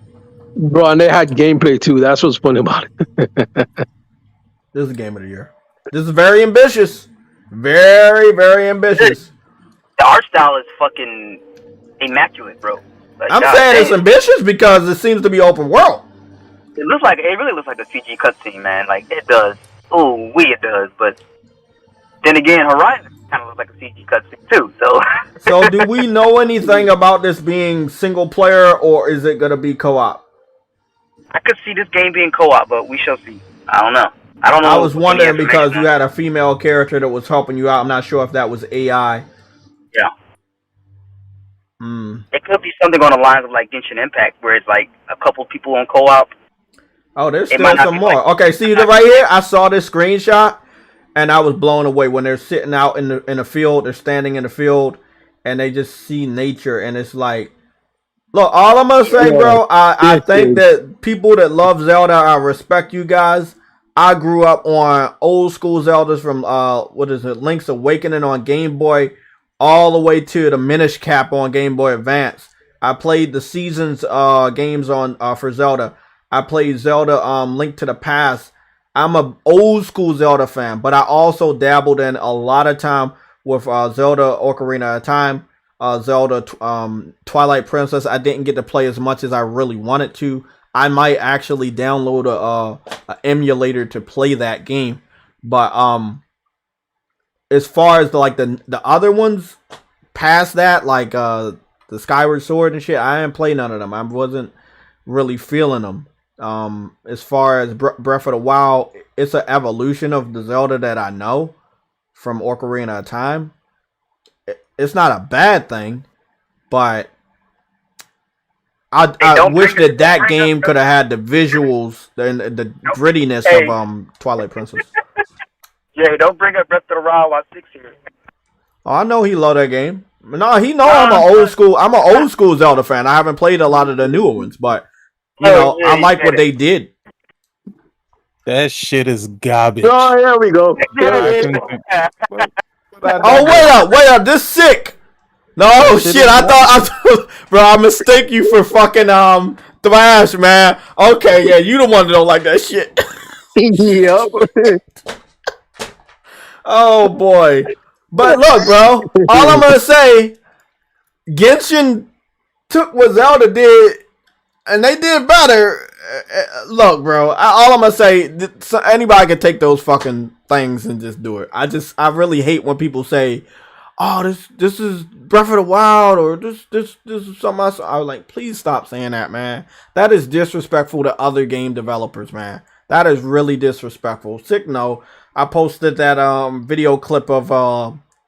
Bro, and they had gameplay too. That's what's funny about it. This is the game of the year. This is very ambitious. Very, very ambitious. The art style is fucking immaculate, bro. Like, I'm saying it's ambitious because it seems to be open world. It really looks like a CG cutscene, man. Like, it does. Oh, it does. But then again, Horizon kind of looks like a CG cutscene too. So do we know anything about this being single player, or is it gonna be co-op? I could see this game being co-op, but we shall see. I don't know. I was wondering because you had a female character that was helping you out. I'm not sure if that was AI. Yeah. It could be something on the lines of like Genshin Impact, where it's like a couple people on co-op. Oh, there's still some more. Like, okay, see right here? I saw this screenshot, and I was blown away when they're sitting out in the field. They're standing in the field, and they just see nature, and it's like, look, all I'm gonna say, bro, I think that people that love Zelda, I respect you guys. I grew up on old school Zeldas from Link's Awakening on Game Boy, all the way to the Minish Cap on Game Boy Advance. I played the Seasons games on for Zelda. I played Zelda Link to the Past. I'm a old school Zelda fan, but I also dabbled in a lot of time with Zelda Ocarina of Time, Zelda Twilight Princess. I didn't get to play as much as I really wanted to. I might actually download a emulator to play that game, but as far as the other ones past that, like the Skyward Sword and shit, I didn't play none of them. I wasn't really feeling them. As far as Breath of the Wild, it's an evolution of the Zelda that I know from Ocarina of Time. It's not a bad thing, but I wish that game could have had the visuals and the grittiness of Twilight Princess. Yeah, don't bring up Breath of the Wild while 6 here. Oh, I know he love that game. No, he know I'm an old school Zelda fan. I haven't played a lot of the newer ones, but I like what they did. That shit is garbage. Oh, here we go. Oh, wait up, this sick. No shit, I thought, bro, I mistake you for fucking Thrash, man. Okay, yeah, you the one that don't like that shit. Yep. Oh boy, but look, bro, all I'm gonna say, Genshin took what Zelda did, and they did better. Look, bro, all I'm gonna say, anybody can take those fucking things and just do it. I really hate when people say, "Oh, this is Breath of the Wild," or this is something else. I was like, please stop saying that, man. That is disrespectful to other game developers, man. That is really disrespectful. Sick, no. I posted that video clip of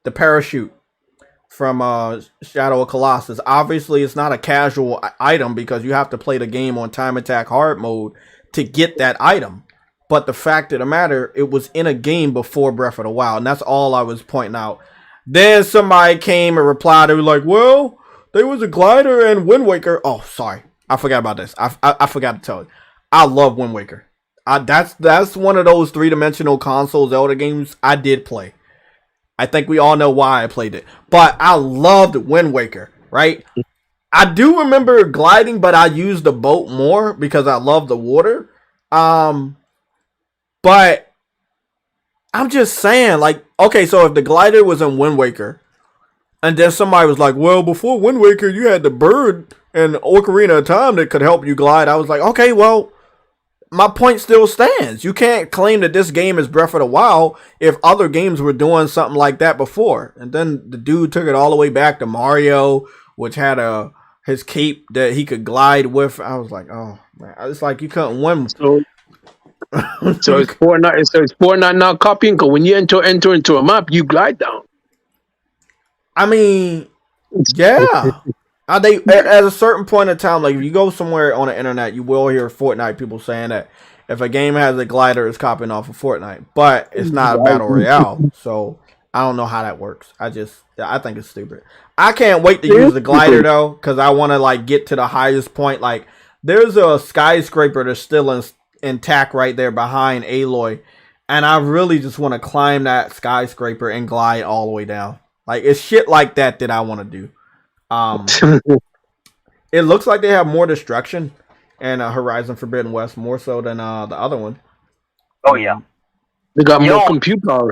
the parachute from Shadow of Colossus. Obviously, it's not a casual item because you have to play the game on time attack hard mode to get that item. But the fact of the matter, it was in a game before Breath of the Wild, and that's all I was pointing out. Then somebody came and replied. They were like, "Well, there was a glider and Wind Waker." Oh, sorry, I forgot about this. I forgot to tell you. I love Wind Waker. That's one of those 3-dimensional console Zelda games I did play. I think we all know why I played it. But I loved Wind Waker, right? I do remember gliding, but I used the boat more because I love the water. But I'm just saying, like, okay, so if the glider was in Wind Waker, and then somebody was like, well, before Wind Waker, you had the bird and Ocarina of Time that could help you glide. I was like, okay, well, my point still stands. You can't claim that this game is Breath of the Wild if other games were doing something like that before. And then the dude took it all the way back to Mario, which had his cape that he could glide with. I was like, oh man, it's like you couldn't win. So it's Fortnite. So it's Fortnite not copying. Because when you enter into a map, you glide down. I mean, yeah. At a certain point in time, like if you go somewhere on the internet, you will hear Fortnite people saying that if a game has a glider, it's copying off of Fortnite, but it's not a battle royale, so I don't know how that works. I think it's stupid. I can't wait to use the glider though, because I want to like get to the highest point. Like there's a skyscraper that's still intact right there behind Aloy, and I really just want to climb that skyscraper and glide all the way down. Like it's shit like that I want to do. It looks like they have more destruction in Horizon Forbidden West, more so than the other one. Oh yeah, they got more compute power.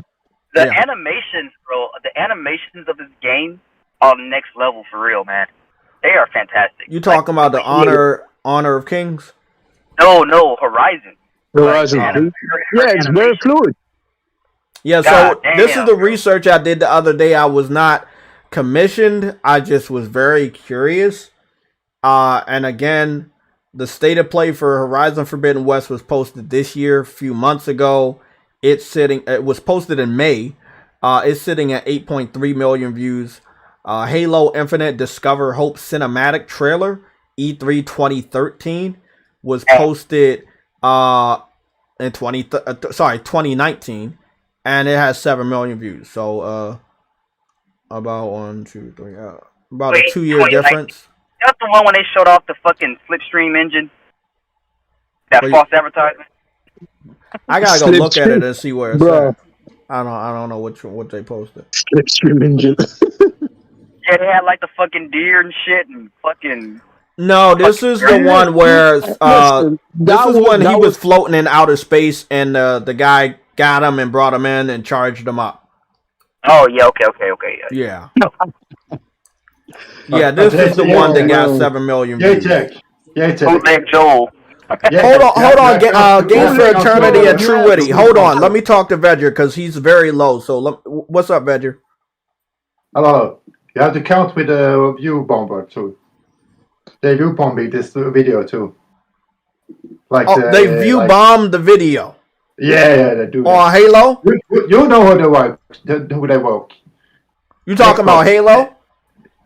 The animations, bro. The animations of this game are next level for real, man. They are fantastic. You talking about the Honor of Kings? No, Horizon. Horizon. Yeah, it's very fluid. Yeah, so this is the research I did the other day. I was not commissioned. I just was very curious. And again, the state of play for Horizon Forbidden West was posted this year, a few months ago. It was posted in May. It's sitting at 8.3 million views. Halo Infinite Discover Hope cinematic trailer, E3 2013, was posted in 2019, and it has 7 million views. So about 1, 2, 3, about a 2-year difference. That's the one when they showed off the fucking Slipstream engine. That false advertisement. I gotta go look at it and see where it's at. I don't know what they posted. Slipstream engine. Yeah, they had like the fucking deer and shit and fucking. No, this is the one where this is when he was floating in outer space and the guy got him and brought him in and charged him up. Oh yeah, okay. Yeah. Yeah, this is the one that got 7 million views. Yeah, Joel. Hold on. Games for Eternity and True Witty. Hold on. Let me talk to Vedger because he's very low. So what's up, Vedger? Hello. You have to count with the view bomber too. They view bombing this video too. Like they view bombed the video. Yeah, they do. On Halo? You know who they work. Who they work. You talking about Halo?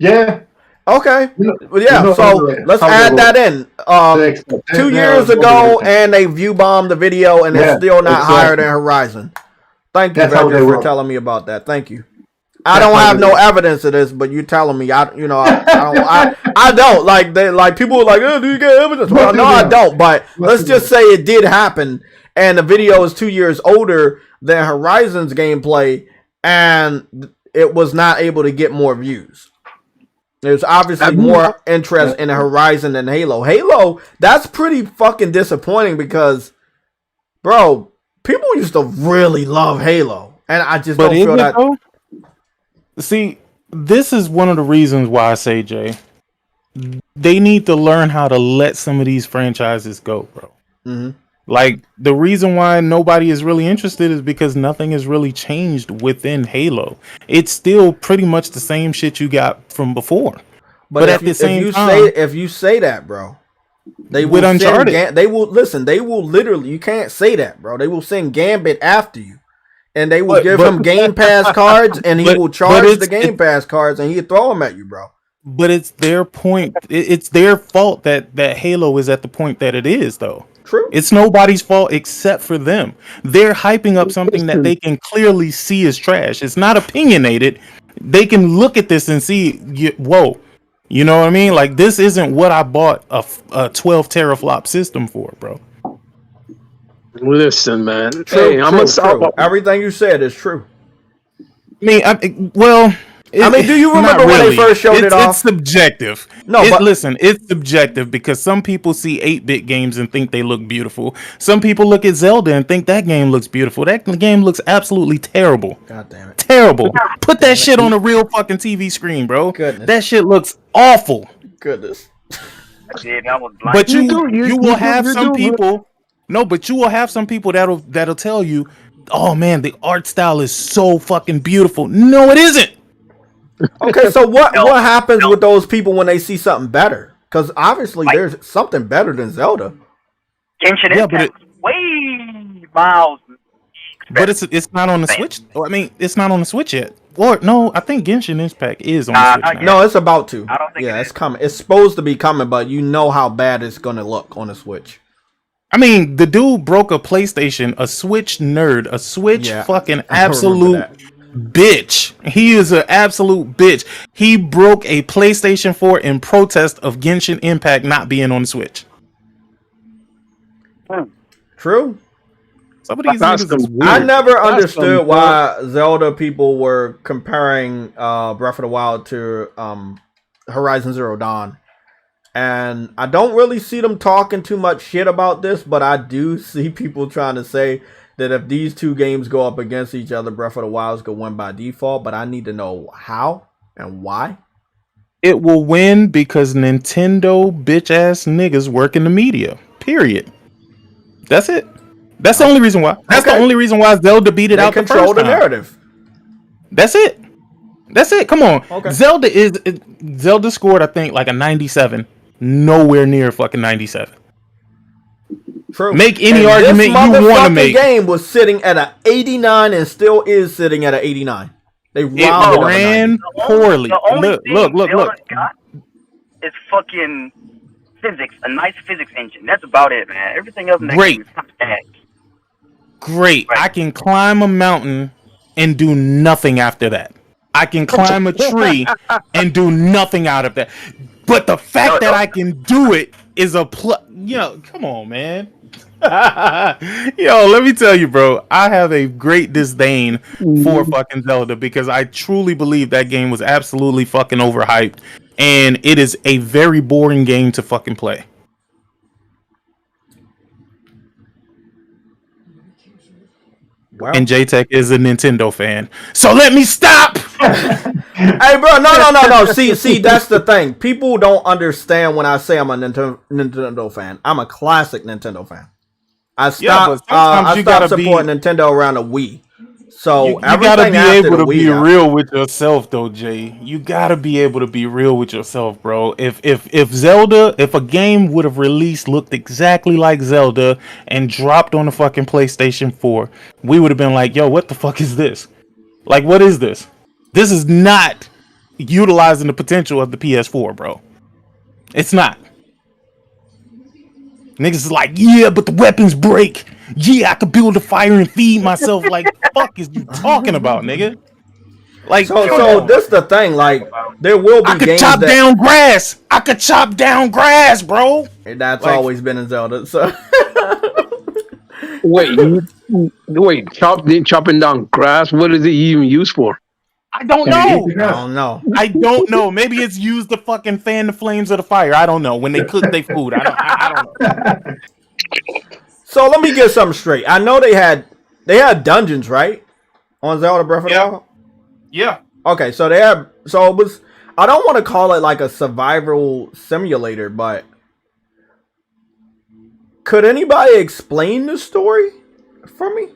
Yeah. Okay. So let's add that in. 2 years ago, and they view bombed the video, and it's still not higher than Horizon. Thank you, Vedger, for telling me about that. Thank you. I don't have no evidence of this, but you telling me I don't like people are like, oh, do you get evidence? Well, no, I don't. But let's just say it did happen, and the video is 2 years older than Horizon's gameplay, and it was not able to get more views. There's obviously more interest in Horizon than Halo. Halo, that's pretty fucking disappointing because, bro, people used to really love Halo, and I just don't feel that. Though? See, this is one of the reasons why I say, Jay, they need to learn how to let some of these franchises go, bro. Mm-hmm. Like, the reason why nobody is really interested is because nothing has really changed within Halo. It's still pretty much the same shit you got from before. But at the same time, if you say that, bro, they with will Uncharted, they will listen. They will literally. You can't say that, bro. They will send Gambit after you, and they will give him Game Pass cards, and he will charge the Game Pass cards, and he'll throw them at you, bro. But it's their point. It's their fault that Halo is at the point that it is, though. True. It's nobody's fault except for them. They're hyping up something that they can clearly see is trash. It's not opinionated. They can look at this and see, whoa, you know what I mean? Like, this isn't what I bought a 12 teraflop system for, bro. Listen, man. True. Everything you said is true. I mean, do you remember when they first showed it off? It's subjective. Listen, it's subjective because some people see 8-bit games and think they look beautiful. Some people look at Zelda and think that game looks beautiful. That game looks absolutely terrible. God damn it. Terrible. Put that shit on a real fucking TV screen, bro. Goodness. That shit looks awful. Goodness. But you will have some people. No, but you will have some people that'll tell you, oh man, the art style is so fucking beautiful. No, it isn't. Okay, so what happens with those people when they see something better? Because obviously there's something better than Zelda. Genshin Impact way miles. But it's not on the Switch. I mean, it's not on the Switch yet. Or no, I think Genshin Impact is on the Switch now. No, it's about to. I don't think it's coming. It's supposed to be coming, but you know how bad it's gonna look on the Switch. I mean, the dude broke a PlayStation, a Switch nerd, a Switch fucking absolute bitch. He is an absolute bitch. He broke a PlayStation 4 in protest of Genshin Impact not being on the Switch. True. Some of these niggas is weird. I never understood why Zelda people were comparing Breath of the Wild to Horizon Zero Dawn. And I don't really see them talking too much shit about this, but I do see people trying to say that if these two games go up against each other, Breath of the Wild is going to win by default, but I need to know how and why. It will win because Nintendo bitch-ass niggas work in the media. Period. That's it. That's the only reason why. That's the only reason why Zelda beat it out the first time. Control the narrative. That's it. That's it. Come on. Okay. Zelda scored, I think, like a 97. Nowhere near fucking 97. True. Make any argument you want to make. This game was sitting at an 89 and still is sitting at an 89. They ran poorly. Look. It's fucking physics, a nice physics engine. That's about it, man. Everything else in that game is kind of bad. Great. Right. I can climb a mountain and do nothing after that. I can climb a tree and do nothing out of that. But the fact that I can do it is a plus. Yo, come on, man. Yo, let me tell you, bro. I have a great disdain for fucking Zelda because I truly believe that game was absolutely fucking overhyped. And it is a very boring game to fucking play. Wow. And J-Tech is a Nintendo fan. So let me stop! Hey, bro, no. See, that's the thing. People don't understand when I say I'm a Nintendo fan. I'm a classic Nintendo fan. I stopped supporting Nintendo around the Wii. So you gotta be able to be real with yourself, though, Jay. You gotta be able to be real with yourself, bro. If a game would have released, looked exactly like Zelda, and dropped on the fucking PlayStation 4, we would have been like, yo, what the fuck is this? Like, what is this? This is not utilizing the potential of the PS4, bro. It's not. Niggas is like, yeah, but the weapons break. Yeah, I could build a fire and feed myself. Like, fuck is you talking about, nigga? Like, so this the thing. Like, there will be I could games chop that down grass. I could chop down grass, bro. that's like- always been in Zelda. So Wait, chopping down grass. What is it even used for? I don't Can you know. eat the I grass? don't know. I don't know. Maybe it's used to fucking fan the flames of the fire. I don't know. When they cook their food, I don't know. So let me get something straight. I know they had dungeons, right? On Zelda Breath of the Wild? Yeah. Okay, so they had so it was I don't want to call it like a survival simulator, but could anybody explain the story for me?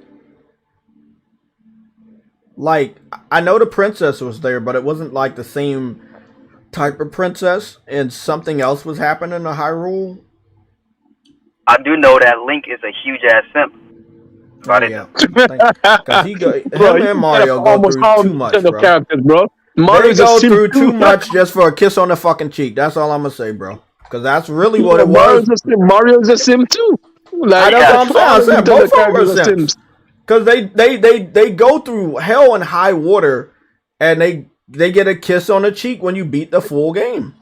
Like, I know the princess was there, but it wasn't like the same type of princess, and something else was happening in Hyrule. I do know that Link is a huge ass simp. Because him and Mario go through too much, bro. Characters, bro. They Mario's a go simp through too much just for a kiss on the fucking cheek. That's all I'm gonna say, bro. Because that's really what it was. Mario's a sim too. Like, That's what I'm saying. I said both of them are characters simps. Because they go through hell and high water, and they get a kiss on the cheek when you beat the full game.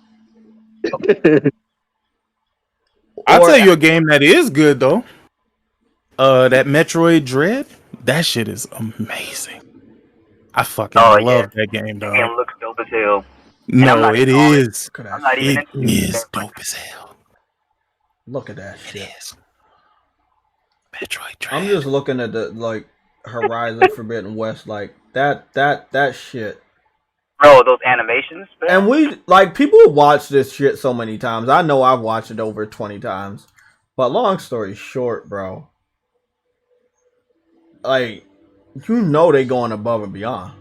I'll tell you a game that is good though. That Metroid Dread. That shit is amazing. I fucking love that game, dog. That game looks dope as hell. No, it is. I'm not even It is dope as hell. Look at that shit. It is. Metroid Dread. I'm just looking at the like Horizon Forbidden West, like that shit. Bro, those animations, man. And we like people watch this shit so many times. I know I've watched it over 20 times. But long story short, bro, like you know they going above and beyond.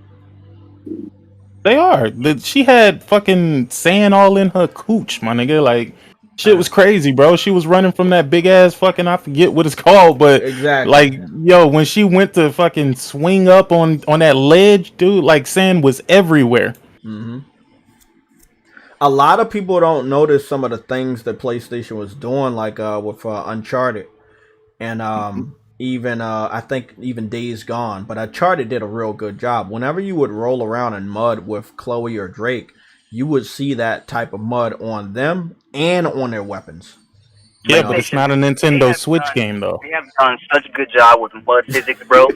They are. She had fucking sand all in her cooch, my nigga. Like, shit was crazy, bro. She was running from that big ass fucking, I forget what it's called, but exactly. Like, yo, when she went to fucking swing up on that ledge, dude, like sand was everywhere. Mm-hmm. A lot of people don't notice some of the things that PlayStation was doing, like with Uncharted, and even I think even Days Gone. But Uncharted did a real good job. Whenever you would roll around in mud with Chloe or Drake, you would see that type of mud on them and on their weapons. Yeah, but it's not a Nintendo Switch game though. They have done such a good job with mud physics, bro.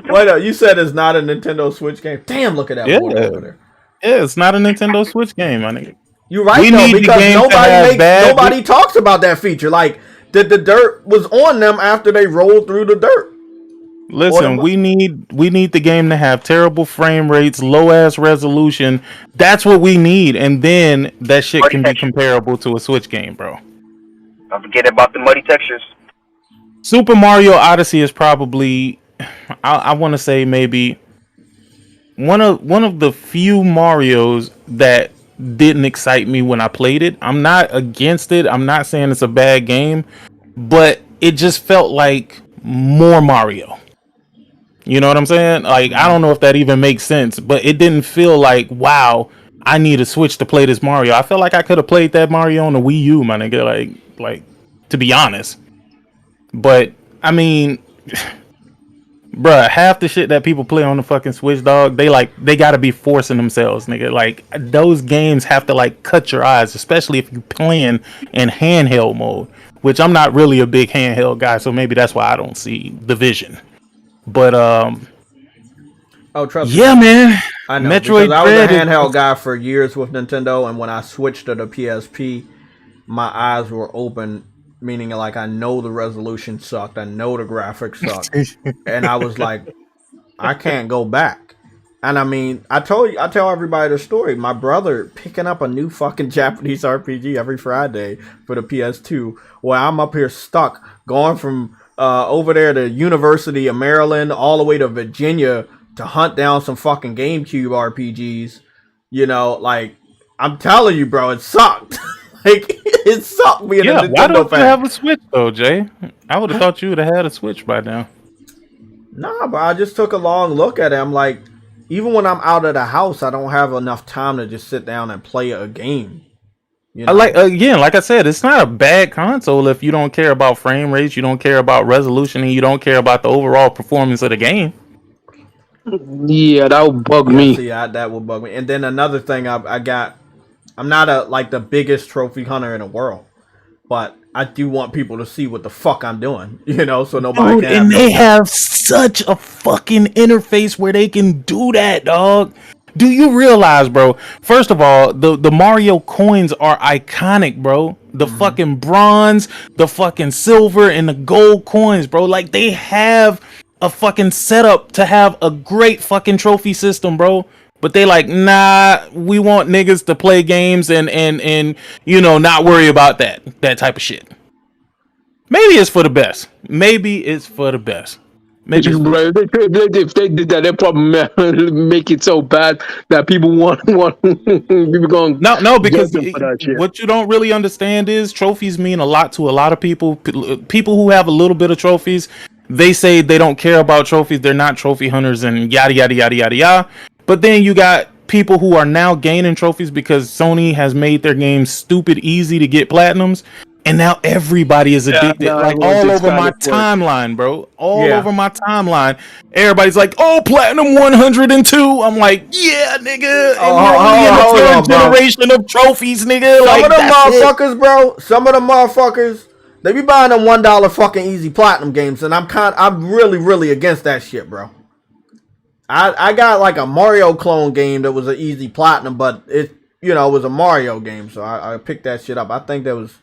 Wait up, you said it's not a Nintendo Switch game? Damn, look at that water over there. Yeah, it's not a Nintendo Switch game, my nigga. You're right, though, because nobody talks about that feature. Like, the dirt was on them after they rolled through the dirt. Listen, we need the game to have terrible frame rates, low ass resolution. That's what we need, and then that shit can be comparable to a Switch game, bro. Don't forget about the muddy textures. Super Mario Odyssey is probably, I want to say maybe one of the few Marios that didn't excite me when I played it. I'm not against it. I'm not saying it's a bad game, but it just felt like more Mario. You know what I'm saying? Like, I don't know if that even makes sense, but it didn't feel like, wow, I need a Switch to play this Mario. I felt like I could have played that Mario on the Wii U, my nigga, like to be honest. But I mean, bruh, half the shit that people play on the fucking Switch, dog, they gotta be forcing themselves, nigga. Like, those games have to like cut your eyes, especially if you're playing in handheld mode, which I'm not really a big handheld guy, so maybe that's why I don't see the vision. But trust me, man. I know, Metroid because I was a handheld guy for years with Nintendo, and when I switched to the PSP, my eyes were open, meaning like I know the resolution sucked, I know the graphics sucked, and I was like, I can't go back. And I mean, I tell everybody the story. My brother picking up a new fucking Japanese RPG every Friday for the PS2, where I'm up here stuck going from over there to University of Maryland all the way to Virginia to hunt down some fucking GameCube RPGs. You know, like, I'm telling you, bro, it sucked. Like, it sucked being a Nintendo why don't fan. you have a Switch though, Jay? I would have thought you would have had a Switch by now. Nah, but I just took a long look at it. I'm like, even when I'm out of the house, I don't have enough time to just sit down and play a game. You know? Like I said, it's not a bad console if you don't care about frame rates, you don't care about resolution, and you don't care about the overall performance of the game. Yeah, that would bug Yeah, me. see, that would bug me. And then another thing I got, I'm not the biggest trophy hunter in the world, but I do want people to see what the fuck I'm doing, so nobody Dude, can have and no they doubt. have such a fucking interface where they can do that, dog. Do you realize, bro? First of all, the Mario coins are iconic, bro. The fucking bronze, the fucking silver, and the gold coins, bro. Like, they have a fucking setup to have a great fucking trophy system, bro. But they like, nah, we want niggas to play games and not worry about that type of shit. Maybe it's for the best. Maybe it's for the best. Maybe it's for the best. If they did that, they probably make it so bad that people want people going No, to get because them for that shit. what you don't really understand is trophies mean a lot to a lot of people. People who have a little bit of trophies, they say they don't care about trophies. They're not trophy hunters and yada yada yada yada yada. But then you got people who are now gaining trophies because Sony has made their games stupid easy to get platinums. And now everybody is addicted. now Like everyone's all just over my kind of for it. timeline, bro. All Yeah. over my timeline. Everybody's like, oh, platinum 102. I'm like, yeah, nigga. And we're only in hold the on, third bro. generation of trophies, nigga. Some Like, of them that's it. motherfuckers, bro. Some of them motherfuckers, they be buying them $1 fucking easy platinum games, and I'm really, really against that shit, bro. I got like a Mario clone game that was an easy platinum, but it was a Mario game, so I picked that shit up. I think there was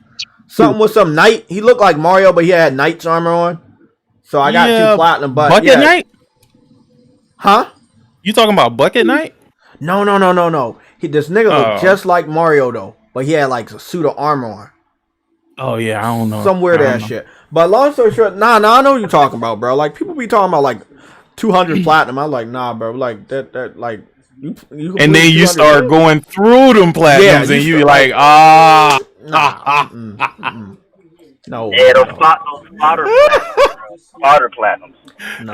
something with some knight. He looked like Mario, but he had knight's armor on. So I got two platinum, but Bucket Night? Huh? You talking about Bucket Night? No. This nigga looked just like Mario though, but he had like a suit of armor on. Oh yeah, I don't know. Some weird ass shit. But long story short, nah, I know what you're talking about, bro. Like people be talking about like 200 platinum. I'm like, nah, bro. Like that like you and then you start going through them platinums, and you like, no. Yeah, those spotter platinums. No.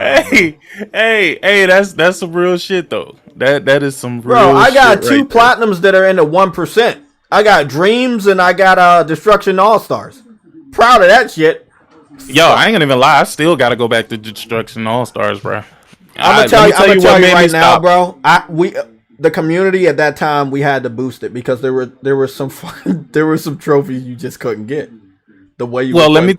Hey, that's some real shit though. That is some real Bro, I got shit two right there. platinums that are in the 1%. I got Dreams and I got Destruction All Stars. Proud of that shit. Yo, I ain't gonna even lie. I still gotta go back to Destruction All Stars, bro. I'm gonna tell you what made me right now, stop. bro. The community at that time, we had to boost it because there were some trophies you just couldn't get. The way you let me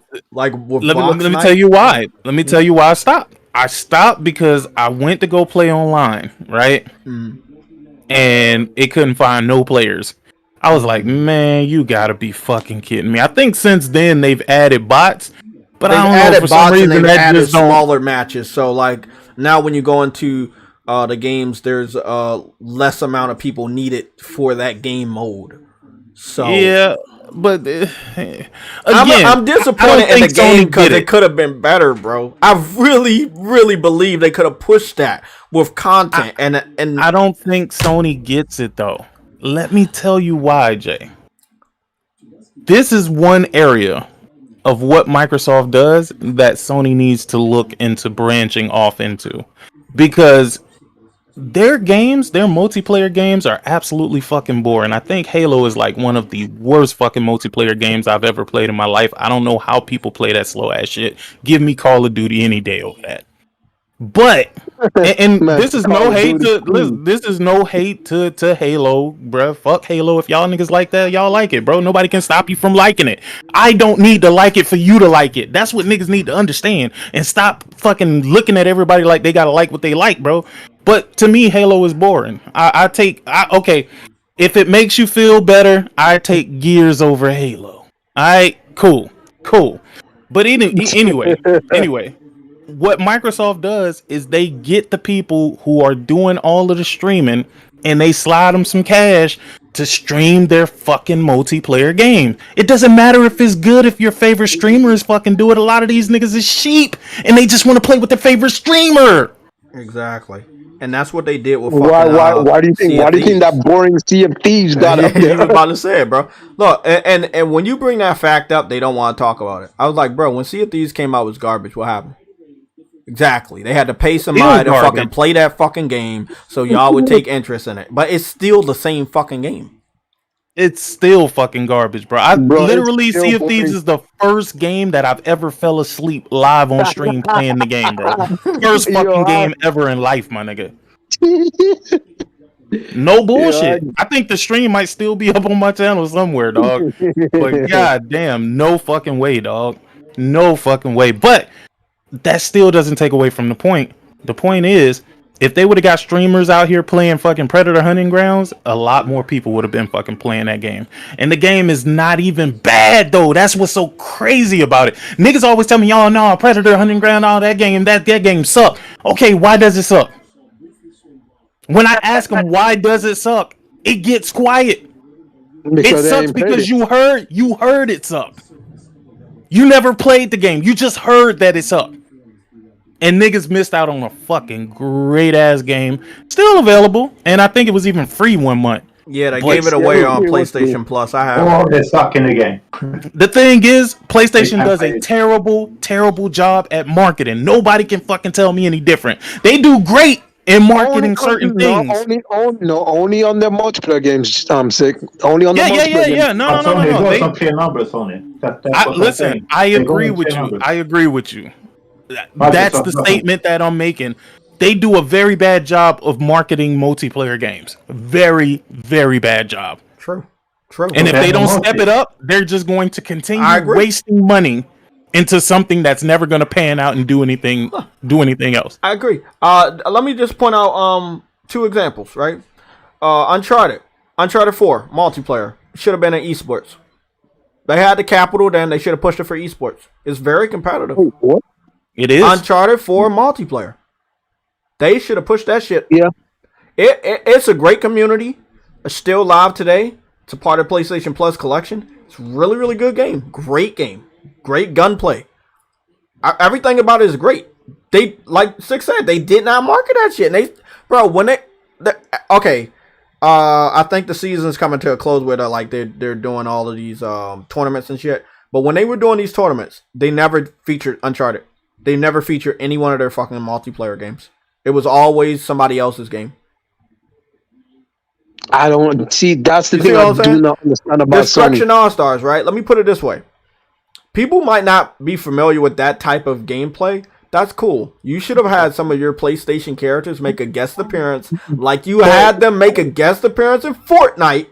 tell you why. Let me tell you why I stopped. I stopped because I went to go play online, right? And it couldn't find no players. I was like, man, you gotta be fucking kidding me. I think since then they've added bots, but they've I don't added know for bots some reason and they've that added just don't. smaller matches. So like now when you go into the games, there's less amount of people needed for that game mode. So Yeah, but again, I'm disappointed in the game because it it could have been better, bro. I really, really believe they could have pushed that with content, and I don't think Sony gets it though. Let me tell you why, Jay. This is one area of what Microsoft does that Sony needs to look into branching off into, because their games, their multiplayer games are absolutely fucking boring. I think Halo is like one of the worst fucking multiplayer games I've ever played in my life. I don't know how people play that slow ass shit. Give me Call of Duty any day over that. But and Man, this is Call no of hate Duty, to listen, this is no hate to Halo, bruh. Fuck Halo. If y'all niggas like that, y'all like it, bro. Nobody can stop you from liking it. I don't need to like it for you to like it. That's what niggas need to understand and stop fucking looking at everybody like they gotta like what they like, bro. But to me, Halo is boring. Okay. If it makes you feel better, I take Gears over Halo. Alright, cool. But anyway, what Microsoft does is they get the people who are doing all of the streaming and they slide them some cash to stream their fucking multiplayer game. It doesn't matter if it's good if your favorite streamer is fucking do it. A lot of these niggas is sheep and they just want to play with their favorite streamer. exactly, and that's what they did with. Why do you think that boring Sea of Thieves got up You there? was about to say it, bro. Look, and when you bring that fact up, they don't want to talk about it. I was like, bro, when Sea of Thieves came out, it was garbage. What happened? Exactly. They had to pay somebody to fucking play that fucking game so y'all would take interest in it. But it's still the same fucking game. It's still fucking garbage, bro. I Bro, it's literally still Sea of Thieves boring. is the first game that I've ever fell asleep live on stream playing the game, bro. First Yo, fucking game ever in life, my nigga. No yo, bullshit. I think the stream might still be up on my channel somewhere, dog. But god damn, no fucking way, dog. No fucking way. But that still doesn't take away from the point. The point is, if they would have got streamers out here playing fucking Predator Hunting Grounds, a lot more people would have been fucking playing that game. And the game is not even bad though. That's what's so crazy about it. Niggas always tell me, "Oh no, Predator Hunting Ground, all that game suck." Okay, why does it suck? When I ask them why does it suck, it gets quiet. because It they sucks ain't played because it. you heard it suck. You never played the game. You just heard that it sucked. And niggas missed out on a fucking great ass game. Still available, and I think it was even free 1 month. Yeah, they But gave it away on it was cool. PlayStation Plus. I have. Oh, they suck in the game. the thing is, PlayStation They does can't a play. terrible job at marketing. Nobody can fucking tell me any different. They do great in marketing certain things. Only on their multiplayer games. I'm sick. Only on the multiplayer games. Yeah. But Sony No. goes on clear numbers on it. That's what I'm Listen, saying. I They go agree on with clear you. numbers. I agree with you. Microsoft That's the doesn't. statement that I'm making. They do a very bad job of marketing multiplayer games. Very, very bad job. True. And if Okay. they don't step it up, they're just going to continue I agree. wasting money into something that's never going to pan out and do anything else. I agree. Let me just point out two examples, right? Uncharted 4 multiplayer should have been in esports. They had the capital, then they should have pushed it for esports. It's very competitive. What? It is. Uncharted 4 multiplayer. They should have pushed that shit. Yeah. It's a great community. It's still live today. It's a part of PlayStation Plus collection. It's a really, really good game. Great game. Great gunplay. Everything about it is great. They, like Six said, they did not market that shit. And I think the season's coming to a close where they're doing all of these tournaments and shit. But when they were doing these tournaments, they never featured Uncharted. They never featured any one of their fucking multiplayer games. It was always somebody else's game. I don't see. That's the You thing see I what I'm saying? do not understand about Destruction Sony. All-Stars, right? Let me put it this way. People might not be familiar with that type of gameplay. That's cool. You should have had some of your PlayStation characters make a guest appearance like you had them make a guest appearance in Fortnite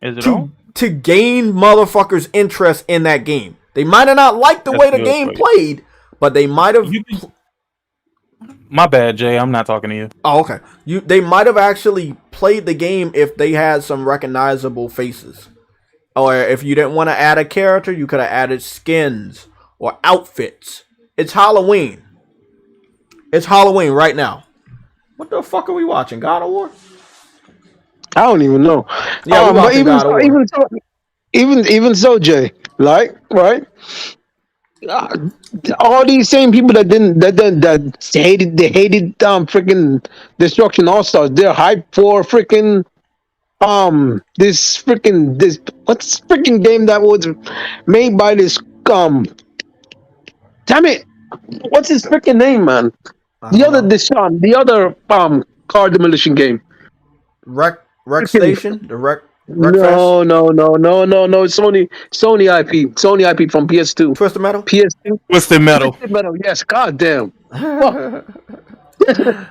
Is it on? to gain motherfuckers' interest in that game. They might have not liked the That's way the good game for you. played, but they might have... My bad, Jay. I'm not talking to you. Oh, okay. They might have actually played the game if they had some recognizable faces. Or if you didn't want to add a character, you could have added skins or outfits. It's Halloween. It's Halloween right now. What the fuck are we watching? God of War? I don't even know. Yeah, But even so, Jay, like, right? All these same people that hated freaking Destruction All Stars, they're hyped for freaking this what's freaking game that was made by this damn it, what's his freaking name, man? The other car demolition game. Wreck Station? The Wreck No. Sony IP from PS2. Twisted Metal? PS2. Twisted Metal. Twisted Metal. Yes, goddamn. Yeah,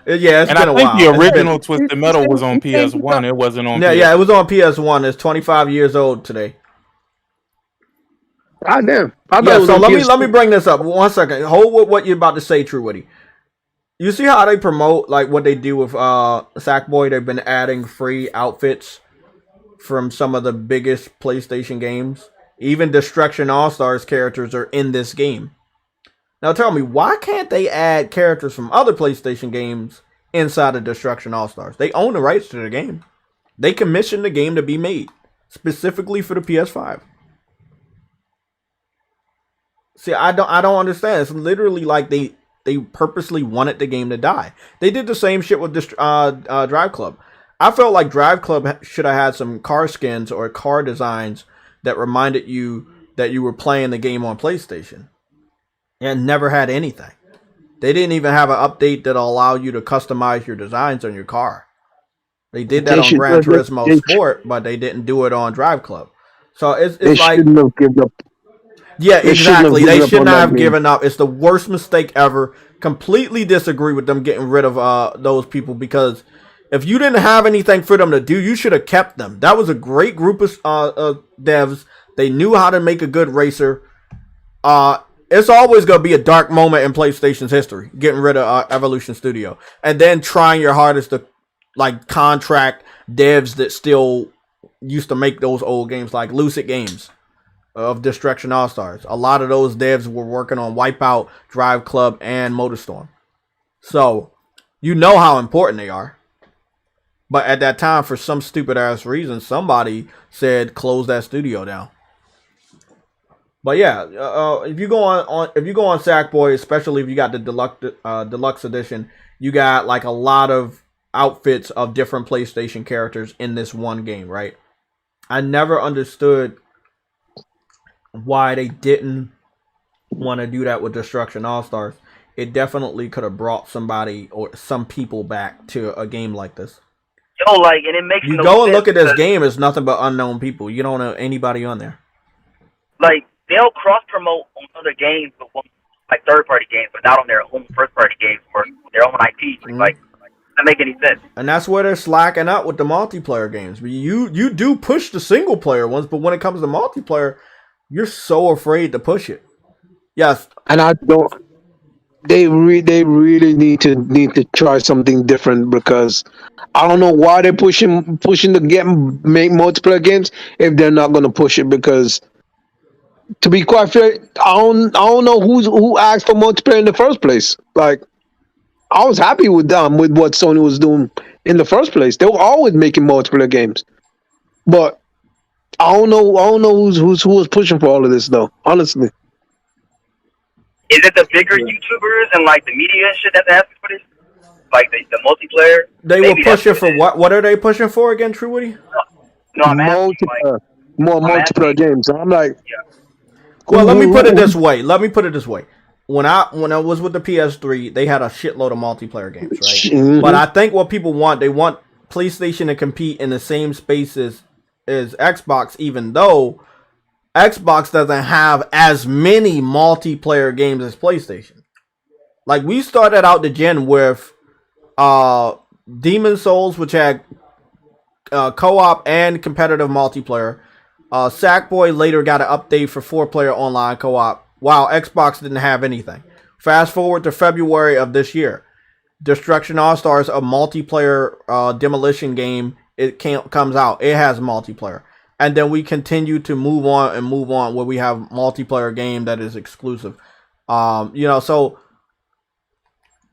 it's And been I a think while. the original Twisted Metal was on PS1. It wasn't on Yeah, it was on PS1. It's 25 years old today. Goddamn. Yeah, so let me bring this up. 1 second. Hold what you're about to say, True Witty. You see how they promote like what they do with Sackboy? They've been adding free outfits from some of the biggest PlayStation games. Even Destruction All-Stars characters are in this game. Now tell me, why can't they add characters from other PlayStation games inside of Destruction All-Stars? They own the rights to the game. They commissioned the game to be made specifically for the PS5. See, I don't understand. It's literally like they purposely wanted the game to die. They did the same shit with this Drive Club. I felt like Drive Club should have had some car skins or car designs that reminded you that you were playing the game on PlayStation. And never had anything. They didn't even have an update that'll allow you to customize your designs on your car. They did that They on should. Gran Turismo They, Sport, but they didn't do it on Drive Club. So it's they like, shouldn't have given up. yeah, They shouldn't have exactly. given They up should on not that have game. given up. It's the worst mistake ever. Completely disagree with them getting rid of those people, because if you didn't have anything for them to do, you should have kept them. That was a great group of devs. They knew how to make a good racer. It's always going to be a dark moment in PlayStation's history, getting rid of Evolution Studio, and then trying your hardest to like contract devs that still used to make those old games, like Lucid Games of Destruction All Stars. A lot of those devs were working on Wipeout, Drive Club, and MotorStorm. So you know how important they are. But at that time, for some stupid ass reason, somebody said close that studio down. But yeah, if you go on Sackboy, especially if you got the deluxe edition, you got like a lot of outfits of different PlayStation characters in this one game, right? I never understood why they didn't want to do that with Destruction All Stars. It definitely could have brought somebody or some people back to a game like this. Yo, like, and it makes You no go and sense look at this because, game, it's nothing but unknown people. You don't know anybody on there. like, they'll cross promote on other games, but like third party games, but not on their own first party games or their own IP. Like, doesn't make any sense. And that's where they're slacking out with the multiplayer games. You do push the single player ones, but when it comes to multiplayer, you're so afraid to push it. Yes, And I don't. They really need to try something different, because I don't know why they're pushing the game, make multiplayer games if they're not going to push it. Because to be quite fair, I don't know who asked for multiplayer in the first place. Like, I was happy with what Sony was doing in the first place. They were always making multiplayer games, but I don't know who was pushing for all of this though. Honestly, Is it the bigger YouTubers and like the media and shit that's asking for this? Like the multiplayer? they Maybe were that's pushing what for it is. what? What are they pushing for again, True Woody? No, I'm asking, like, more I'm multiplayer asking- games. I'm like, Well, let me put it this way. When I was with the PS3, they had a shitload of multiplayer games, right? Mhm. But I think what people want, they want PlayStation to compete in the same space as Xbox, even though Xbox doesn't have as many multiplayer games as PlayStation. Like, we started out the gen with Demon Souls, which had co-op and competitive multiplayer. Sackboy later got an update for 4-player online co-op, while Xbox didn't have anything. Fast forward to February of this year. Destruction All Stars, a multiplayer demolition game, comes out. It has multiplayer. And then we continue to move on where we have multiplayer game that is exclusive. So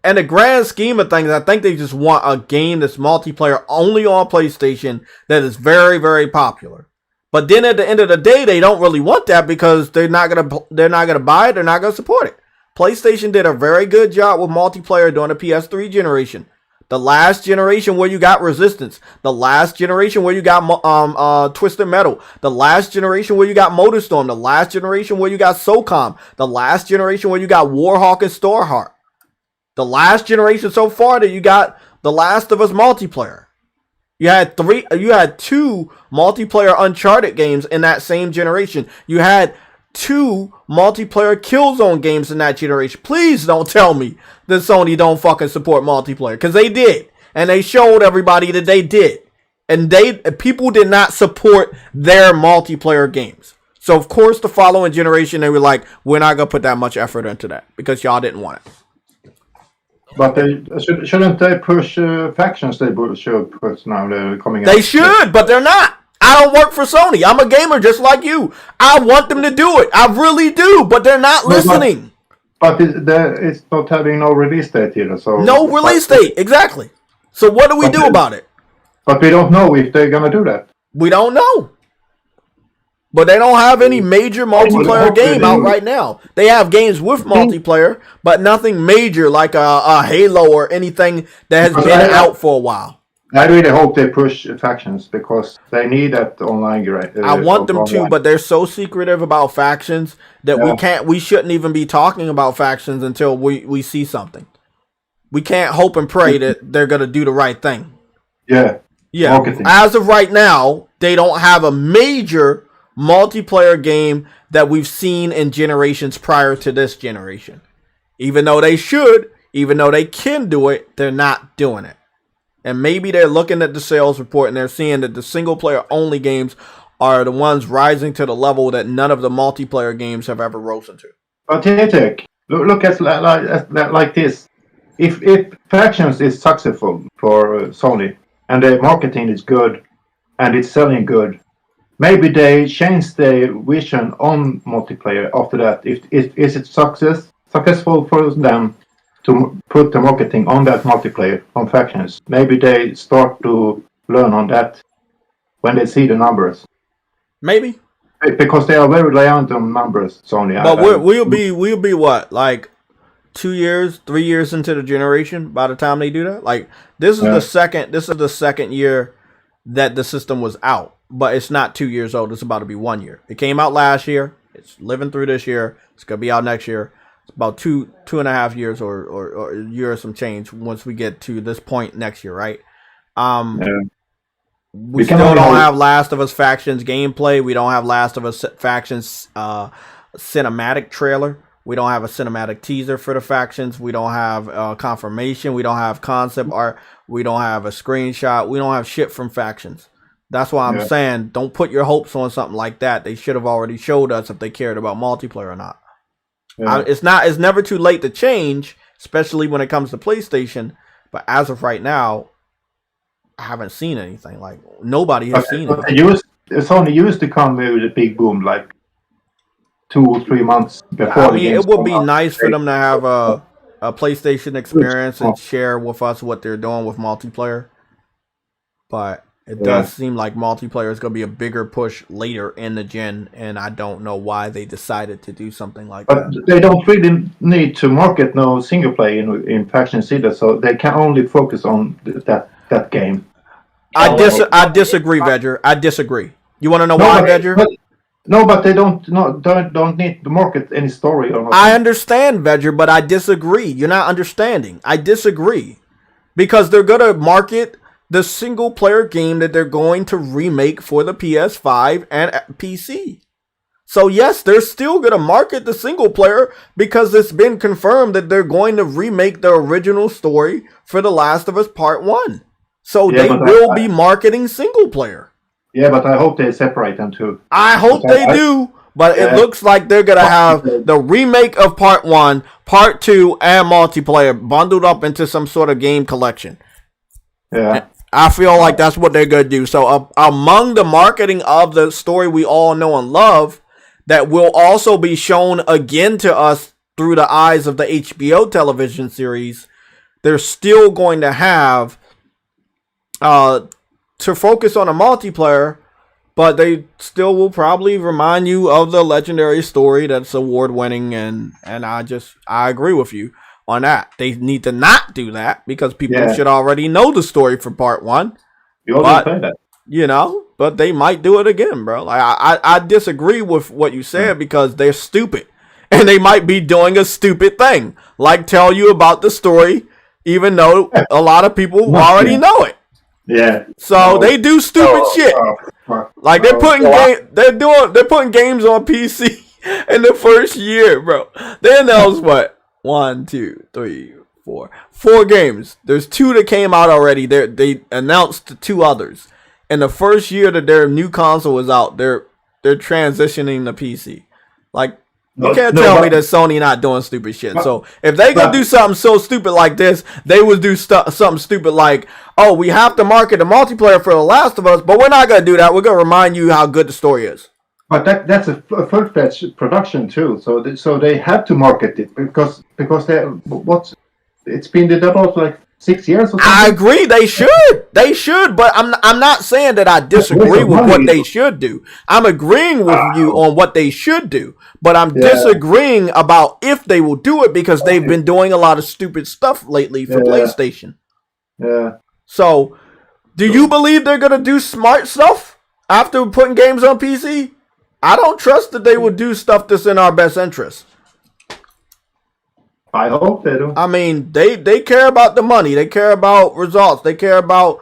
in the grand scheme of things, I think they just want a game that's multiplayer only on PlayStation that is very, very popular. But then at the end of the day, they don't really want that because they're not gonna buy it. They're not gonna support it. PlayStation did a very good job with multiplayer during the PS3 generation, the last generation where you got Resistance, the last generation where you got Twisted Metal, the last generation where you got MotorStorm, the last generation where you got SOCOM, the last generation where you got Warhawk and Starheart, the last generation so far that you got The Last of Us multiplayer. You had two multiplayer Uncharted games in that same generation. You had 2 multiplayer Killzone games in that generation. Please don't tell me that Sony don't fucking support multiplayer, because they did, and they showed everybody that they did, and people did not support their multiplayer games. So of course the following generation they were like, we're not gonna put that much effort into that because y'all didn't want it. But shouldn't they push factions? They should push now. They're coming out. They should, but they're not. I don't work for Sony. I'm a gamer just like you. I want them to do it. I really do, but they're not listening. But it's not having no release date either. So No release date, exactly. So what do we do about it? But we don't know if they're gonna do that. We don't know. But they don't have any major multiplayer game out right now. They have games with multiplayer, but nothing major like a Halo or anything that has been out for a while. I really hope they push factions because they need that online. I want them to, but they're so secretive about factions that we shouldn't even be talking about factions until we see something. We can't hope and pray that they're gonna do the right thing. Yeah. Yeah, marketing. as of right now, they don't have a major multiplayer game that we've seen in generations prior to this generation. Even though they should, even though they can do it, they're not doing it. And maybe they're looking at the sales report and they're seeing that the single player only games are the ones rising to the level that none of the multiplayer games have ever risen to. But Tech, look at like this. If Factions is successful for Sony and the marketing is good and it's selling good, maybe they change their vision on multiplayer after that. If is it successful for them to put the marketing on that multiplayer on Factions, maybe they start to learn on that when they see the numbers. Maybe. Because they are very reliant on numbers, Sony. But we'll be what, like 2 years, 3 years into the generation by the time they do that? Like this is the second year that the system was out, but it's not 2 years old. It's about to be 1 year. It came out last year. It's living through this year. It's gonna be out next year. It's about two and a half years or a year or some change once we get to this point next year, right? We still don't have Last of Us Factions gameplay. We don't have Last of Us Factions cinematic trailer. We don't have a cinematic teaser for the Factions. We don't have confirmation. We don't have concept art. We don't have a screenshot. We don't have shit from Factions. That's why I'm saying don't put your hopes on something like that. They should have already showed us if they cared about multiplayer or not. It's never too late to change, especially when it comes to PlayStation. But as of right now, I haven't seen anything. Like nobody has seen it. Sony used to come with a big boom like 2 or 3 months before. I mean, it would be nice for them to have a PlayStation experience and share with us what they're doing with multiplayer. But it does seem like multiplayer is going to be a bigger push later in the gen, and I don't know why they decided to do something like that. But they don't really need to market no single player in Factions either, so they can only focus on that game. I disagree, Vedger. I disagree. You want to know why, Vedger? But they don't need to market any story. Or I understand, Vedger, but I disagree. You're not understanding. I disagree. Because they're going to market the single player game that they're going to remake for the PS5 and PC. So yes, they're still going to market the single player because it's been confirmed that they're going to remake the original story for The Last of Us Part 1. So they will be marketing single player. Yeah, but I hope they separate them too. I hope they do, but it looks like they're going to have the remake of Part 1, Part 2, and multiplayer bundled up into some sort of game collection. Yeah. I feel like that's what they're going to do. So among the marketing of the story we all know and love, that will also be shown again to us through the eyes of the HBO television series, they're still going to have to focus on a multiplayer, but they still will probably remind you of the legendary story that's award-winning, and I agree with you on that. They need to not do that because people should already know the story for Part 1. You already say that. You know, but they might do it again, bro. Like I disagree with what you said because they're stupid. And they might be doing a stupid thing. Like tell you about the story, even though a lot of people already know it. Yeah. So they do stupid shit. Like they're putting games on PC in the first year, bro. They announced what? 1, 2, 3, 4. 4 games. There's 2 that came out already. They announced 2 others. In the first year that their new console was out, they're transitioning to PC. Like you can't tell me that Sony not doing stupid shit. So if they could do something so stupid like this, they would do something stupid like, oh, we have to market the multiplayer for The Last of Us, but we're not gonna do that. We're gonna remind you how good the story is. But that's a full-fledged production too. So they have to market it because it's been developed like 6 years or something. I agree, they should, but I'm not saying that I disagree with what they should do. I'm agreeing with you on what they should do, but I'm disagreeing about if they will do it because they've been doing a lot of stupid stuff lately for PlayStation. Yeah. So, do you believe they're gonna do smart stuff after putting games on PC? I don't trust that they would do stuff that's in our best interest. I hope they do. I mean, they care about the money. They care about results. They care about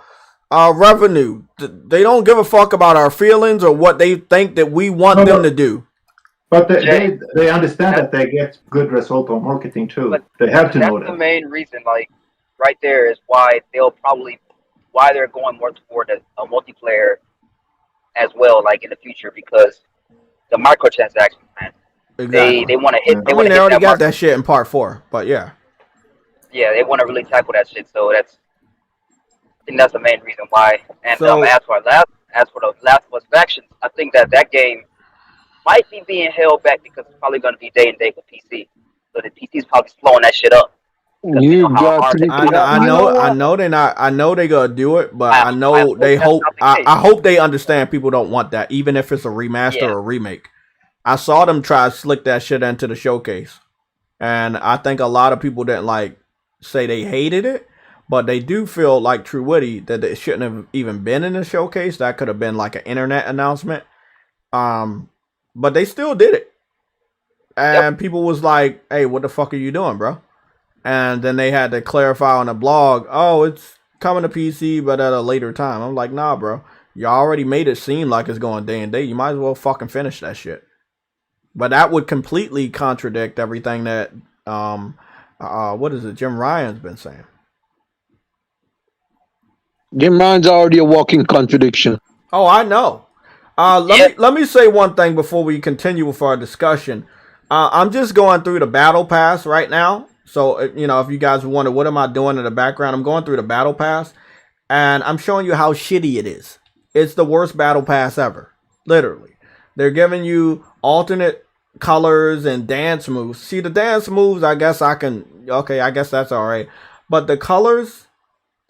revenue. They don't give a fuck about our feelings or what they think that we want them to do. But they understand that they get good result on marketing too. But They have to know that's the that. main reason, like, right there is why they're going more toward a multiplayer as well, like in the future, because the microtransactions, man. Exactly. They want to hit. They I want mean, to they hit already that got market. that shit in part 4, but yeah. Yeah, they want to really tackle that shit. So I think that's the main reason why. And So as for the Last of Us factions, I think that game might be being held back because it's probably going to be day and date with PC. So the PC's probably slowing that shit up because we know You how got hard to. that I You know know what? they're not. I know they gonna do it, but I I know hope they that's hope. not the case. I hope they understand people don't want that, even if it's a remaster or a remake. I saw them try to slick that shit into the showcase, and I think a lot of people didn't like say they hated it, but they do feel like True Witty that it shouldn't have even been in the showcase. That could have been like an internet announcement. But they still did it, and people was like, "Hey, what the fuck are you doing, bro?" And then they had to clarify on the blog, "Oh, it's coming to PC, but at a later time." I'm like, "Nah, bro. You already made it seem like it's going day and date. You might as well fucking finish that shit." But that would completely contradict everything that what is it, Jim Ryan's been saying. Jim Ryan's already a walking contradiction. Oh, I know. Let me say one thing before we continue with our discussion. I'm just going through the battle pass right now. So if you guys wonder what am I doing in the background, I'm going through the battle pass, and I'm showing you how shitty it is. It's the worst battle pass ever, literally. They're giving you alternate colors and dance moves. See, the dance moves, I guess I guess that's all right. But the colors,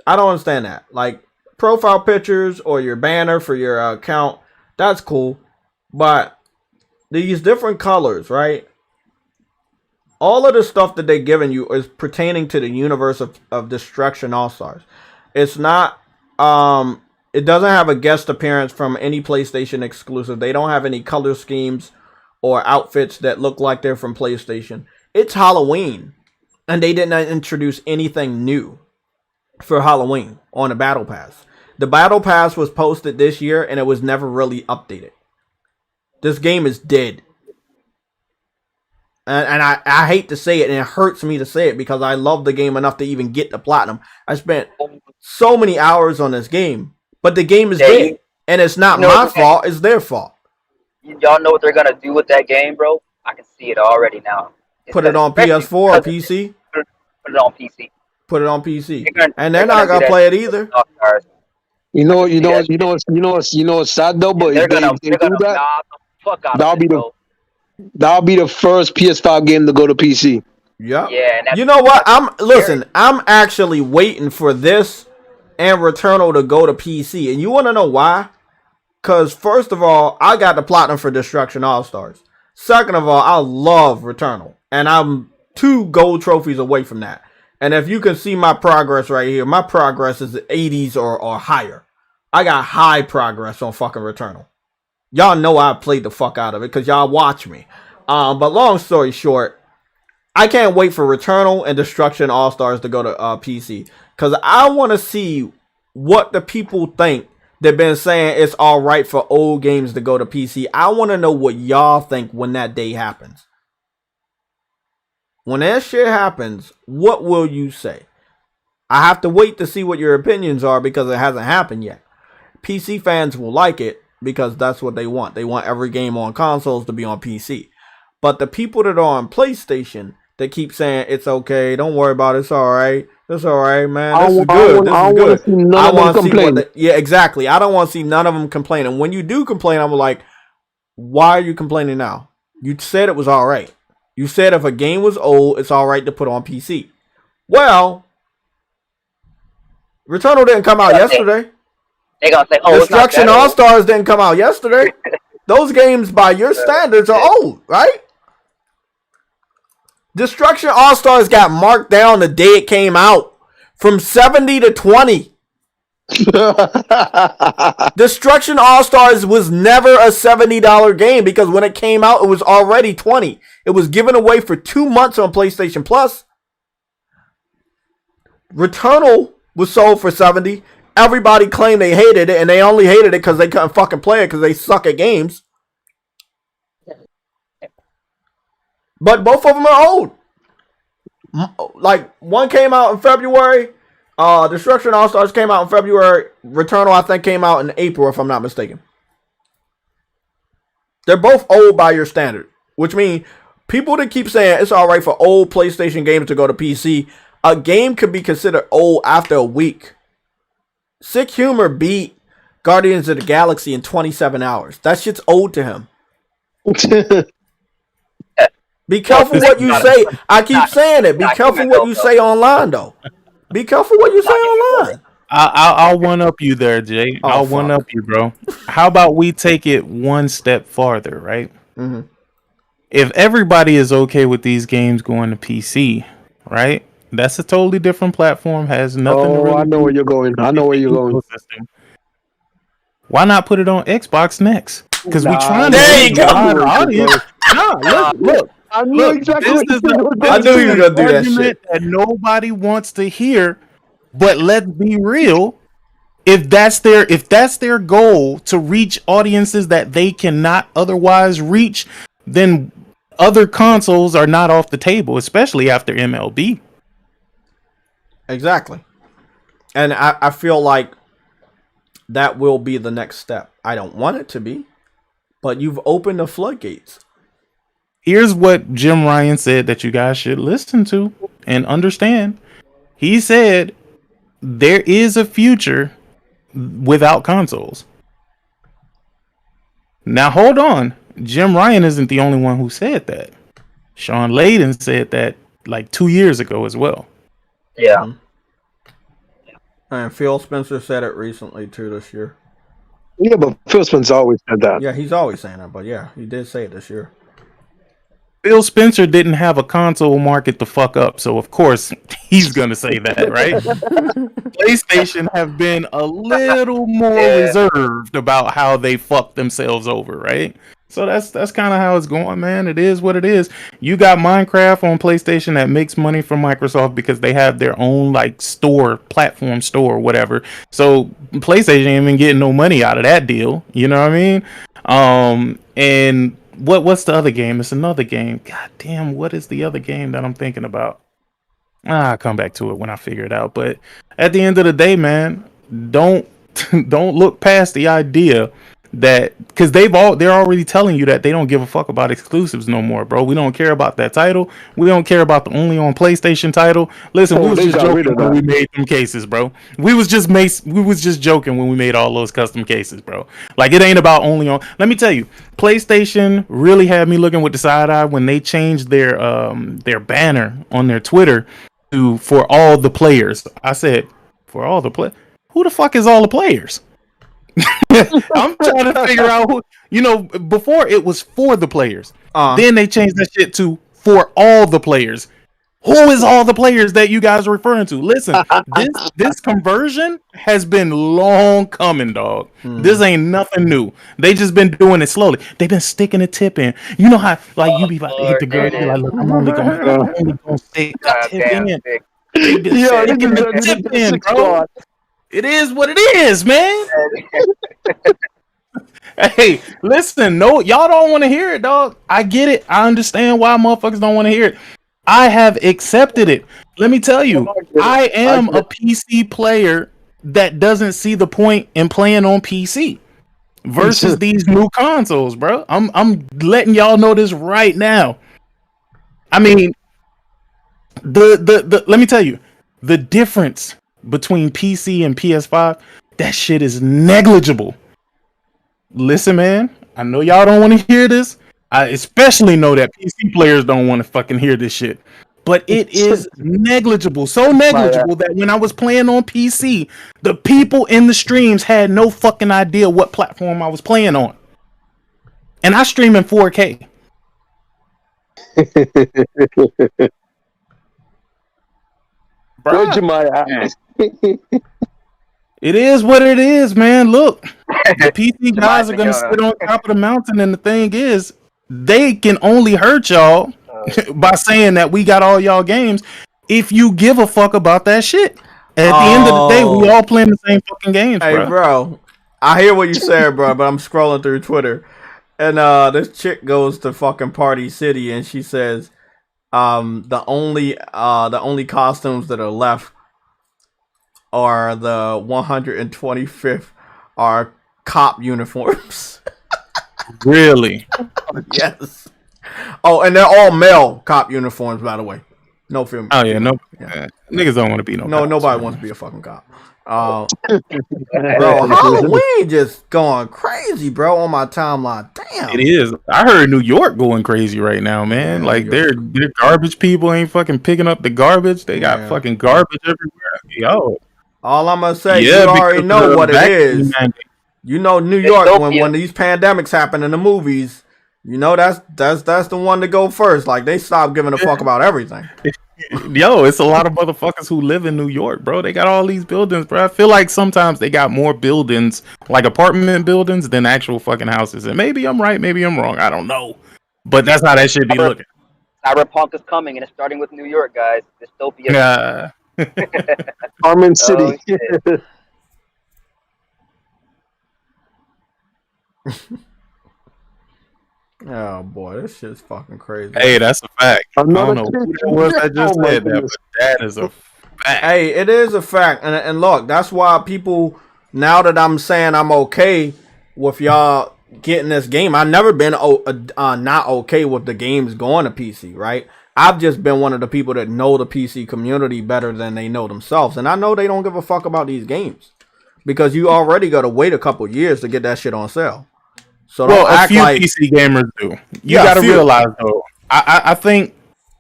I don't understand that. Like profile pictures or your banner for your account, that's cool. But these different colors, right? All of the stuff that they're giving you is pertaining to the universe of Destruction All-Stars. It's not, it doesn't have a guest appearance from any PlayStation exclusive. They don't have any color schemes or outfits that look like they're from PlayStation. It's Halloween, and they didn't introduce anything new for Halloween on the Battle Pass. The Battle Pass was posted this year, and it was never really updated. This game is dead. And I hate to say it, and it hurts me to say it because I love the game enough to even get the platinum. I spent so many hours on this game, but the game is dead. And it's not my fault, it's their fault. Y'all know what they're going to do with that game, bro? I can see it already now. Put it on PS4 or PC? Put it on PC. Put it on PC. And they're not going to play it either. You know what's sad though, but if they do that, that'll be the first PS5 game to go to PC. Yep. Yeah. You know what? I'm actually waiting for this and Returnal to go to PC. And you want to know why? Because first of all, I got the platinum for Destruction All-Stars. Second of all, I love Returnal. And I'm 2 gold trophies away from that. And if you can see my progress right here, my progress is 80s or higher. I got high progress on fucking Returnal. Y'all know I played the fuck out of it because y'all watch me. But long story short, I can't wait for Returnal and Destruction All-Stars to go to PC. Because I want to see what the people think. They've been saying it's all right for old games to go to PC. I want to know what y'all think when that day happens. When that shit happens, what will you say? I have to wait to see what your opinions are because it hasn't happened yet. PC fans will like it because that's what they want. They want every game on consoles to be on PC. But the people that are on PlayStation, they keep saying it's okay. Don't worry about it. It's all right. It's all right, man. This is good. This is good. I want to see what yeah, exactly. I don't want to see none of them complain. And when you do complain, I'm like, why are you complaining now? You said it was all right. You said if a game was old, it's all right to put on PC. Well, Returnal didn't come out yesterday. They're gonna say, "Oh, Destruction All-Stars didn't come out yesterday." Those games, by your standards, are old, right? Destruction All-Stars got marked down the day it came out from 70 to 20. Destruction All-Stars was never a $70 game because when it came out, it was already 20. It was given away for 2 months on PlayStation Plus. Returnal was sold for 70, everybody claimed they hated it, and they only hated it because they couldn't fucking play it because they suck at games. But both of them are old. Like, one came out in February. Destruction All-Stars came out in February. Returnal, I think, came out in April, if I'm not mistaken. They're both old by your standard. Which means, people that keep saying it's alright for old PlayStation games to go to PC, a game could be considered old after a week. Sick Humor beat Guardians of the Galaxy in 27 hours. That shit's old to him. Be careful what you say. I keep saying it. Be careful what you say online, though. Be careful what you say online. I'll one up you there, Jay. I'll one up you, bro. How about we take it one step farther, right? Mm-hmm. If everybody is okay with these games going to PC, right? That's a totally different platform. Has nothing to really I know where you're going. I know where you're going. Why not put it on Xbox next? Because we're trying to there you go. Audience. Look. I knew exactly what you were I knew you were gonna do that shit. That nobody wants to hear, but let's be real. If that's their goal to reach audiences that they cannot otherwise reach, then other consoles are not off the table, especially after MLB. Exactly. And I feel like that will be the next step. I don't want it to be, but you've opened the floodgates. Here's what Jim Ryan said that you guys should listen to and understand. He said there is a future without consoles. Now hold on. Jim Ryan isn't the only one who said that. Sean Layden said that like 2 years ago as well. Yeah. And Phil Spencer said it recently too this year. Yeah, but Phil Spencer always said that. Yeah, he's always saying that, but yeah, he did say it this year. Phil Spencer didn't have a console market to fuck up, so of course he's gonna say that, right? PlayStation have been a little more reserved about how they fuck themselves over, right? So that's kind of how it's going, man. It is what it is. You got Minecraft on PlayStation that makes money from Microsoft because they have their own like platform store, whatever. So PlayStation ain't even getting no money out of that deal. You know what I mean? And what's the other game? It's another game. God damn, what is the other game that I'm thinking about? I'll come back to it when I figure it out. But at the end of the day, man, don't look past the idea that because they're already telling you that they don't give a fuck about exclusives no more, bro. We don't care about that title. We don't care about the only on PlayStation title. Listen, we was just joking when we made them cases, bro. We was just joking when we made all those custom cases, bro. Like it ain't about only on. Let me tell you, PlayStation really had me looking with the side eye when they changed their banner on their Twitter to for all the players. I said for all the play. Who the fuck is all the players? I'm trying to figure out who, before it was for the players. Then they changed that shit to for all the players. Who is all the players that you guys are referring to? Listen, this conversion has been long coming, dog. This ain't nothing new. They just been doing it slowly. They've been sticking a tip in. You know how, like, you be about to hit the girl, you be like, look, I'm only gonna stick a tip in. They been sticking the tip in, bro. It is what it is, man. Hey, listen, no, y'all don't want to hear it, dog. I get it. I understand why motherfuckers don't want to hear it. I have accepted it. Let me tell you, I am a PC player that doesn't see the point in playing on PC versus these new consoles, bro. I'm letting y'all know this right now. I mean, the let me tell you, the difference between PC and PS5, that shit is negligible. Listen, man, I know y'all don't want to hear this. I especially know that PC players don't want to fucking hear this shit. But it is negligible. So negligible that when I was playing on PC, the people in the streams had no fucking idea what platform I was playing on. And I stream in 4K. It is what it is, man. Look, the PC guys are gonna sit on top of the mountain, and the thing is, they can only hurt y'all by saying that we got all y'all games if you give a fuck about that shit. At the end of the day, we all playing the same fucking games, Hey, bro. I hear what you said, bro, but I'm scrolling through Twitter, and this chick goes to fucking Party City, and she says, the only costumes that are left are the 125th are cop uniforms. Really? Yes. Oh, and they're all male cop uniforms, by the way. No film. Oh yeah, no. Yeah. Niggas don't want to be no. No, cops, nobody man. wants to be a fucking cop. Bro, Halloween just going crazy, bro, on my timeline. Damn. It is. I heard New York going crazy right now, man. Yeah, like their garbage people ain't fucking picking up the garbage. They got fucking garbage everywhere. Yo. All I'm gonna say, you already know what it is. You know New York when these pandemics happen in the movies, you know that's the one to go first. Like they stop giving a fuck about everything. Yo, it's a lot of motherfuckers who live in New York, bro. They got all these buildings, bro. I feel like sometimes they got more buildings, like apartment buildings, than actual fucking houses. And maybe I'm right, maybe I'm wrong. I don't know. But that's how that should be looking. Cyberpunk is coming, and it's starting with New York, guys. Dystopia. Armin City. Oh boy, this shit's fucking crazy. Hey, that's a fact. I don't know who that was that just said that, but that is a fact. Hey, it is a fact, and look, that's why people. Now that I'm saying I'm okay with y'all getting this game, I've never been not okay with the games going to PC, right? I've just been one of the people that know the PC community better than they know themselves, and I know they don't give a fuck about these games because you already got to wait a couple years to get that shit on sale. So well, a few PC gamers do. You got to realize though. I think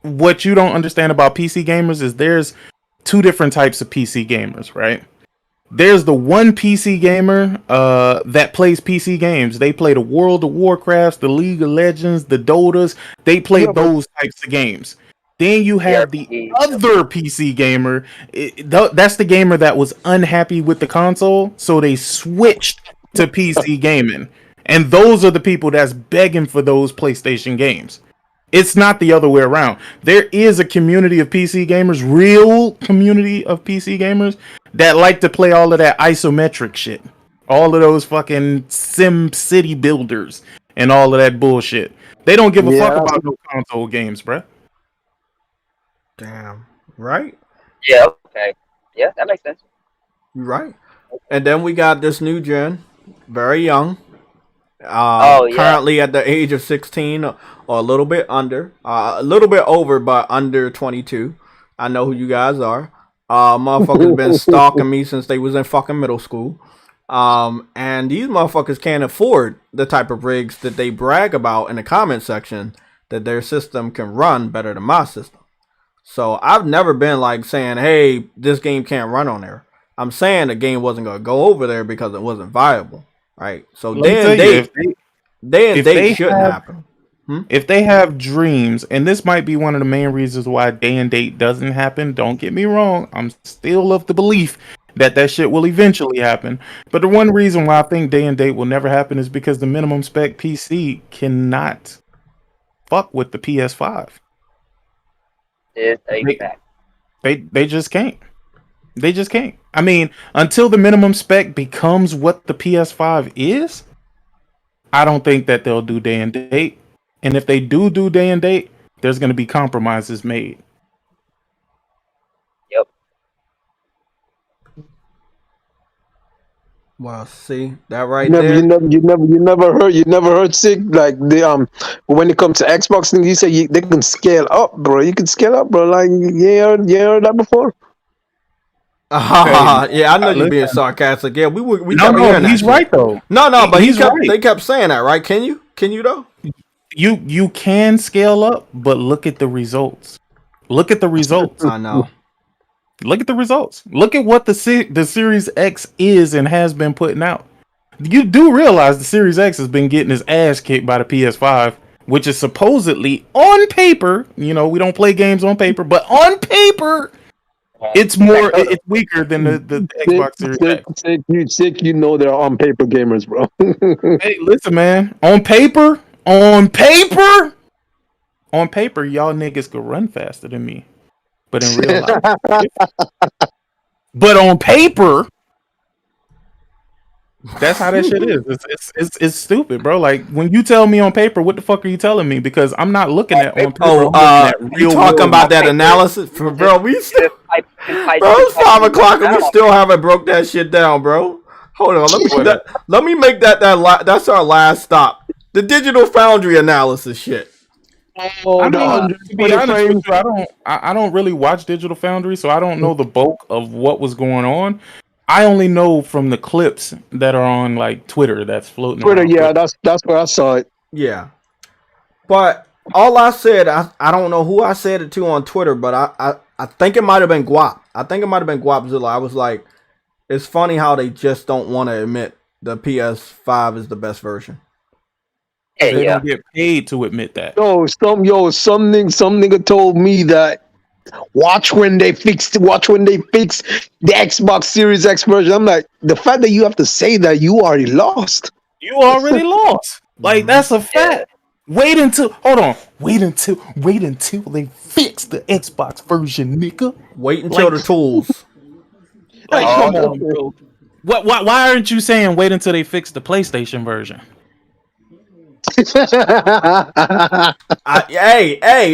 what you don't understand about PC gamers is there's two different types of PC gamers, right? There's the one PC gamer that plays PC games. They play the World of Warcrafts, the League of Legends, the Dotas. They play those types of games. Then you have the other PC gamer. That's the gamer that was unhappy with the console, so they switched to PC gaming. And those are the people that's begging for those PlayStation games. It's not the other way around. There is a community of PC gamers, real community of PC gamers, that like to play all of that isometric shit. All of those fucking Sim City builders and all of that bullshit. They don't give a fuck about no console games, bruh. Damn. Right? Yeah, okay. Yeah, that makes sense. You're right. And then we got this new gen, very young. Currently at the age of 16 or a little bit under, a little bit over, but under 22. I know who you guys are. Motherfuckers been stalking me since they was in fucking middle school. And these motherfuckers can't afford the type of rigs that they brag about in the comment section that their system can run better than my system. So I've never been like saying, hey, this game can't run on there. I'm saying the game wasn't going to go over there because it wasn't viable. Right, so they shouldn't happen. If they have dreams, and this might be one of the main reasons why day and date doesn't happen. Don't get me wrong, I'm still of the belief that shit will eventually happen. But the one reason why I think day and date will never happen is because the minimum spec PC cannot fuck with the PS5. It's a fact. They just can't. They just can't. I mean, until the minimum spec becomes what the PS5 is, I don't think that they'll do day and date. And if they do day and date, there's going to be compromises made. Yep. Well, see that right there. You never heard sick like the when it comes to Xbox thing. You say they can scale up, bro. You can scale up, bro. Like you heard that before. Yeah, I know you're being sarcastic. Yeah, we kept hearing that. He's right though. No, but they kept saying that, right? Can you though? You can scale up, but look at the results. Look at the results. I know. Look at the results. Look at what the Series X is and has been putting out. You do realize the Series X has been getting his ass kicked by the PS5, which is supposedly on paper. You know, we don't play games on paper, but on paper, it's weaker than the Xbox Series X. You know they're on paper gamers, bro. Hey, listen, man. On paper, y'all niggas could run faster than me. But in real life, But on paper, that's how that shit is. It's stupid, bro. Like when you tell me on paper, what the fuck are you telling me? Because I'm not looking at on paper. I'm looking at you real talking world. about that analysis, bro? Bro, it's 5 o'clock and we still haven't broke that shit down, bro. Hold on, let me make that's our last stop. The Digital Foundry analysis shit. I mean, to be honest with you, I don't really watch Digital Foundry, so I don't know the bulk of what was going on. I only know from the clips that are on like Twitter that's floating around. Yeah, that's where I saw it. Yeah, but all I said, I don't know who I said it to on Twitter, but I think it might have been Guap. I think it might have been Guapzilla. I was like, it's funny how they just don't want to admit the PS5 is the best version. They don't get paid to admit that. Some nigga told me that watch when they fix the Xbox Series X version. I'm like, the fact that you have to say that, you already lost. You already lost. Like that's a fact. Wait until they fix the Xbox version, nigga. Wait until the tools. Like, come on, bro. Why aren't you saying wait until they fix the PlayStation version? Hey,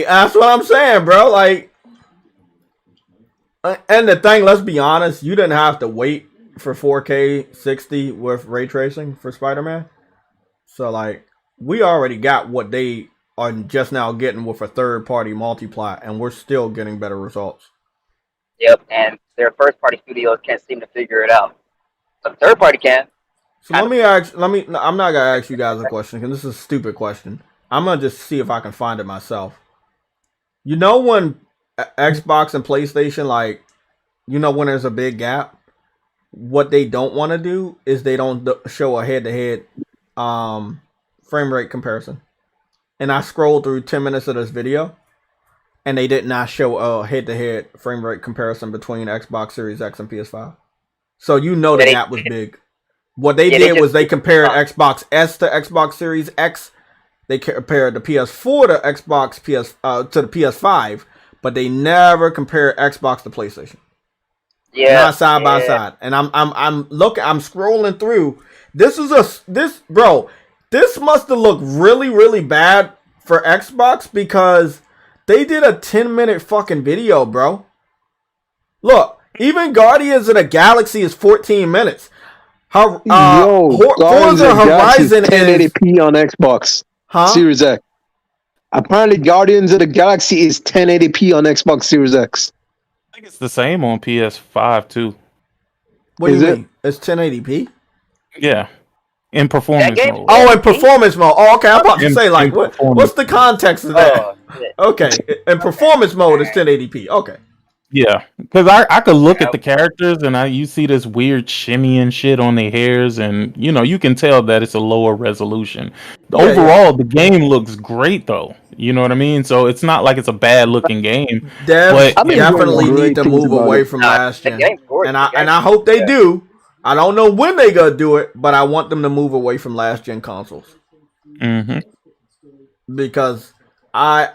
that's what I'm saying, bro. Like, and the thing, let's be honest, you didn't have to wait for 4K 60 with ray tracing for Spider-Man. So, like, we already got what they are just now getting with a third-party multiplat, and we're still getting better results. Yep, and their first-party studios can't seem to figure it out. So the third-party can. So I'm not gonna ask you guys a question because this is a stupid question. I'm gonna just see if I can find it myself. You know when Xbox and PlayStation, like, you know when there's a big gap, what they don't want to do is they don't show a head-to-head frame rate comparison. And I scrolled through 10 minutes of this video, and they did not show a head-to-head frame rate comparison between Xbox Series X and PS5. So you know the gap was big. What they did was they compared Xbox S to Xbox Series X. They compared the PS4 to Xbox to the PS5, but they never compared Xbox to PlayStation. Yeah, not side by side. And I'm scrolling through. This must have looked really, really bad for Xbox because they did a 10-minute fucking video, bro. Look, even Guardians of the Galaxy is 14 minutes. Forza Horizon is 1080p on Xbox Series X. Apparently, Guardians of the Galaxy is 1080p on Xbox Series X. I think it's the same on PS5 too. What do you mean? It's 1080p? Yeah. In performance mode. Oh, in performance mode. Oh, okay. I'm about to say, like, what's the context of that? Okay. In performance mode, it's 1080p. Okay. Yeah, because I could look at the characters and you see this weird shimmy and shit on their hairs, and you can tell that it's a lower resolution. Overall, the game looks great though. You know what I mean? So it's not like it's a bad looking game. But definitely need to move away from last gen, and I hope they do. I don't know when they gonna do it, but I want them to move away from last gen consoles. Mm-hmm. Because I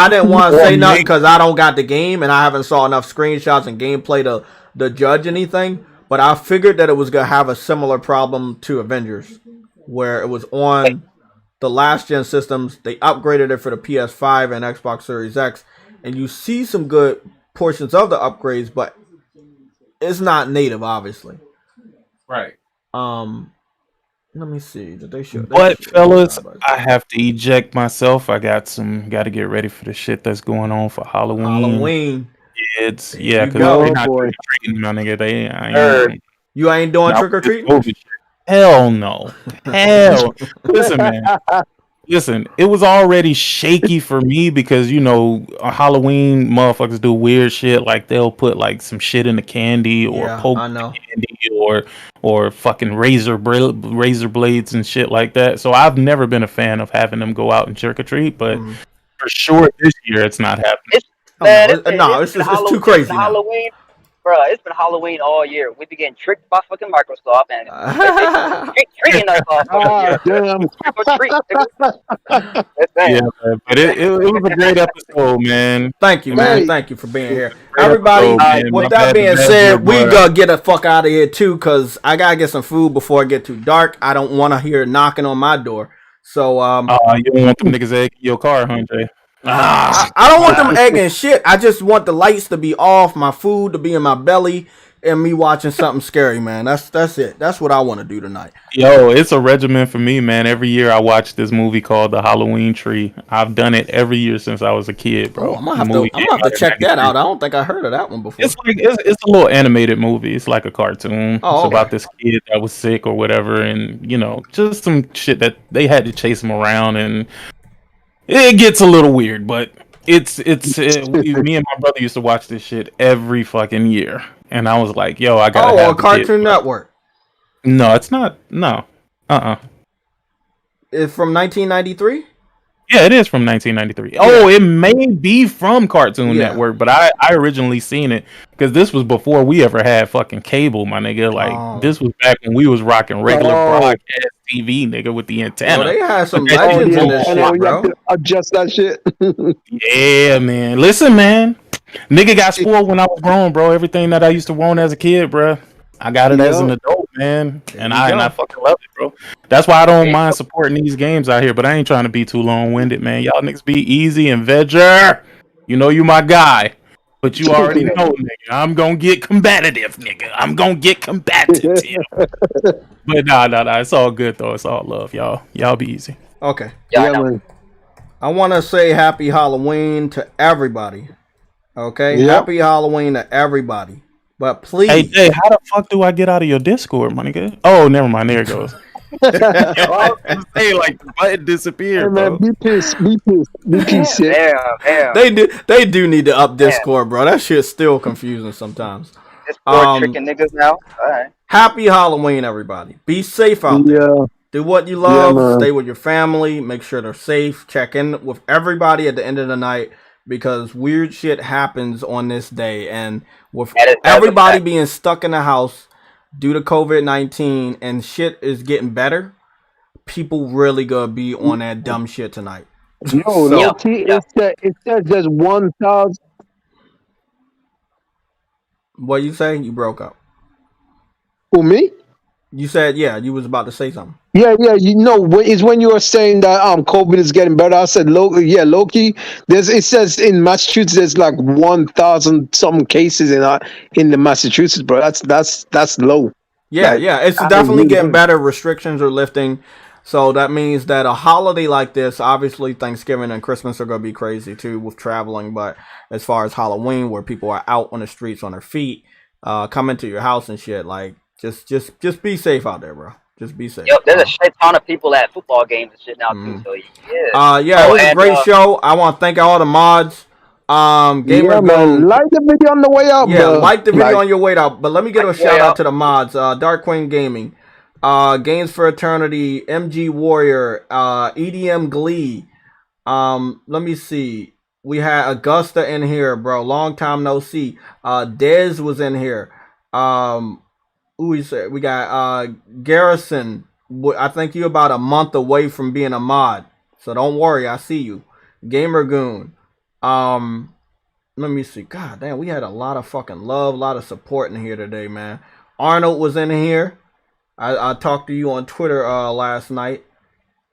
didn't want to say nothing because I don't got the game and I haven't saw enough screenshots and gameplay to judge anything. But I figured that it was gonna have a similar problem to Avengers, where it was on the last gen systems. They upgraded it for the PS5 and Xbox Series X, and you see some good portions of the upgrades, but it's not native, obviously. Right. Let me see. Did they show? But fellas, I have to eject myself. I got to get ready for the shit that's going on for Halloween. because Because they're not trick or treating, my nigga. You ain't doing trick or treating? Hell no. Hell. Listen, man. Listen, it was already shaky for me because Halloween motherfuckers do weird shit, like they'll put like some shit in the candy or poke the candy or fucking razor blades and shit like that. So I've never been a fan of having them go out and trick or treat, but for sure this year it's not happening. It's too crazy. Halloween, bro, it's been Halloween all year. We be getting tricked by fucking Microsoft and PlayStation treating us all fucking Ah, year. damn. Trick or treat, nigga. That's Yeah, that. man, but it was a great episode, man. Thank you, I man. mean, Hey, Thank you for being here. great Everybody, episode, man. with My that bad being to said, we but gotta get the fuck out of here too, because I gotta get some food before it get too dark. I don't want to hear knocking on my door. So, you don't want them niggas egg your car, huh, Jay? I don't want them egging shit. I just want the lights to be off, my food to be in my belly, and me watching something scary, man. That's it. That's what I want to do tonight. Yo, it's a regimen for me, man. Every year I watch this movie called The Halloween Tree. I've done it every year since I was a kid, bro. Oh, I'm gonna have to check that out. I don't think I heard of that one before. It's like it's a little animated movie. It's like a cartoon. Oh, It's okay. about this kid that was sick or whatever, and just some shit that they had to chase him around, and it gets a little weird, but me and my brother used to watch this shit every fucking year, and I was like, yo, I gotta have on the Cartoon kid. Network. No, it's not. No, It's from 1993. Yeah, it is from 1993. Oh, it may be from Cartoon Yeah. Network, but I originally seen it because this was before we ever had fucking cable, my nigga. Like this was back when we was rocking regular broadcast TV, nigga, with the antenna. Oh, they had some Okay. legends in yeah, this I shit, know you have bro. to adjust that shit. Yeah, man. Listen, man. Nigga got spoiled when I was grown, bro. Everything that I used to want as a kid, bro. I got it as an adult, man, and I fucking love it, bro. That's why I don't mind supporting these games out here, but I ain't trying to be too long-winded, man. Y'all niggas be easy and vegger. You know you my guy, but you already know, nigga. I'm gonna get combative, nigga. I'm gonna get combative. But nah. It's all good though. It's all love, y'all. Y'all be easy. Okay. Yeah, man. I want to say happy Halloween to everybody. Okay? Yep. Happy Halloween to everybody. But please. Hey, Jay, how the fuck do I get out of your Discord, my nigga? Oh, never mind. There it goes. Yo, I was gonna say, like, the button disappeared, Hey, man, bro. be peace. Shit. Damn. They do need to up Discord, bro. That shit's still confusing sometimes. Discord tricking niggas now. All right. Happy Halloween, everybody. Be safe out there. Yeah. Do what you love. man. Stay with your family. Make sure they're safe. Check in with everybody at the end of the night because weird shit happens on this day. And with everybody being stuck in the house due to COVID-19 and shit is getting better, people really gonna be on that dumb shit tonight. Yo, low-key, it says there's 1,000. What you say? You broke up. Who, me? You said, yeah, you was about to say something. Yeah, you know, it's when you were saying that COVID is getting better. I said, Loki. It says in Massachusetts there's like 1,000 some cases in the Massachusetts, bro. That's low. Yeah, Like, it's definitely getting better. Restrictions are lifting, so that means that a holiday like this, obviously Thanksgiving and Christmas are gonna be crazy too with traveling. But as far as Halloween, where people are out on the streets on their feet, coming to your house and shit, like just be safe out there, bro. Just be safe. Yep, there's a shit ton of people at football games and shit now too. So yeah. It was a great show. I want to thank all the mods. Gamer man, like the video on the way out. Yeah, bro. like the video on your way out. But let me give a shout out to the mods. Dark Queen Gaming, Games for Eternity, MG Warrior, EDM Glee. Let me see. We had Augusta in here, bro. Long time no see. Dez was in here. We said we got Garrison. I think you're about a month away from being a mod, so don't worry. I see you, Gamer Goon. Let me see. God damn, we had a lot of fucking love, a lot of support in here today, man. Arnold was in here. I talked to you on Twitter last night.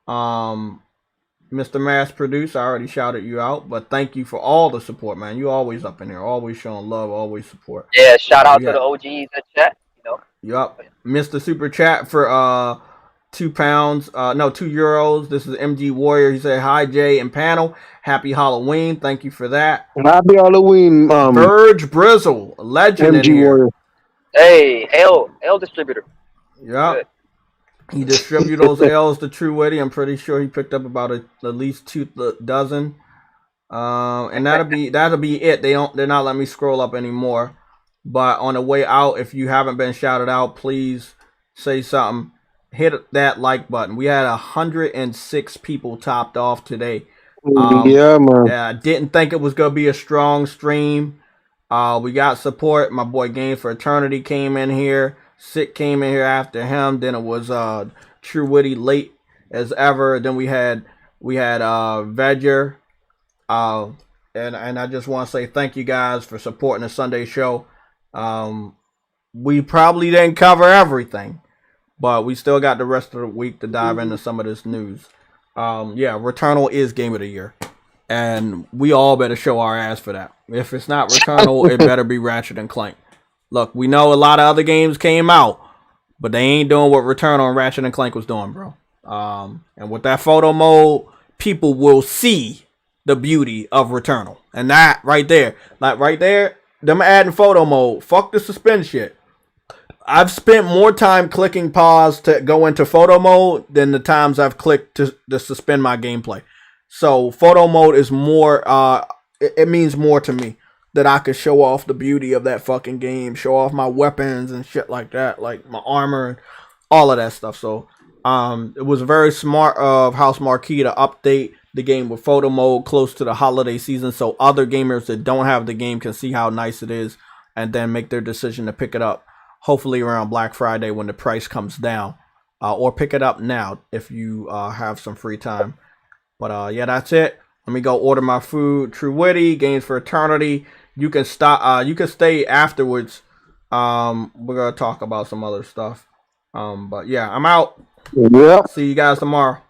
Mr. Mass Produce, I already shouted you out, but thank you for all the support, man. You always up in here, always showing love, always support. Yeah, shout out to the OGs in chat. Yup. Mr. Super Chat for €2. This is MG Warrior. He said, hi Jay and panel. Happy Halloween. Thank you for that. Happy Halloween. Verge Brizzle, a legend MG in here. Warrior. Hey, L distributor. Yep. He distributed those L's to True Witty. I'm pretty sure he picked up about at least 2 dozen. And that'll be it. They're not letting me scroll up anymore. But on the way out, if you haven't been shouted out, please say something. Hit that like button. We had 106 people topped off today. Yeah, man. Yeah, I didn't think it was gonna be a strong stream. We got support. My boy Games for Eternity came in here. Sick came in here after him. Then it was True Witty late as ever. Then we had Vedger. And I just want to say thank you guys for supporting the Sunday show. We probably didn't cover everything, but we still got the rest of the week to dive into some of this news. Returnal is Game of the Year, and we all better show our ass for that. If it's not Returnal, it better be Ratchet and Clank. Look, we know a lot of other games came out, but they ain't doing what Returnal and Ratchet and Clank was doing, bro. And with that photo mode, people will see the beauty of Returnal. And that right there, them adding photo mode, fuck the suspend shit. I've spent more time clicking pause to go into photo mode than the times I've clicked to suspend my gameplay. So photo mode is more, it means more to me that I could show off the beauty of that fucking game, show off my weapons and shit like that, like my armor and all of that stuff. So it was very smart of House Marquee to update the game with photo mode close to the holiday season, so other gamers that don't have the game can see how nice it is and then make their decision to pick it up, hopefully around Black Friday when the price comes down, or pick it up now if you have some free time. But yeah, that's it. Let me go order my food. True Witty, Games for Eternity. You can stop. You can stay afterwards. We're gonna talk about some other stuff. But yeah, I'm out. Yeah. See you guys tomorrow.